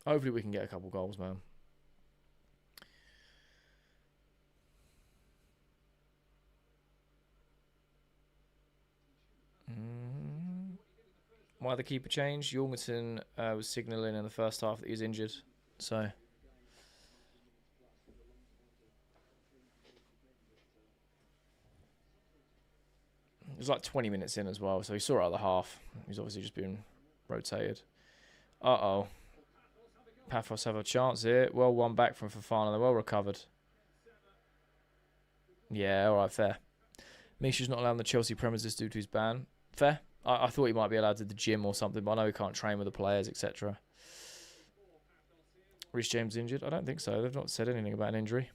S1: Hopefully we can get a couple goals, man. Why the keeper changed? Jorgensen was signalling in the first half that he was injured. So... it was like 20 minutes in as well, so he saw it at the half. He's obviously just been rotated. Uh-oh. Pafos have a chance here. Well won back from Fofana. They're well recovered. Yeah, all right, fair. Misha's not allowed on the Chelsea premises due to his ban. Fair. I thought he might be allowed to the gym or something, but I know he can't train with the players, etc. Reece James injured? I don't think so. They've not said anything about an injury.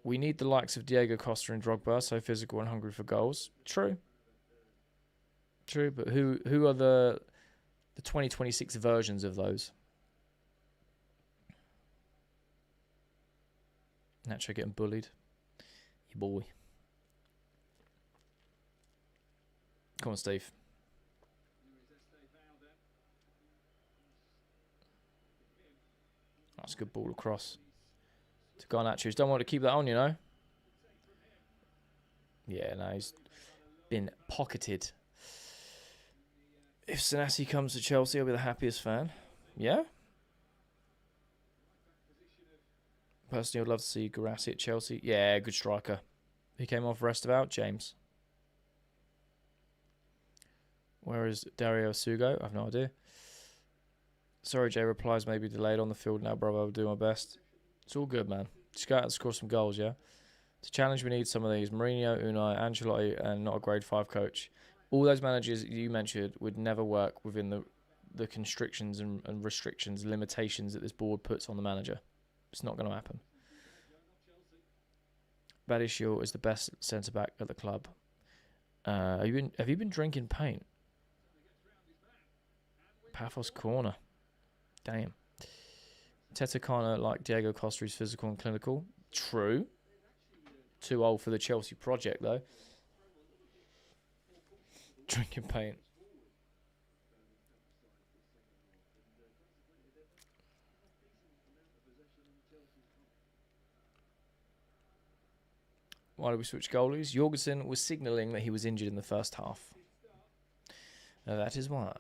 S1: We need the likes of Diego Costa and Drogba, so physical and hungry for goals. True. True, but who are the 2026 versions of those? Nacho getting bullied. You boy. Come on, Steve. That's a good ball across. To Garnacho. Don't want to keep that on, you know. Yeah, no, he's been pocketed. If Sanasi comes to Chelsea, I'll be the happiest fan. Yeah? Personally, I'd love to see Garassi at Chelsea. Yeah, good striker. He came off rest about James. Where is Dario Sugo? I have no idea. Sorry, Jay. Replies may be delayed on the field now, brother. I'll do my best. It's all good, man. Just go out and score some goals, yeah? To challenge, we need some of these. Mourinho, Unai, Ancelotti, and not a grade 5 coach. All those managers you mentioned would never work within the constrictions and restrictions, limitations that this board puts on the manager. It's not going to happen. Badiashile is the best centre-back at the club. Have you been drinking paint? Pafos corner. Damn. Teta kind of like Diego Costa is physical and clinical. True. Too old for the Chelsea project, though. Drinking paint. Why did we switch goalies? Jorgensen was signalling that he was injured in the first half. That is why.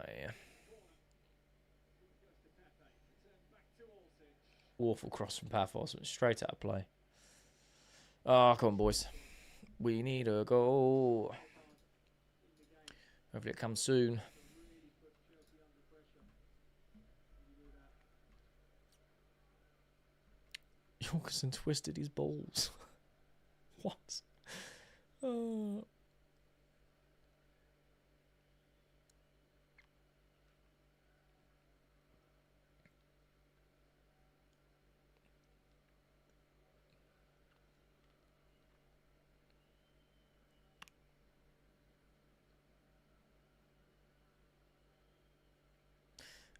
S1: Awful cross from Pafos. Straight out of play. Oh, come on, boys. We need a goal. Hopefully it comes soon. Jorgensen twisted his balls. What?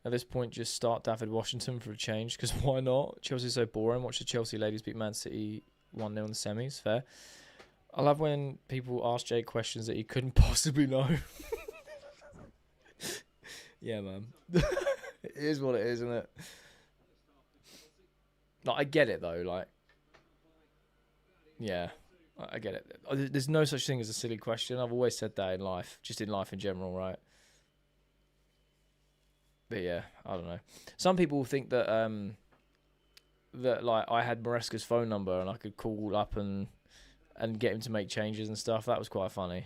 S1: At this point, just start David Washington for a change, because why not? Chelsea's so boring. Watch the Chelsea ladies beat Man City 1-0 in the semis. Fair. I love when people ask Jay questions that he couldn't possibly know. Yeah, man. It is what it is, isn't it? Like, I get it, though. Like, yeah, I get it. There's no such thing as a silly question. I've always said that in life, just in life in general, right? But yeah, I don't know. Some people think that that like I had Maresca's phone number and I could call up and get him to make changes and stuff. That was quite funny.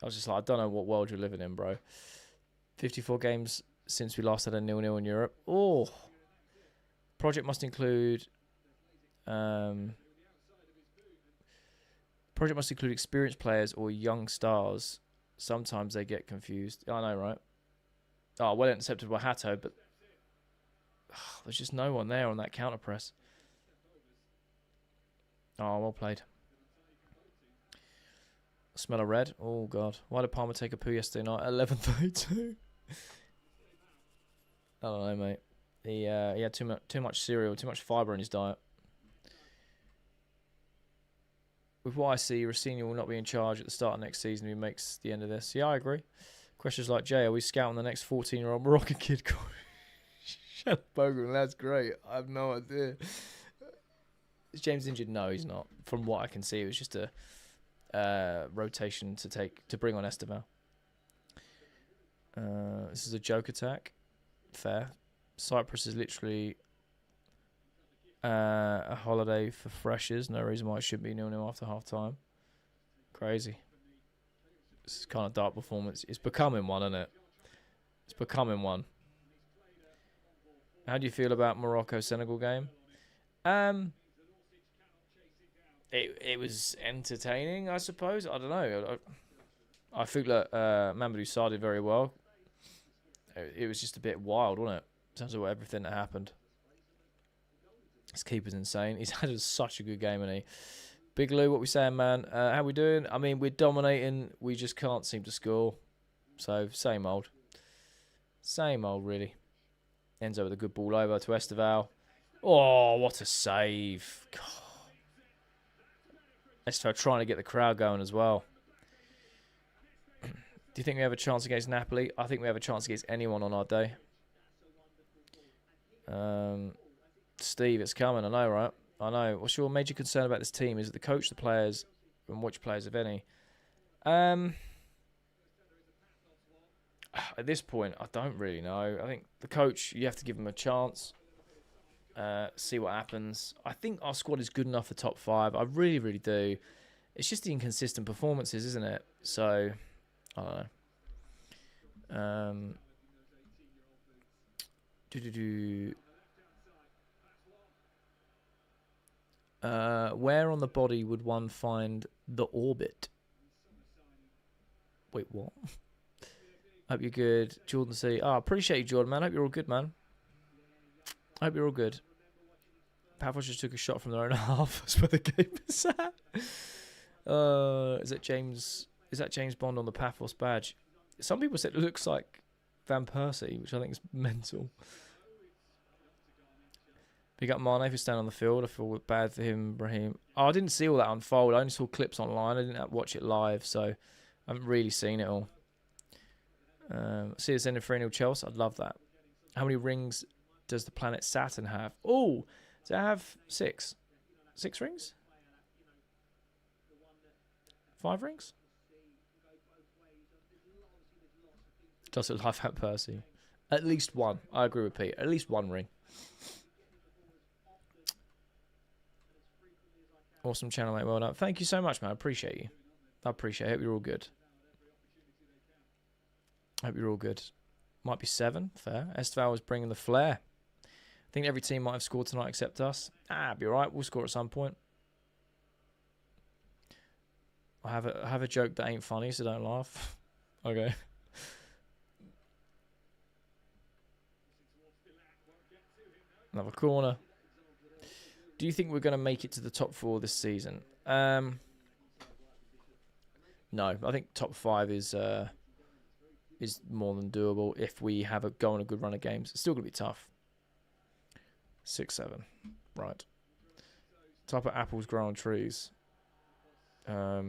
S1: I was just like, I don't know what world you're living in, bro. 54 games since we last had a 0-0 in Europe. Oh, project must include Project must include experienced players or young stars. Sometimes they get confused. I know, right? Oh, well intercepted by Hato, but there's just no one there on that counter press. Oh, well played. Smell of red. Oh, God. Why did Palmer take a poo yesterday night at 11:32? I don't know, mate. He had too much cereal, too much fibre in his diet. With what I see, Rossini will not be in charge at the start of next season if he makes the end of this. Yeah, I agree. Questions like, Jay, are we scouting the next 14-year-old Moroccan kid called Shut up, Bogan? That's great. I have no idea. Is James injured? No, he's not. From what I can see, it was just a rotation to bring on Esteban. This is a joke attack. Fair. Cyprus is literally a holiday for freshers. No reason why it should be 0-0 after half time. Crazy. This is kind of dark performance. It's becoming one, isn't it? It's becoming one. How do you feel about Morocco-Senegal game? It was entertaining, I suppose. I don't know. I feel that Mamadou Sarr did very well. It was just a bit wild, wasn't it? In terms of everything that happened. His keeper's insane. He's had such a good game, hasn't he? Big Lou, what we saying, man? How we doing? I mean, we're dominating. We just can't seem to score. So, same old. Same old, really. Enzo with a good ball over to Esteval. Oh, what a save. God. Esteval trying to get the crowd going as well. Do you think we have a chance against Napoli? I think we have a chance against anyone on our day. Steve, it's coming. I know, right? I know. What's your major concern about this team? Is it the coach, the players, and which players, if any? At this point, I don't really know. I think the coach, you have to give him a chance. See what happens. I think our squad is good enough for top 5. I really, really do. It's just the inconsistent performances, isn't it? So, I don't know. Where on the body would one find the orbit? Wait, what? Hope you're good. Jordan C. Oh, appreciate you, Jordan, man. Hope you're all good, man. Hope you're all good. Pafos just took a shot from their own half. That's where the game is at. Is that James Bond on the Pafos badge? Some people said it looks like Van Persie, which I think is mental. Big up Mane for standing on the field. I feel bad for him, Raheem. Oh, I didn't see all that unfold. I only saw clips online. I didn't watch it live, so I haven't really seen it all. See us ending 3-0 Chelsea. I'd love that. How many rings does the planet Saturn have? Oh, does it have 6? 6 rings? 5 rings? Does it like Van Persie? At least one. I agree with Pete. At least 1 ring. Awesome channel, mate. Well done. Thank you so much, man. I appreciate you. I appreciate it. I hope you're all good. Hope you're all good. Might be 7. Fair. Esteval was bringing the flair. I think every team might have scored tonight except us. Be all right. We'll score at some point. I have a joke that ain't funny, so don't laugh. Okay. Another corner. Do you think we're going to make it to the top 4 this season? No. I think top 5 is more than doable if we go on a good run of games. It's still going to be tough. 6-7. Right. Type of apples grow on trees. I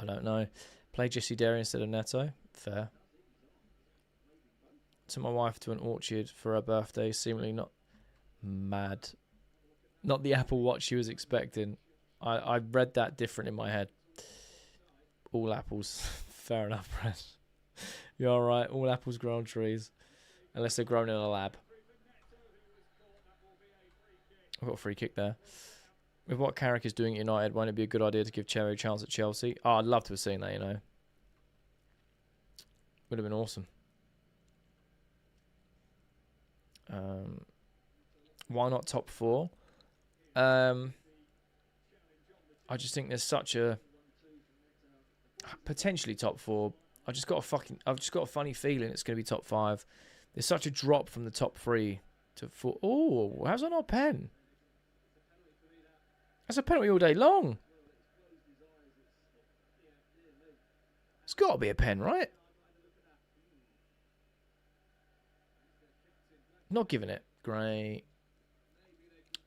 S1: don't know. Play Jesse Derry instead of Neto. Fair. Took my wife to an orchard for her birthday. Seemingly not mad. Not the Apple Watch she was expecting. I read that different in my head. All apples. Fair enough, Brad. You're alright. All apples grow on trees. Unless they're grown in a lab. I've got a free kick there. With what Carrick is doing at United, won't it be a good idea to give Cherry a chance at Chelsea? Oh, I'd love to have seen that, you know. Would have been awesome. Why not top 4? I just think there's such a potentially top 4. I've just got a funny feeling it's going to be top 5. There's such a drop from the top 3 to 4. Oh, how's that not a pen? That's a penalty all day long. It's got to be a pen, right? Not giving it. Great.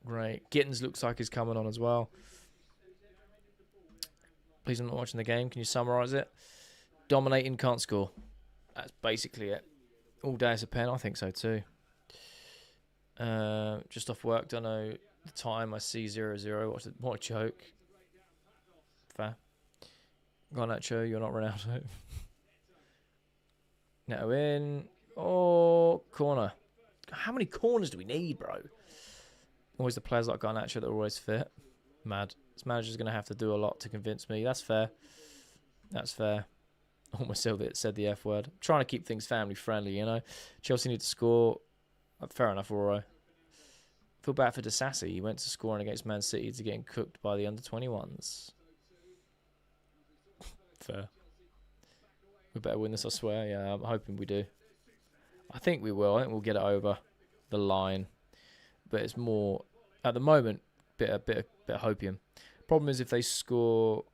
S1: Great. Gittins looks like he's coming on as well. Please, I'm not watching the game. Can you summarise it? Dominating, can't score. That's basically it. All day it's a pen. I think so too. Just off work. Don't know the time. I see 0-0. What a joke. Fair. Garnacho, you're not Ronaldo. Neto in. Oh, corner. How many corners do we need, bro? Always the players like Garnacho that are always fit. Mad. This manager's going to have to do a lot to convince me. That's fair. That's fair. Almost said the F word. I'm trying to keep things family friendly, you know. Chelsea need to score. Fair enough, Aurora. Feel bad for Disassi. He went to scoring against Man City to getting cooked by the under-21s. Fair. We better win this, I swear. Yeah, I'm hoping we do. I think we will. I think we'll get it over the line. But it's more, at the moment, bit of hopium. Problem is if they score,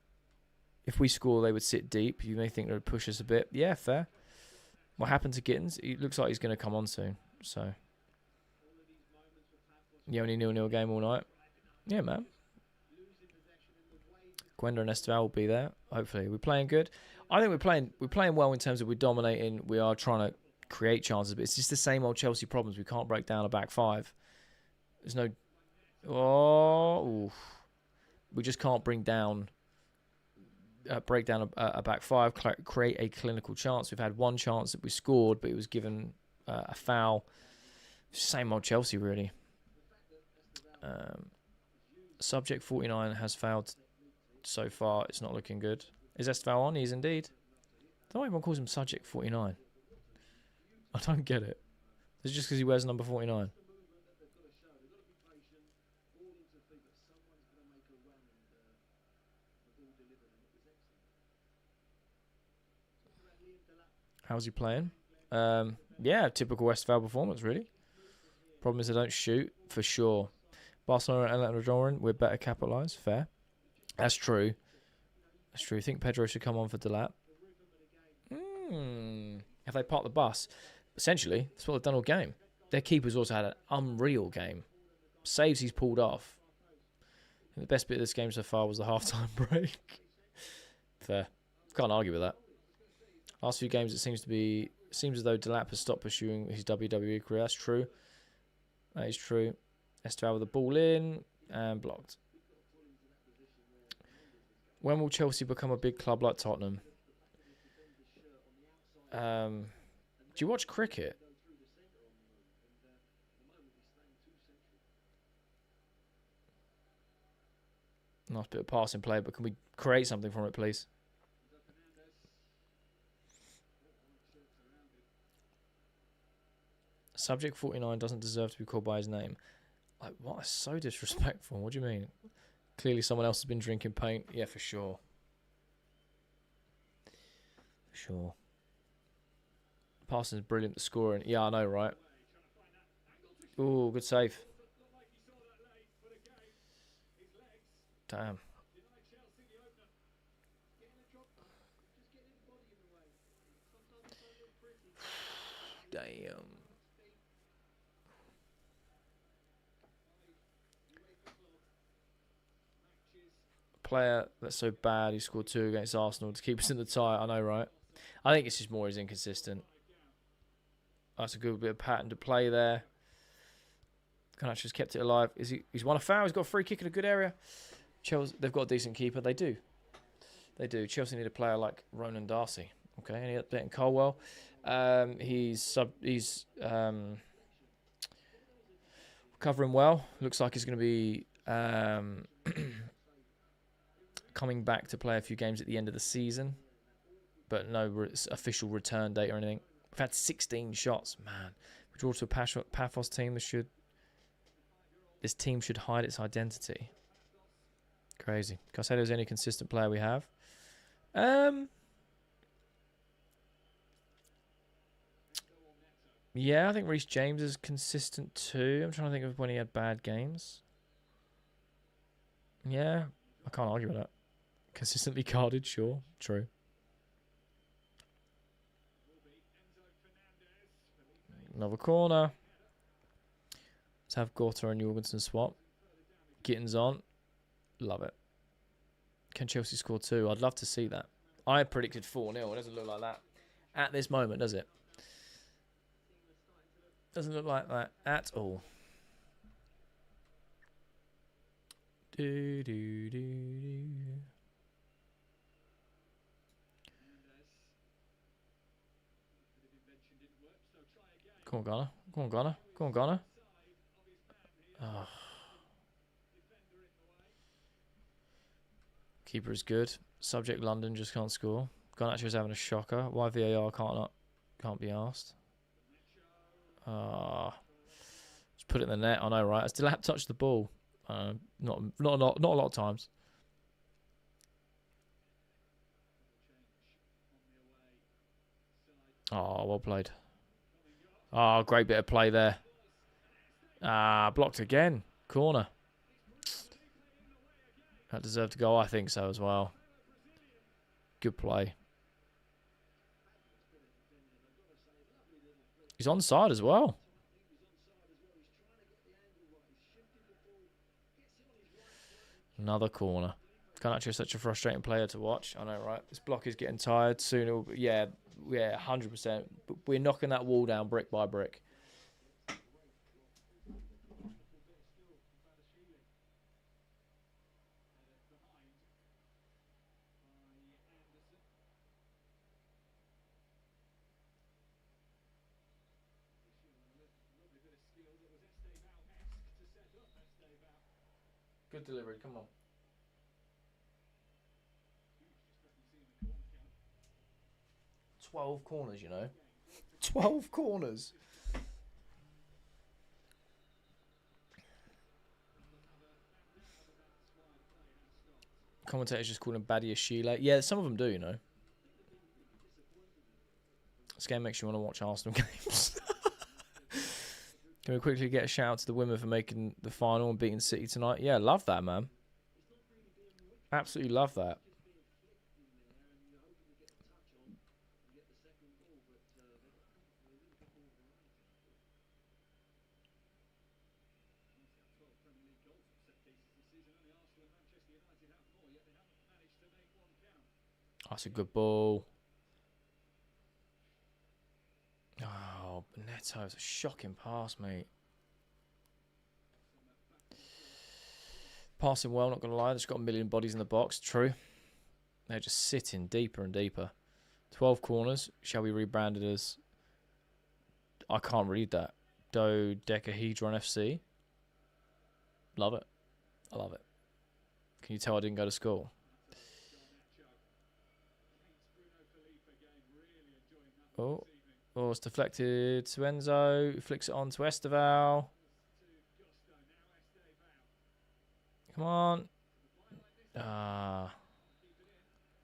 S1: if we score, they would sit deep. You may think they would push us a bit. Yeah, fair. What happened to Gittins? It looks like he's going to come on soon. So, yeah, only 0-0 game all night. Yeah, man. Gwenda and Esteval will be there. Hopefully, we're playing good. I think we're playing well in terms of we're dominating. We are trying to create chances, but it's just the same old Chelsea problems. We can't break down a back 5. There's no. Oh, oof. We just can't break down a back 5, create a clinical chance. We've had one chance that we scored, but it was given a foul. Same old Chelsea, really. Subject 49 has fouled so far. It's not looking good. Is Esteval on? He is indeed. I don't know why everyone calls him Subject 49. I don't get it. Is it just because he wears number 49? How's he playing? Yeah, typical Westphal performance, really. Problem is they don't shoot, for sure. Barcelona and Atletico, we're better capitalised. Fair. That's true. That's true. I think Pedro should come on for Delap. Have they parked the bus? Essentially, that's what they've done all game. Their keeper's also had an unreal game. Saves he's pulled off. And the best bit of this game so far was the half-time break. Fair. Can't argue with that. Last few games, it seems as though Delap has stopped pursuing his WWE career. That's true. That is true. Esteval with the ball in and blocked. When will Chelsea become a big club like Tottenham? Do you watch cricket? Nice bit of passing play, but can we create something from it, please? Subject 49 doesn't deserve to be called by his name. Like, what? That's so disrespectful. What do you mean? Clearly someone else has been drinking paint. Yeah, for sure. For sure. Parsons brilliant at scoring. Yeah, I know, right? Ooh, good save. Damn. Damn. Player that's so bad who scored 2 against Arsenal to keep us in the tie. I know, right? I think it's just more he's inconsistent. That's a good bit of pattern to play there. Kanacho just kept it alive. He's won a foul. He's got a free kick in a good area. Chelsea, they've got a decent keeper. They do. They do. Chelsea need a player like Ronan Darcy. Okay, any update in Colwell? He's recovering well. Looks like he's going to be coming back to play a few games at the end of the season, but no official return date or anything. We've had 16 shots, man. We draw to a Pafos team. This team should hide its identity. Crazy. Kaisedo's the only consistent player we have. Yeah, I think Reece James is consistent too. I'm trying to think of when he had bad games. Yeah, I can't argue with that. Consistently carded, sure. True. Another corner. Let's have Gorta and Jorgensen swap. Gittins on. Love it. Can Chelsea score 2? I'd love to see that. I predicted 4-0. It doesn't look like that at this moment, does it? Doesn't look like that at all. Do, do, do, do. Come on, Ghana. Come on, Ghana. Come on, Ghana. Oh. Keeper is good. Subject London just can't score. Garnacho is having a shocker. Why VAR can't be asked? Just put it in the net. I know, right? I still have touched the ball. Not a lot of times. Oh, well played. Oh, great bit of play there. Blocked again. Corner. That deserved to go. I think so as well. Good play. He's onside as well. Another corner. Garnacho is such a frustrating player to watch. I know, right? This block is getting tired. Soon, yeah, 100%. But we're knocking that wall down brick by brick. Good delivery. Come on. 12 corners, you know. 12 corners. Commentators just call him Badia Sheila. Yeah, some of them do, you know. This game makes you want to watch Arsenal games. Can we quickly get a shout out to the women for making the final and beating City tonight? Yeah, love that, man. Absolutely love that. That's a good ball. Oh, Neto, it's a shocking pass, mate. Passing well, not going to lie. They've got a million bodies in the box. True. They're just sitting deeper and deeper. 12 corners. Shall we rebrand it as... I can't read that. Dodecahedron FC. Love it. I love it. Can you tell I didn't go to school? Oh, it's deflected to Enzo. Flicks it on to Esteval. Come on.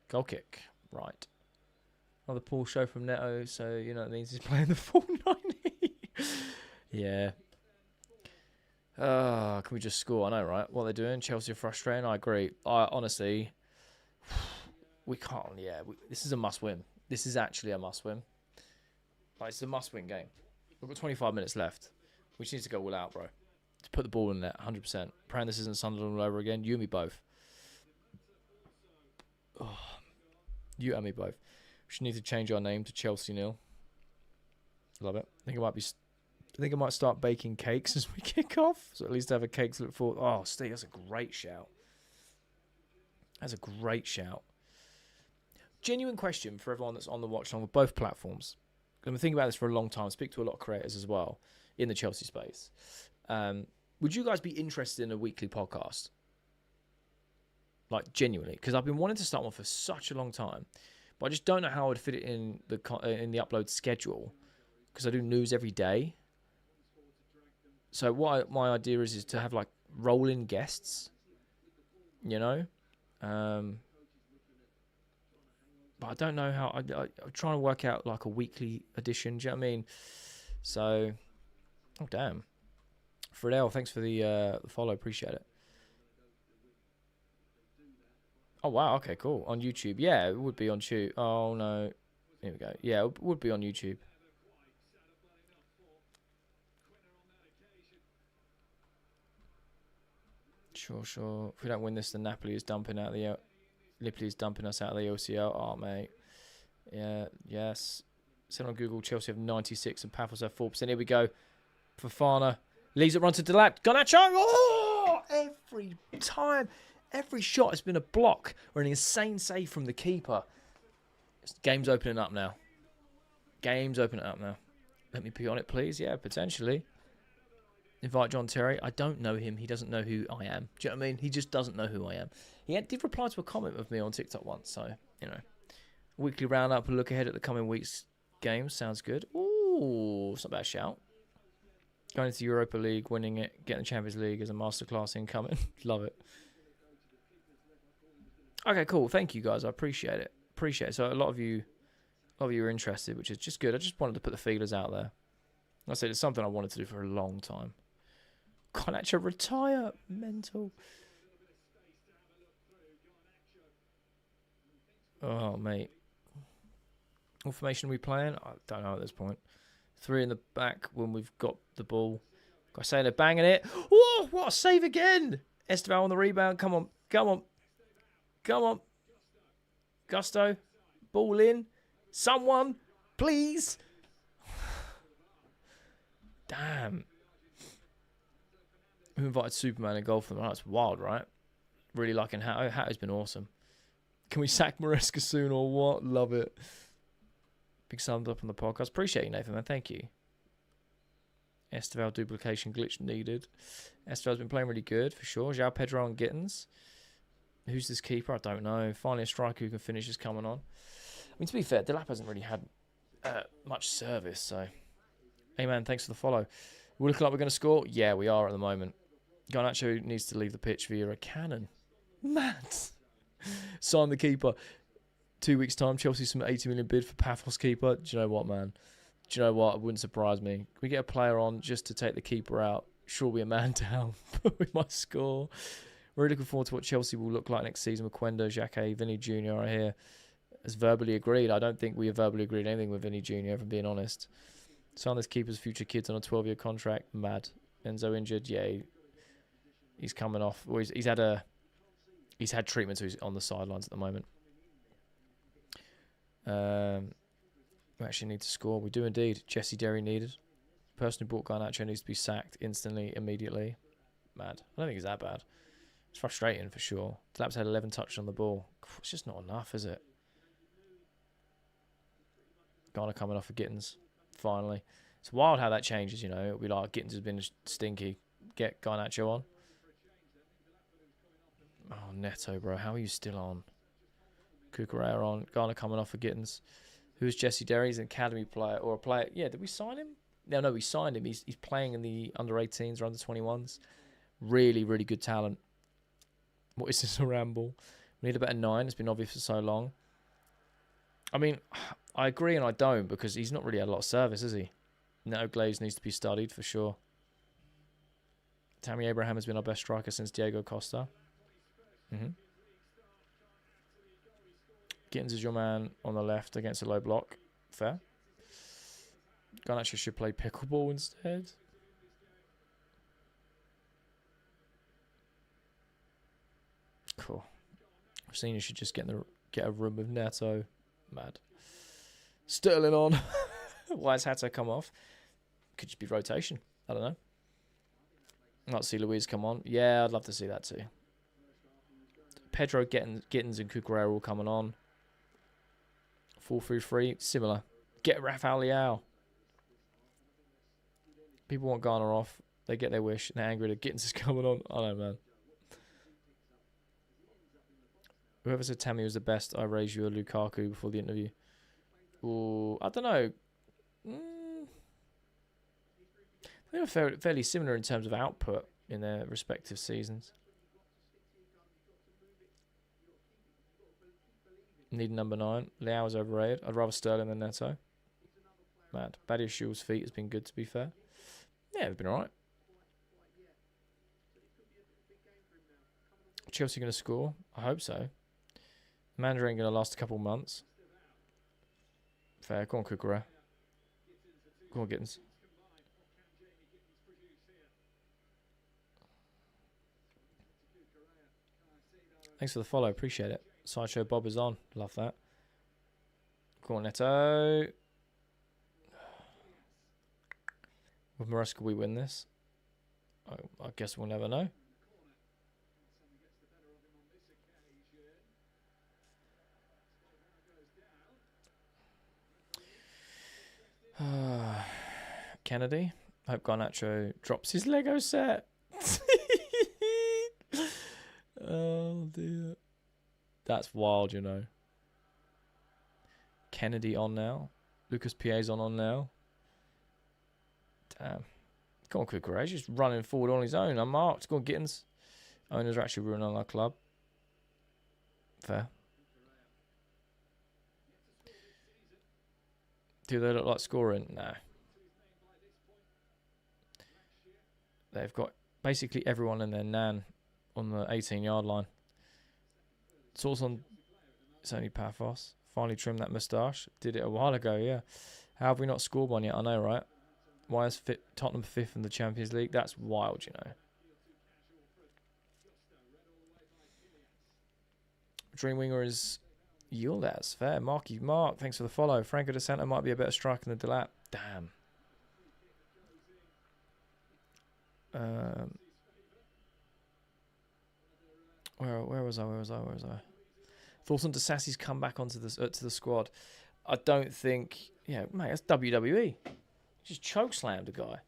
S1: Goal kick. Right. Another pool show from Neto, so you know what it means he's playing the full 90. Yeah. Can we just score? I know, right? What they're doing. Chelsea are frustrating. I agree. Honestly, we can't. Yeah, this is a must-win. This is actually a must-win. Like, it's a must-win game. We've got 25 minutes left. We just need to go all out, bro. To put the ball in there, 100%. Praying this isn't Sunderland all over again. You and me both. Oh, you and me both. We should need to change our name to Chelsea Nil. Love it. I think I might start baking cakes as we kick off. So at least have a cake to look forward. Oh, Steve, that's a great shout. That's a great shout. Genuine question for everyone that's on the watch along with both platforms. I've been thinking about this for a long time. I speak to a lot of creators as well in the Chelsea space. Would you guys be interested in a weekly podcast? Like, genuinely. Because I've been wanting to start one for such a long time. But I just don't know how I would fit it in the upload schedule. Because I do news every day. So what my idea is to have like rolling guests. you know. But I don't know how. I'm trying to work out like a weekly edition. Do you know what I mean? So, oh damn, Friedel, thanks for the follow. Appreciate it. Oh wow, okay, cool. On YouTube, yeah, it would be on YouTube. Oh no, here we go. Yeah, it would be on YouTube. Sure. If we don't win this, then Napoli is dumping out the Lipoli is dumping us out of the LCL. Oh mate, yeah, yes. Send on Google. Chelsea have 96 and Pafos have 4%. Here we go. Fofana leaves it run to Delat. Garnacho. Oh, every time, every shot has been a block or an insane save from the keeper. Game's opening up now. Game's opening up now. Let me be on it, please. Yeah, potentially. Invite John Terry. I don't know him. He doesn't know who I am. Do you know what I mean? He just doesn't know who I am. He did reply to a comment of me on TikTok once. So, you know. Weekly roundup. A look ahead at the coming week's games. Sounds good. Ooh, it's not a bad shout. Going into Europa League, winning it, getting the Champions League as a masterclass incoming. Love it. Okay, cool. Thank you, guys. I appreciate it. So a lot of you are interested, which is just good. I just wanted to put the feelers out there. I said it's something I wanted to do for a long time. Garnacho retire. Mental. Oh, mate. What formation are we playing? I don't know at this point. 3 in the back when we've got the ball. Kaisedo banging it. Oh, what a save again. Esteval on the rebound. Come on. Gusto. Ball in. Someone, please. Damn. Who invited Superman and goal for them? Oh, that's wild, right? Really liking Hatto. Hatto's been awesome. Can we sack Maresca soon or what? Love it. Big thumbs up on the podcast. Appreciate you, Nathan, man. Thank you. Esteval duplication glitch needed. Esteval's been playing really good, for sure. João Pedro and Gittins. Who's this keeper? I don't know. Finally, a striker who can finish is coming on. I mean, to be fair, Delap hasn't really had much service, so... Hey, man, thanks for the follow. We're looking like we're going to score? Yeah, we are at the moment. Garnacho needs to leave the pitch via a cannon. Mad. Sign the keeper. 2 weeks' time, Chelsea submit 80 million bid for Pafos keeper. Do you know what, man? Do you know what? It wouldn't surprise me. Can we get a player on just to take the keeper out? Sure, we're a man down, but we might score. Really looking forward to what Chelsea will look like next season with Quendo, Xhaka, Vinny Jr. are here. As verbally agreed. I don't think we have verbally agreed anything with Vinny Jr., if I'm being honest. Sign this keeper's future kids on a 12-year contract. Mad. Enzo injured. Yeah, he's coming off. Well, he's had treatment, so he's on the sidelines at the moment. We actually need to score. We do indeed. Jesse Derry needed. The person who bought Garnacho needs to be sacked instantly, immediately. Mad. I don't think it's that bad. It's frustrating for sure. Delap's had 11 touches on the ball. It's just not enough, is it? Garner coming off for Gittins. Finally. It's wild how that changes, you know. It'll be like Gittins has been stinky. Get Garnacho on. Oh, Neto, bro. How are you still on? Cucurella on. Garner coming off for Gittins. Who's Jesse Derry? He's an academy player or a player. Yeah, did we sign him? No, we signed him. He's playing in the under-18s or under-21s. Really, really good talent. What is this, a ramble? We need a better 9. It's been obvious for so long. I mean, I agree and I don't because he's not really had a lot of service, has he? Neto Glaze needs to be studied for sure. Tammy Abraham has been our best striker since Diego Costa. Gittins is your man on the left against a low block. Fair. Garnacho should play pickleball instead. Cool. Senior should just get a room with Neto. Mad. Sterling on. Why has Hato come off? Could just be rotation. I don't know. I'd like to see Luiz come on. Yeah, I'd love to see that too. Pedro, Gittins and Cucurella all coming on. 4-3-3. Similar. Get Rafael Leao. People want Garner off. They get their wish. And they're angry that Gittins is coming on. I don't know, man. Whoever said Tammy was the best, I raise you a Lukaku before the interview. Ooh, I don't know. They were fairly similar in terms of output in their respective seasons. Need number 9. Leao is overrated. I'd rather Sterling than Neto. Mad. Badiashiel's feet has been good, to be fair. Yeah, they've been alright. Chelsea going to score? I hope so. Mandarin going to last a couple months. Fair. Go on, Kukura. Go on, Gittins. Thanks for the follow. Appreciate it. Sideshow Bob is on. Love that. Go on, Neto. With Maresca, we win this. I guess we'll never know. Kennedy. I hope Garnacho drops his Lego set. Oh dear. That's wild, you know. Kennedy on now. Lucas Pia's on now. Damn. Come on, Kukura. He's just running forward on his own. Unmarked. Go on, Gittins. Owners are actually ruining our club. Fair. Do they look like scoring? No. They've got basically everyone in their nan on the 18-yard line. Sauce on. It's only Pafos. Finally trimmed that moustache. Did it a while ago, yeah. How have we not scored one yet? I know, right? Why is Tottenham 5th in the Champions League? That's wild, you know. Dream winger is Yildiz. Fair. Mark, thanks for the follow. Franco De Santo might be a better striker than Delap. Damn. Where was I? Thoughts on Desassi's come back onto the to the squad? I don't think. Yeah, mate, that's WWE. Just chokeslammed a guy.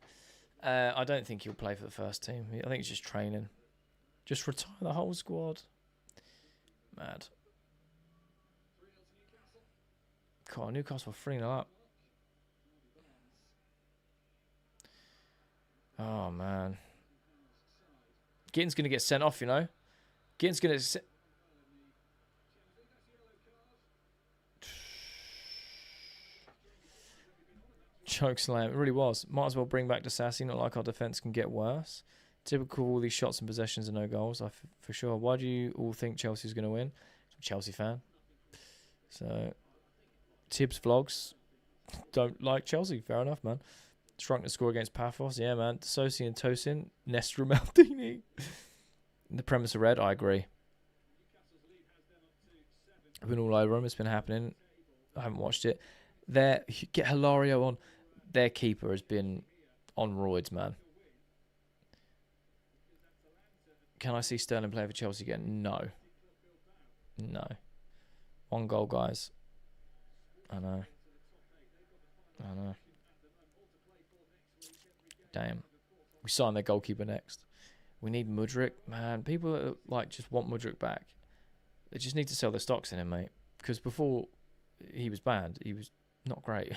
S1: I don't think he'll play for the first team. I think he's just training. Just retire the whole squad. Mad. God, Newcastle 3-0 up. Oh, man. Gittin's going to get sent off, you know. Gittin's going to... Chokeslam. It really was. Might as well bring back Sassy. Not like our defence can get worse. Typical all these shots and possessions and no goals. For sure. Why do you all think Chelsea's going to win? I'm a Chelsea fan. So, Tibbs vlogs don't like Chelsea. Fair enough, man. Shrunk to score against Pafos. Yeah, man. Sosi and Tosin. Nestor Maldini. The premise of red. I agree. I've been all over him. It's been happening. I haven't watched it. Get Hilario on. Their keeper has been on roids, man. Can I see Sterling play for Chelsea again? No. No. 1 goal, guys. I know. Damn. We signed their goalkeeper next. We need Mudryk. Man, people that, like just want Mudryk back. They just need to sell their stocks in him, mate. Because before he was banned, he was not great.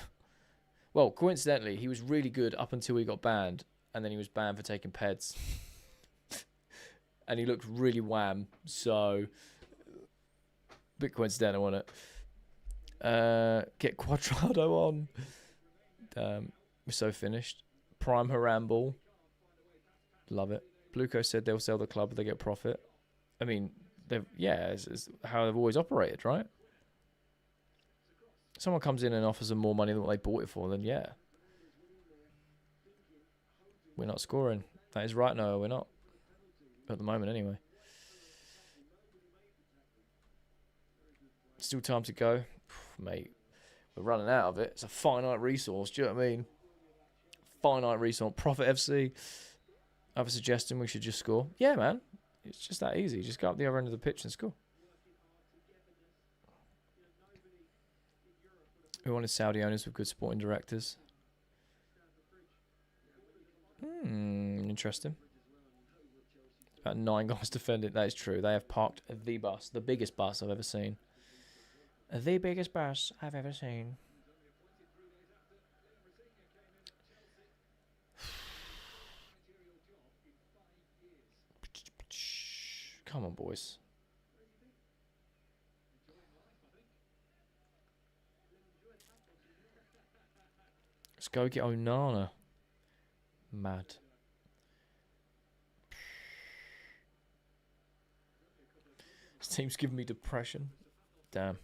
S1: Well, coincidentally, he was really good up until he got banned. And then he was banned for taking peds. And he looked really wham. So, bit coincidental, wasn't it? Get Quadrado on. We're so finished. Prime Haramble. Love it. Bluco said they'll sell the club if they get profit. I mean, it's how they've always operated, right? Someone comes in and offers them more money than what they bought it for, then yeah. We're not scoring. That is right, no, we're not. At the moment, anyway. Still time to go. Mate, we're running out of it. It's a finite resource, do you know what I mean? Finite resource. Profit FC. I have a suggestion, we should just score. Yeah, man. It's just that easy. Just go up the other end of the pitch and score. We wanted Saudi owners with good sporting directors. Interesting. About 9 guys defending. That is true. They have parked the bus. The biggest bus I've ever seen. The biggest bus I've ever seen. Come on, boys. Let's go get Onana. Mad. This team's giving me depression. Damn.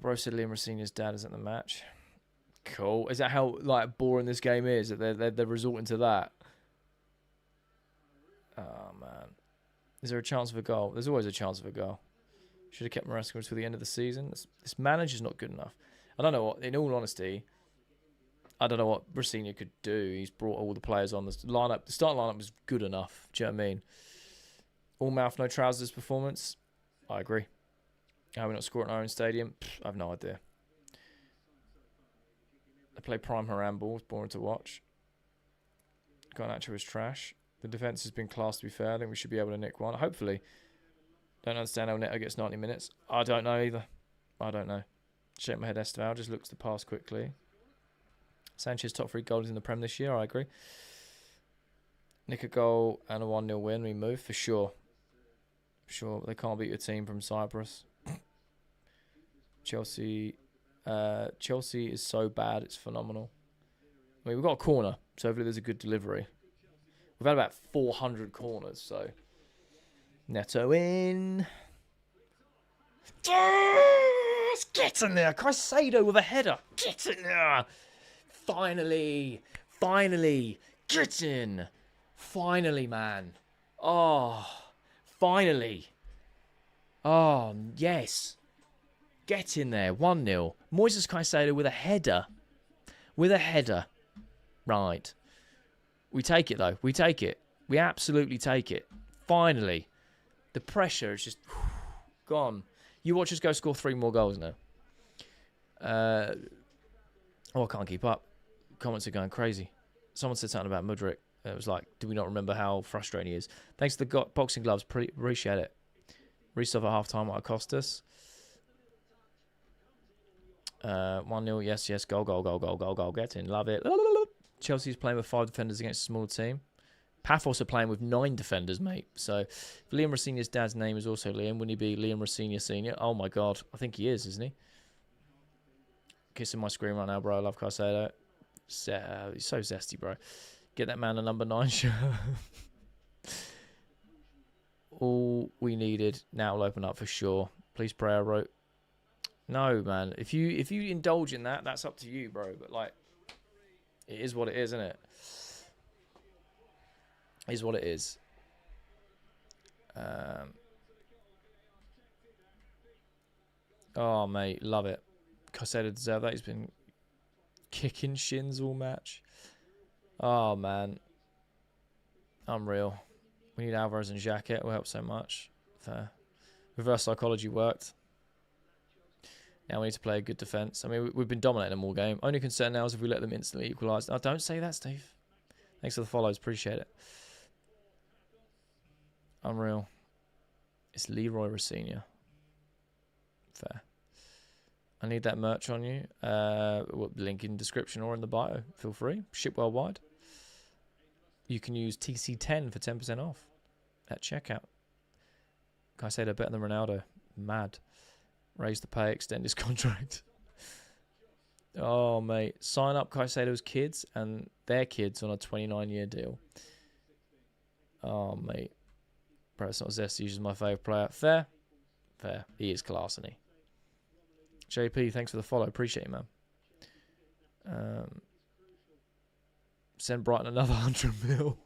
S1: Bro said Liam Rossini's dad is at the match. Cool. Is that how like boring this game is? That they're resorting to that? Oh man. Is there a chance of a goal? There's always a chance of a goal. Should have kept Maresca until the end of the season. This manager's not good enough. I don't know what. In all honesty, I don't know what Rossini could do. He's brought all the players on the lineup. The starting lineup was good enough. Do you know what I mean? All mouth, no trousers performance. I agree. How we not score at our own stadium? I have no idea. They play prime Haram ball. It's boring to watch. Garnacho was trash. The defence has been class, to be fair. I think we should be able to nick one. Hopefully. Don't understand how Neto gets 90 minutes. I don't know either. I don't know. Shake my head, Esteval. Just looks to pass quickly. Sanchez top 3 goals in the Prem this year. I agree. Nick a goal and a 1-0 win. We move for sure. For sure. They can't beat a team from Cyprus. Chelsea is so bad, it's phenomenal. I mean, we've got a corner, so hopefully there's a good delivery. We've had about 400 corners, so Neto in. Get in there, Kaisedo with a header. Get in there. Finally, get in. Finally, man. Oh, finally. Oh, yes. Get in there. 1-0. Moises Caicedo with a header. Right. We take it, though. We take it. We absolutely take it. Finally. The pressure is just gone. You watch us go score 3 more goals now. I can't keep up. Comments are going crazy. Someone said something about Mudryk. It was like, do we not remember how frustrating he is? Thanks to the boxing gloves. Appreciate it. Restart at half-time might have cost us. 1-0, yes, goal, get in, love it. Chelsea's playing with 5 defenders against a small team. Pafos are playing with 9 defenders, mate. So, if Liam Rossini's dad's name is also Liam, wouldn't he be Liam Rossini Senior? Oh my god, I think he is, isn't he? Kissing my screen right now, bro. I love Kaisedo. He's so zesty, bro. Get that man a number 9 shirt. All we needed. Now will open up for sure. Please pray, I wrote. No, man. If you indulge in that, that's up to you, bro. But like, it is what it is, isn't it? It is what it is. Oh, mate, love it. Kaisedo deserved that. He's been kicking shins all match. Oh, man. Unreal. We need Alvarez and Xhaka. It will help so much. Fair. Reverse psychology worked. Now we need to play a good defence. I mean, we've been dominating them all game. Only concern now is if we let them instantly equalise. Oh, don't say that, Steve. Thanks for the follows. Appreciate it. Unreal. It's Leroy Rossini. Fair. I need that merch on you. Link in description or in the bio. Feel free. Ship worldwide. You can use TC10 for 10% off at checkout. Kaisedo better than Ronaldo. Mad. Raise the pay, extend his contract. Oh, mate. Sign up Kaisedo's kids and their kids on a 29-year deal. Oh, mate. Bro, it's not Zesty. He's my favourite player. Fair. Fair. He is class, isn't he? JP, thanks for the follow. Appreciate you, man. Send Brighton another 100 mil.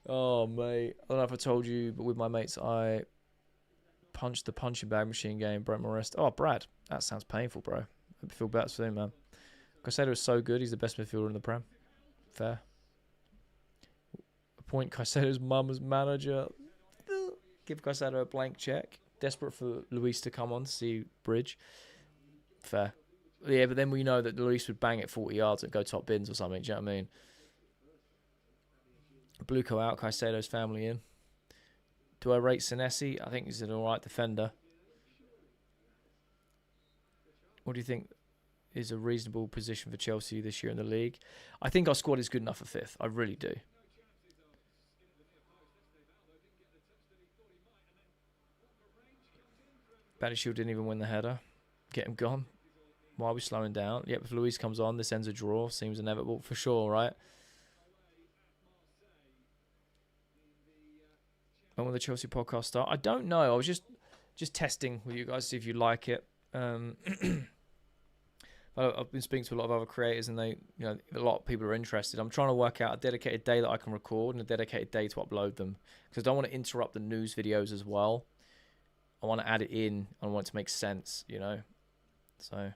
S1: Oh, mate. I don't know if I told you, but with my mates, I punched the punching bag machine game. Brent Morest. Oh, Brad. That sounds painful, bro. I feel better soon, man. Kaisedo is so good. He's the best midfielder in the Prem. Fair. Appoint Kaisedo's mum as manager. Give Kaisedo a blank check. Desperate for Luis to come on to see Bridge. Fair. Yeah, but then we know that Luis would bang it 40 yards and go top bins or something. Do you know what I mean? Bluco out. Kaisedo's family in. Do I rate Senesi? I think he's an alright defender. What do you think is a reasonable position for Chelsea this year in the league? I think our squad is good enough for 5th. I really do. Badiashile didn't even win the header. Get him gone. Why are we slowing down? Yep, if Luis comes on, this ends a draw. Seems inevitable for sure, right? When will the Chelsea podcast start? I don't know. I was just testing with you guys, see if you like it. I've been speaking to a lot of other creators, and a lot of people are interested. I'm trying to work out a dedicated day that I can record and a dedicated day to upload them, because I don't want to interrupt the news videos as well. I want to add it in. I want it to make sense, So,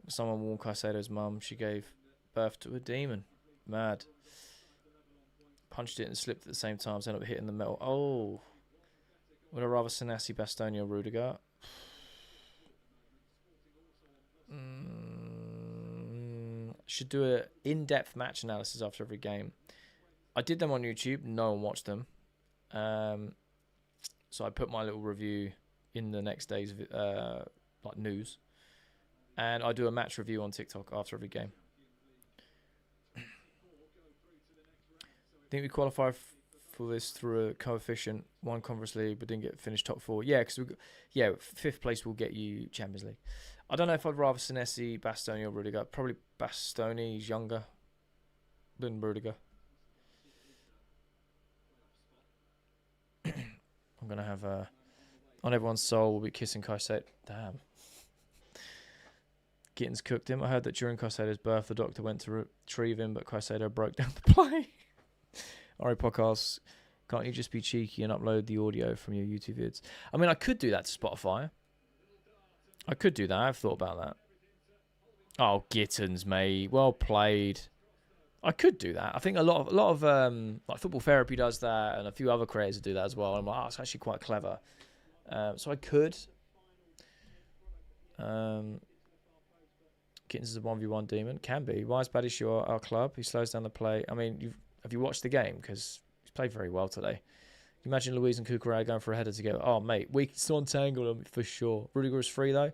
S1: someone warned Kaisedo's mum. She gave birth to a demon. Mad. Punched it and slipped at the same time, so ended up hitting the metal. Oh. Would I rather Senesi, Bastoni, or Rudiger? Should do an in-depth match analysis after every game. I did them on YouTube. No one watched them. So I put my little review in the next day's news. And I do a match review on TikTok after every game. Think we qualify for this through a coefficient, won Conference League, but didn't get finished top 4. Yeah, because 5th place will get you Champions League. I don't know if I'd rather Senesi, Bastoni, or Rudiger. Probably Bastoni. He's younger than Rudiger. I'm going to have on everyone's soul will be kissing Kaisedo. Damn. Gittins cooked him. I heard that during Kaisedo's birth, the doctor went to retrieve him, but Kaisedo broke down the play. Alright, podcast. Can't you just be cheeky and upload the audio from your YouTube vids? I mean, I could do that to Spotify. I could do that. I've thought about that. Oh, Gittins, mate. Well played. I could do that. I think a lot of like Football Therapy does that, and a few other creators do that as well. I'm like, it's actually quite clever. So I could. Gittins is a 1v1 demon. Can be. Why is Badiashile our club? He slows down the play. I mean, have you watched the game? Because he's played very well today. You imagine Luis and Cucurella going for a header together. Oh, mate, we still entangled him for sure. Rudiger is free, though.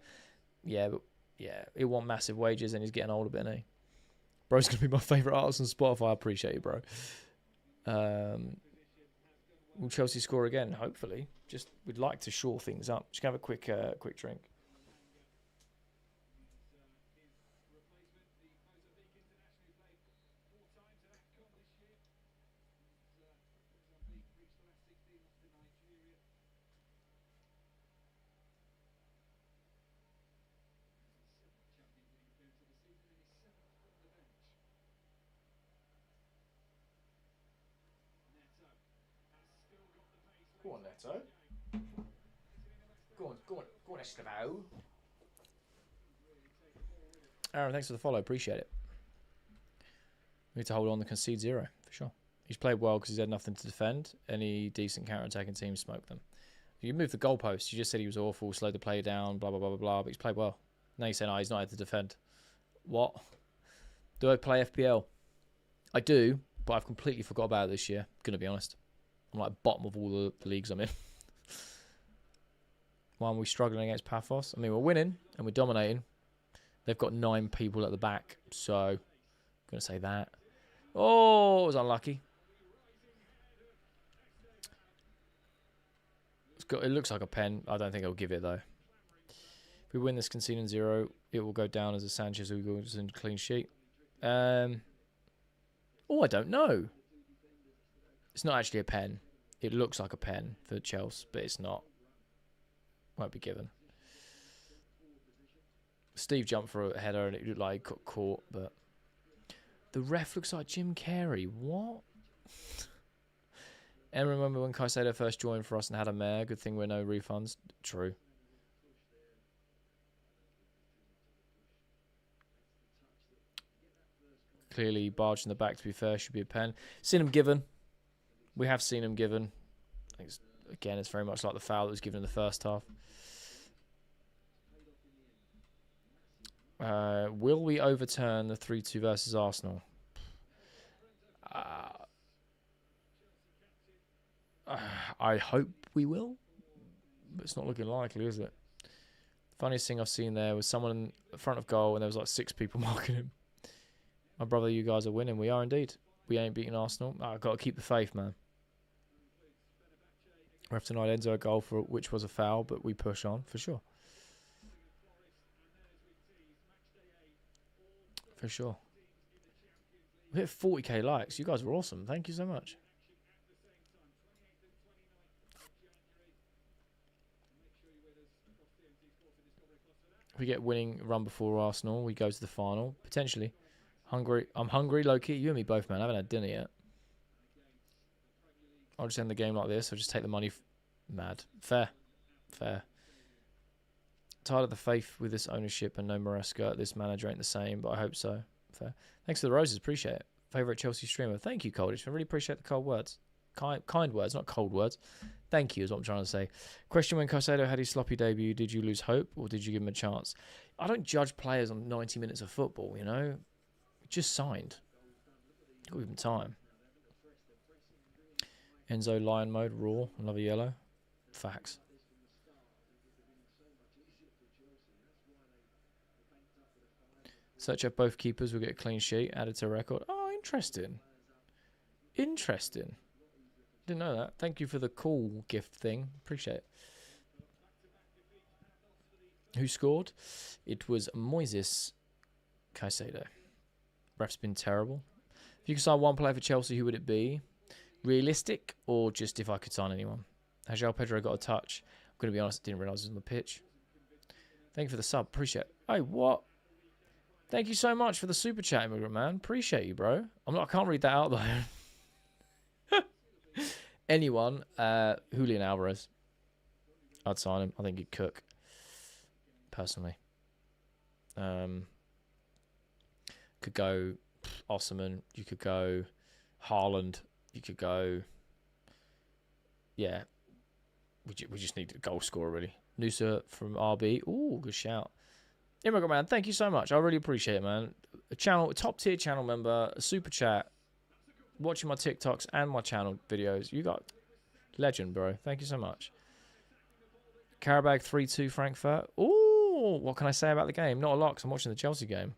S1: Yeah, but he'll want massive wages, and he's getting older, isn't he? Bro's going to be my favourite artist on Spotify. I appreciate you, bro. Will Chelsea score again? Hopefully. Just, we'd like to shore things up. Just have a quick drink. Go on, Neto. Go on, Escobar. Aaron, thanks for the follow. Appreciate it. We need to hold on to concede 0, for sure. He's played well because he's had nothing to defend. Any decent counter-attacking team smoked them. You moved the goalpost. You just said he was awful, slowed the play down, blah, blah, blah, blah, blah, but he's played well. Now you're saying, he's not had to defend. What? Do I play FPL? I do, but I've completely forgot about it this year, going to be honest. I'm like bottom of all the leagues I'm in. Why are we struggling against Pafos? I mean, we're winning and we're dominating. They've got 9 people at the back, so I'm going to say that. Oh, it was unlucky. It looks like a pen. I don't think I'll give it, though. If we win this conceding 0, it will go down as a Sanchez who goes in clean sheet. I don't know. It's not actually a pen. It looks like a pen for Chelsea, but it's not. Won't be given. Steve jumped for a header and it looked like he got caught, but the ref looks like Jim Carrey. What? And remember when Kaisedo first joined for us and had a mare? Good thing we're no refunds. True. Clearly, barge in the back, to be fair, should be a pen. Seen him given. We have seen him given. I think again, it's very much like the foul that was given in the first half. Will we overturn the 3-2 versus Arsenal? I hope we will, but it's not looking likely, is it? Funniest thing I've seen there was someone in the front of goal and there was like 6 people marking him. My brother, you guys are winning. We are indeed. We ain't beating Arsenal. I've got to keep the faith, man. Ref denied Enzo a goal for which was a foul, but we push on for sure. For sure. We hit 40k likes. You guys were awesome. Thank you so much. If we get winning run before Arsenal, we go to the final. Potentially. Hungry. I'm hungry, low-key. You and me both, man. I haven't had dinner yet. I'll just end the game like this. I'll just take the money. Mad. Fair. Fair. Tired of the faith with this ownership and no Maresca. This manager ain't the same, but I hope so. Fair. Thanks for the roses. Appreciate it. Favourite Chelsea streamer. Thank you, Coldish. I really appreciate the cold words. Kind words, not cold words. Thank you is what I'm trying to say. Question: when Kaisedo had his sloppy debut, did you lose hope or did you give him a chance? I don't judge players on 90 minutes of football, you know. Just signed. Got give him time. Enzo Lion mode, raw, another yellow. Facts. Search out both keepers, we'll get a clean sheet, added to record. Oh, interesting. Interesting. Didn't know that. Thank you for the cool gift thing. Appreciate it. Who scored? It was Moises Kaisedo. Ref's been terrible. If you could sign one player for Chelsea, who would it be? Realistic or just if I could sign anyone? Has João Pedro got a touch? I'm going to be honest, I didn't realise he was on the pitch. Thank you for the sub. Appreciate it. Hey, what? Thank you so much for the super chat, immigrant man. Appreciate you, bro. I can't read that out though. Anyone, Julian Alvarez. I'd sign him. I think he'd cook. Personally. Could go Osserman. You could go Haaland. You could go. Yeah. We just need a goal scorer, really. Nusa from RB. Ooh, good shout. Immigrant man, thank you so much. I really appreciate it, man. A top tier channel member, a super chat, watching my TikToks and my channel videos. You got legend, bro. Thank you so much. Karabag 3-2 Frankfurt. Ooh, what can I say about the game? Not a lot, because I'm watching the Chelsea game.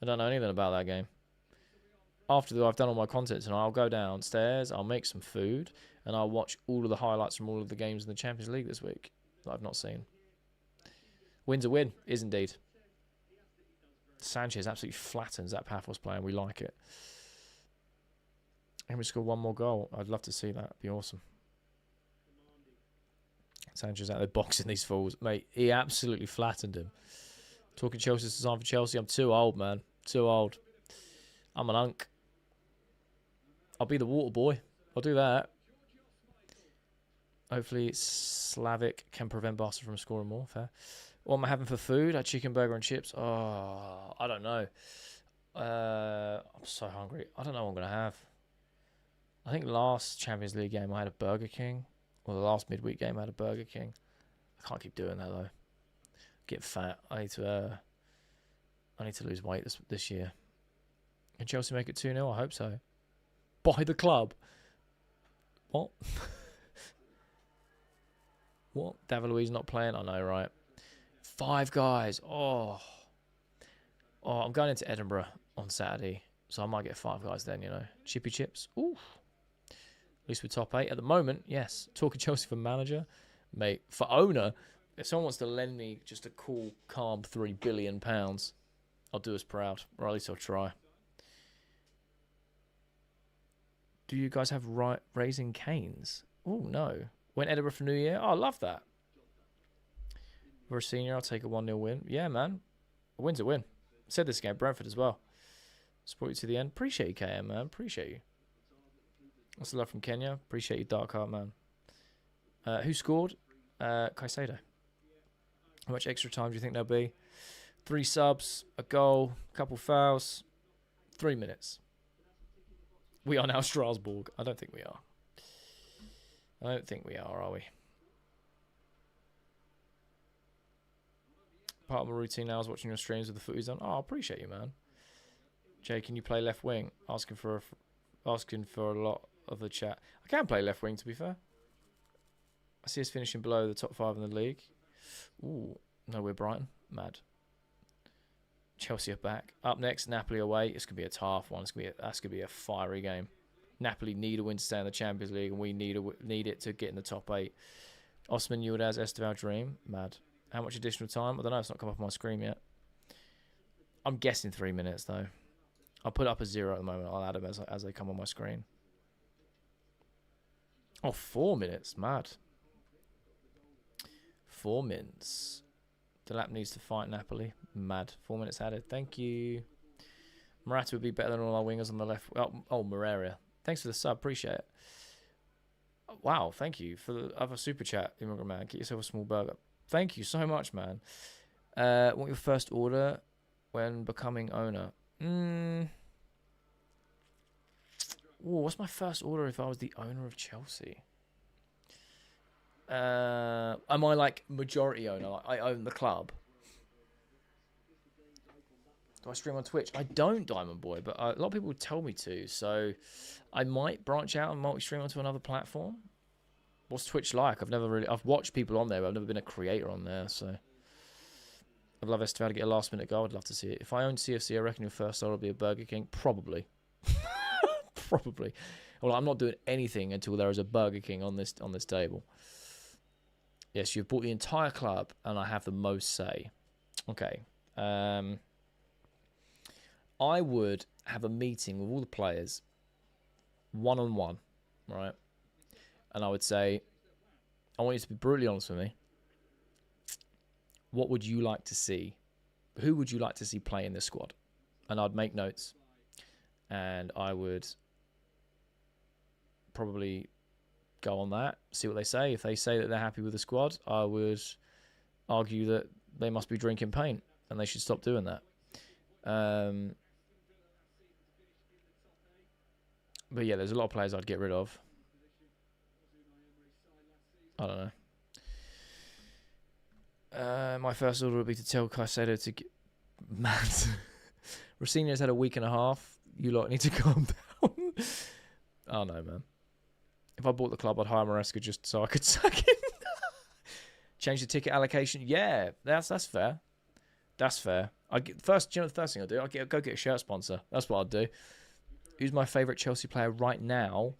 S1: I don't know anything about that game. After I've done all my content tonight, I'll go downstairs, I'll make some food, and I'll watch all of the highlights from all of the games in the Champions League this week that I've not seen. Win's a win, is indeed. Sanchez absolutely flattens that Pafos player, and we like it. And we score one more goal. I'd love to see that. It'd be awesome. Sanchez out there boxing these fools. Mate, he absolutely flattened him. Talking Chelsea's design for Chelsea. I'm too old, man. Too old. I'm an unk. I'll be the water boy. I'll do that. Hopefully Slavic can prevent Barca from scoring more. Fair. What am I having for food? A chicken burger and chips. Oh, I don't know. I'm so hungry. I don't know what I'm going to have. I think last Champions League game I had a Burger King. Or the last midweek game I had a Burger King. I can't keep doing that though. Get fat. I need to lose weight this year. Can Chelsea make it 2-0? I hope so. Buy the club. What? What? David Luiz not playing? I know, right? 5 guys. Oh, I'm going into Edinburgh on Saturday, so I might get 5 guys then, you know. Chippy chips. Ooh. At least we're top 8 at the moment. Yes. Talking Chelsea for manager, mate. For owner, if someone wants to lend me just a cool, calm £3 billion, I'll do us proud, or at least I'll try. Do you guys have Raising Canes? Oh no. Went Edinburgh for New Year. Oh, I love that. We're a senior. I'll take a 1-0 win. Yeah, man. A win's a win. Said this game, Brentford as well. Support you to the end. Appreciate you, KM, man. Appreciate you. What's the love from Kenya? Appreciate you, Dark Heart, man. Who scored? Kaisedo. How much extra time do you think there'll be? 3 subs, a goal, a couple fouls, 3 minutes. We are now Strasbourg. I don't think we are. I don't think we are we? Part of my routine now is watching your streams with the footies on. Oh, I appreciate you, man. Jay, can you play left wing? Asking for a lot of the chat. I can play left wing, to be fair. I see us finishing below the top 5 in the league. Ooh, no, we're Brighton. Mad. Chelsea are back. Up next, Napoli away. It's gonna be a tough one. That's gonna be a fiery game. Napoli need a win to stay in the Champions League, and we need it to get in the top 8. Osman Yildiz, Esteval Dream. Mad. How much additional time? I don't know. It's not come up on my screen yet. I'm guessing 3 minutes, though. I'll put it up as 0 at the moment. I'll add them as they come on my screen. Oh, 4 minutes. Mad. 4 minutes. Delap needs to fight Napoli. Mad. 4 minutes added. Thank you. Morata would be better than all our wingers on the left. Oh, Moreira. Thanks for the sub. Appreciate it. Wow. Thank you for the other super chat, Immigrant Man. Get yourself a small burger. Thank you so much, man. Want your first order when becoming owner? Ooh, what's my first order if I was the owner of Chelsea? Am I like majority owner? Like I own the club. Do I stream on Twitch? I don't, Diamond Boy, but a lot of people tell me to. So I might branch out and multi-stream onto another platform. What's Twitch like? I've watched people on there, but I've never been a creator on there. So I'd love Esteval to get a last minute goal. I'd love to see it. If I own CFC, I reckon your first order will be a Burger King. Probably. Probably. Well, I'm not doing anything until there is a Burger King on this table. Yes, you've bought the entire club, and I have the most say. Okay. I would have a meeting with all the players, one-on-one, right? And I would say, I want you to be brutally honest with me. What would you like to see? Who would you like to see play in this squad? And I'd make notes. And I would probably go on that, see what they say. If they say that they're happy with the squad, I would argue that they must be drinking paint and they should stop doing that. But yeah, there's a lot of players I'd get rid of. I don't know. My first order would be to tell Kaisedo to get... Man, Rossini's had a week and a half. You lot need to calm down. Oh no, man. If I bought the club, I'd hire Maresca just so I could sack him. Change the ticket allocation. Yeah, that's fair. That's fair. You know the first thing I'll do? I'll go get a shirt sponsor. That's what I'd do. Who's my favourite Chelsea player right now?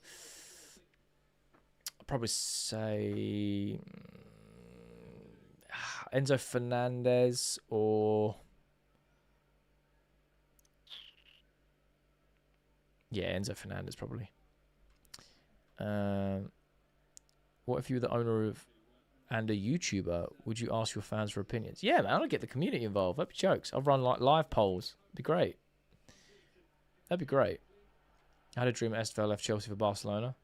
S1: I'd probably say Enzo Fernandez or... Yeah, Enzo Fernandez probably. What if you were the owner of and a YouTuber? Would you ask your fans for opinions? Yeah, man, I'll get the community involved. That'd be jokes. I'll run like live polls. That'd be great. That'd be great. I had a dream Esteval left Chelsea for Barcelona.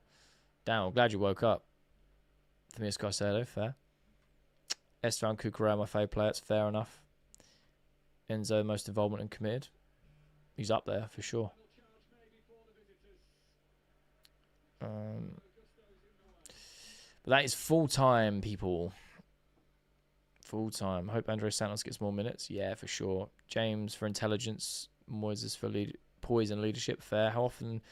S1: Damn, I'm glad you woke up. For me, it's Kaisedo. Fair. Esteval and Cucurella, my favourite player. It's fair enough. Enzo, most involvement and committed. He's up there for sure. But that is full-time, people. Full-time. Hope Andre Santos gets more minutes. Yeah, for sure. James for intelligence. Moises for poise and leadership. Fair. How often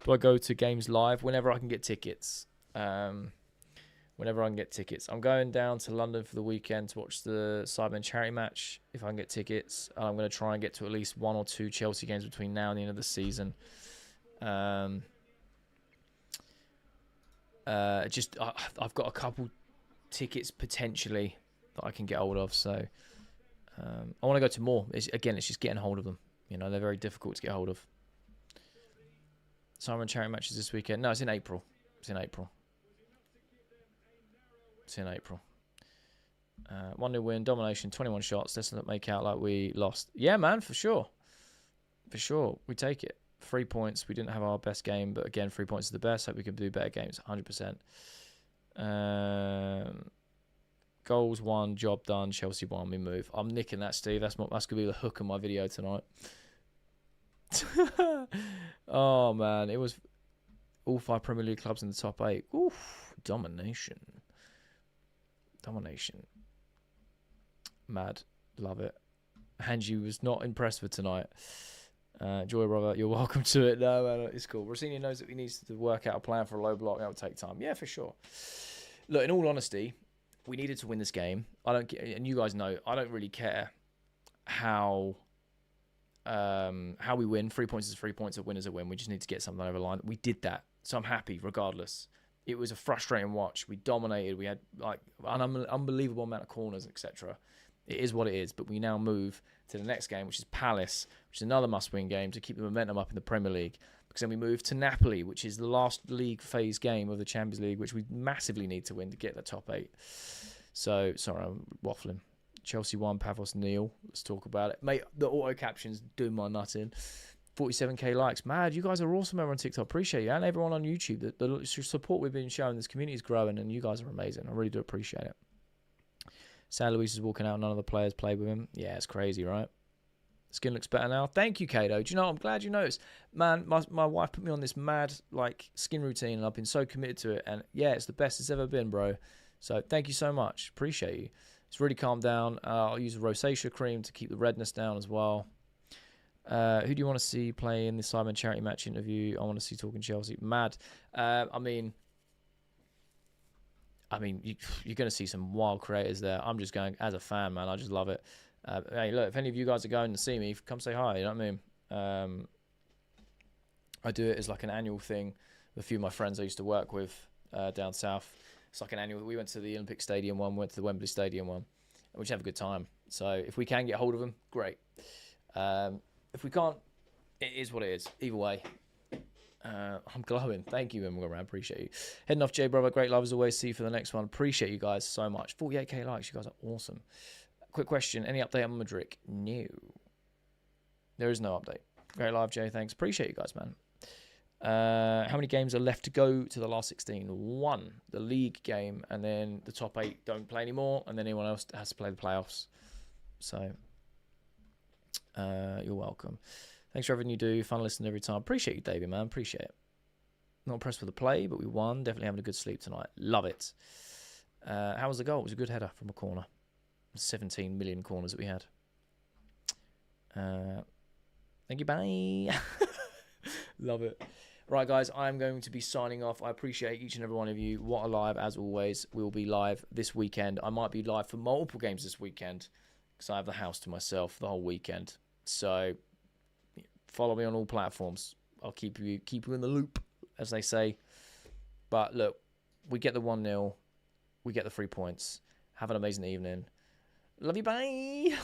S1: do I go to games live? Whenever I can get tickets. Whenever I can get tickets. I'm going down to London for the weekend to watch the Cybermen charity match. If I can get tickets. I'm going to try and get to at least 1 or 2 Chelsea games between now and the end of the season. I've got a couple tickets potentially that I can get hold of, so I want to go to more. It's just getting hold of them. You know, they're very difficult to get hold of. Simon charity matches this weekend. No, it's in April. It's in April. 1-0 win, domination, 21 shots. Let's not make out like we lost. Yeah, man, for sure. For sure, we take it. 3 points. We didn't have our best game, but again, 3 points is the best. Hope we can do better games. 100%. Goals won, job done. Chelsea won. We move. I'm nicking that, Steve. That's gonna be the hook of my video tonight. Oh man, it was all 5 Premier League clubs in the top 8. Oof, domination. Mad, love it. Hanji was not impressed with tonight. Joy, brother, you're welcome to it. No, man, it's cool. Rossini knows that he needs to work out a plan for a low block. That will take time. Yeah, for sure. Look, in all honesty, we needed to win this game. And you guys know, I don't really care how how we win. 3 points is 3 points. A win is a win. We just need to get something over the line. We did that. So I'm happy regardless. It was a frustrating watch. We dominated. We had like an unbelievable amount of corners, etc. It is what it is. But we now move to the next game, which is Palace, which is another must-win game to keep the momentum up in the Premier League. Because then we move to Napoli, which is the last league phase game of the Champions League, which we massively need to win to get the top 8. So, sorry, I'm waffling. Chelsea 1, Pafos 0. Let's talk about it. Mate, the auto captions do my nut in. 47k likes. Mad, you guys are awesome over on TikTok. Appreciate you. And everyone on YouTube. The support we've been showing, this community is growing, and you guys are amazing. I really do appreciate it. San Luis is walking out. None of the players played with him. Yeah, it's crazy, right? Skin looks better now. Thank you, Kaisedo. Do you know, I'm glad you noticed. Man, my wife put me on this mad like skin routine, and I've been so committed to it. And yeah, it's the best it's ever been, bro. So thank you so much. Appreciate you. It's really calmed down. I'll use a rosacea cream to keep the redness down as well. Who do you want to see play in the Simon charity match interview? I want to see talking Chelsea. Mad. I mean, you're going to see some wild creators there. I'm just going as a fan, man. I just love it. Hey, look, if any of you guys are going to see me, come say hi. You know what I mean? I do it as like an annual thing with a few of my friends I used to work with down south. It's like an annual. We went to the Olympic Stadium one, went to the Wembley Stadium one, and we just have a good time. So if we can get hold of them, great. If we can't, it is what it is. Either way, I'm glowing. Thank you, Immigrant. Appreciate you. Heading off, Jay, brother. Great love as always. See you for the next one. Appreciate you guys so much. 48k likes. You guys are awesome. Quick question. Any update on Madrid? No. There is no update. Great live, Jay. Thanks. Appreciate you guys, man. How many games are left to go to the last 16? 1. The league game, and then the top 8 don't play anymore, and then anyone else has to play the playoffs. So, you're welcome. Thanks for everything you do. Fun listening every time. Appreciate you, David, man. Appreciate it. Not impressed with the play, but we won. Definitely having a good sleep tonight. Love it. How was the goal? It was a good header from a corner. 17 million corners that we had. Thank you, bye. Love it. Right, guys, I'm going to be signing off. I appreciate each and every one of you. What a live, as always. We'll be live this weekend. I might be live for multiple games this weekend because I have the house to myself the whole weekend. So follow me on all platforms. I'll keep you in the loop, as they say. But look, we get the 1-0. We get the 3 points. Have an amazing evening. Love you, bye.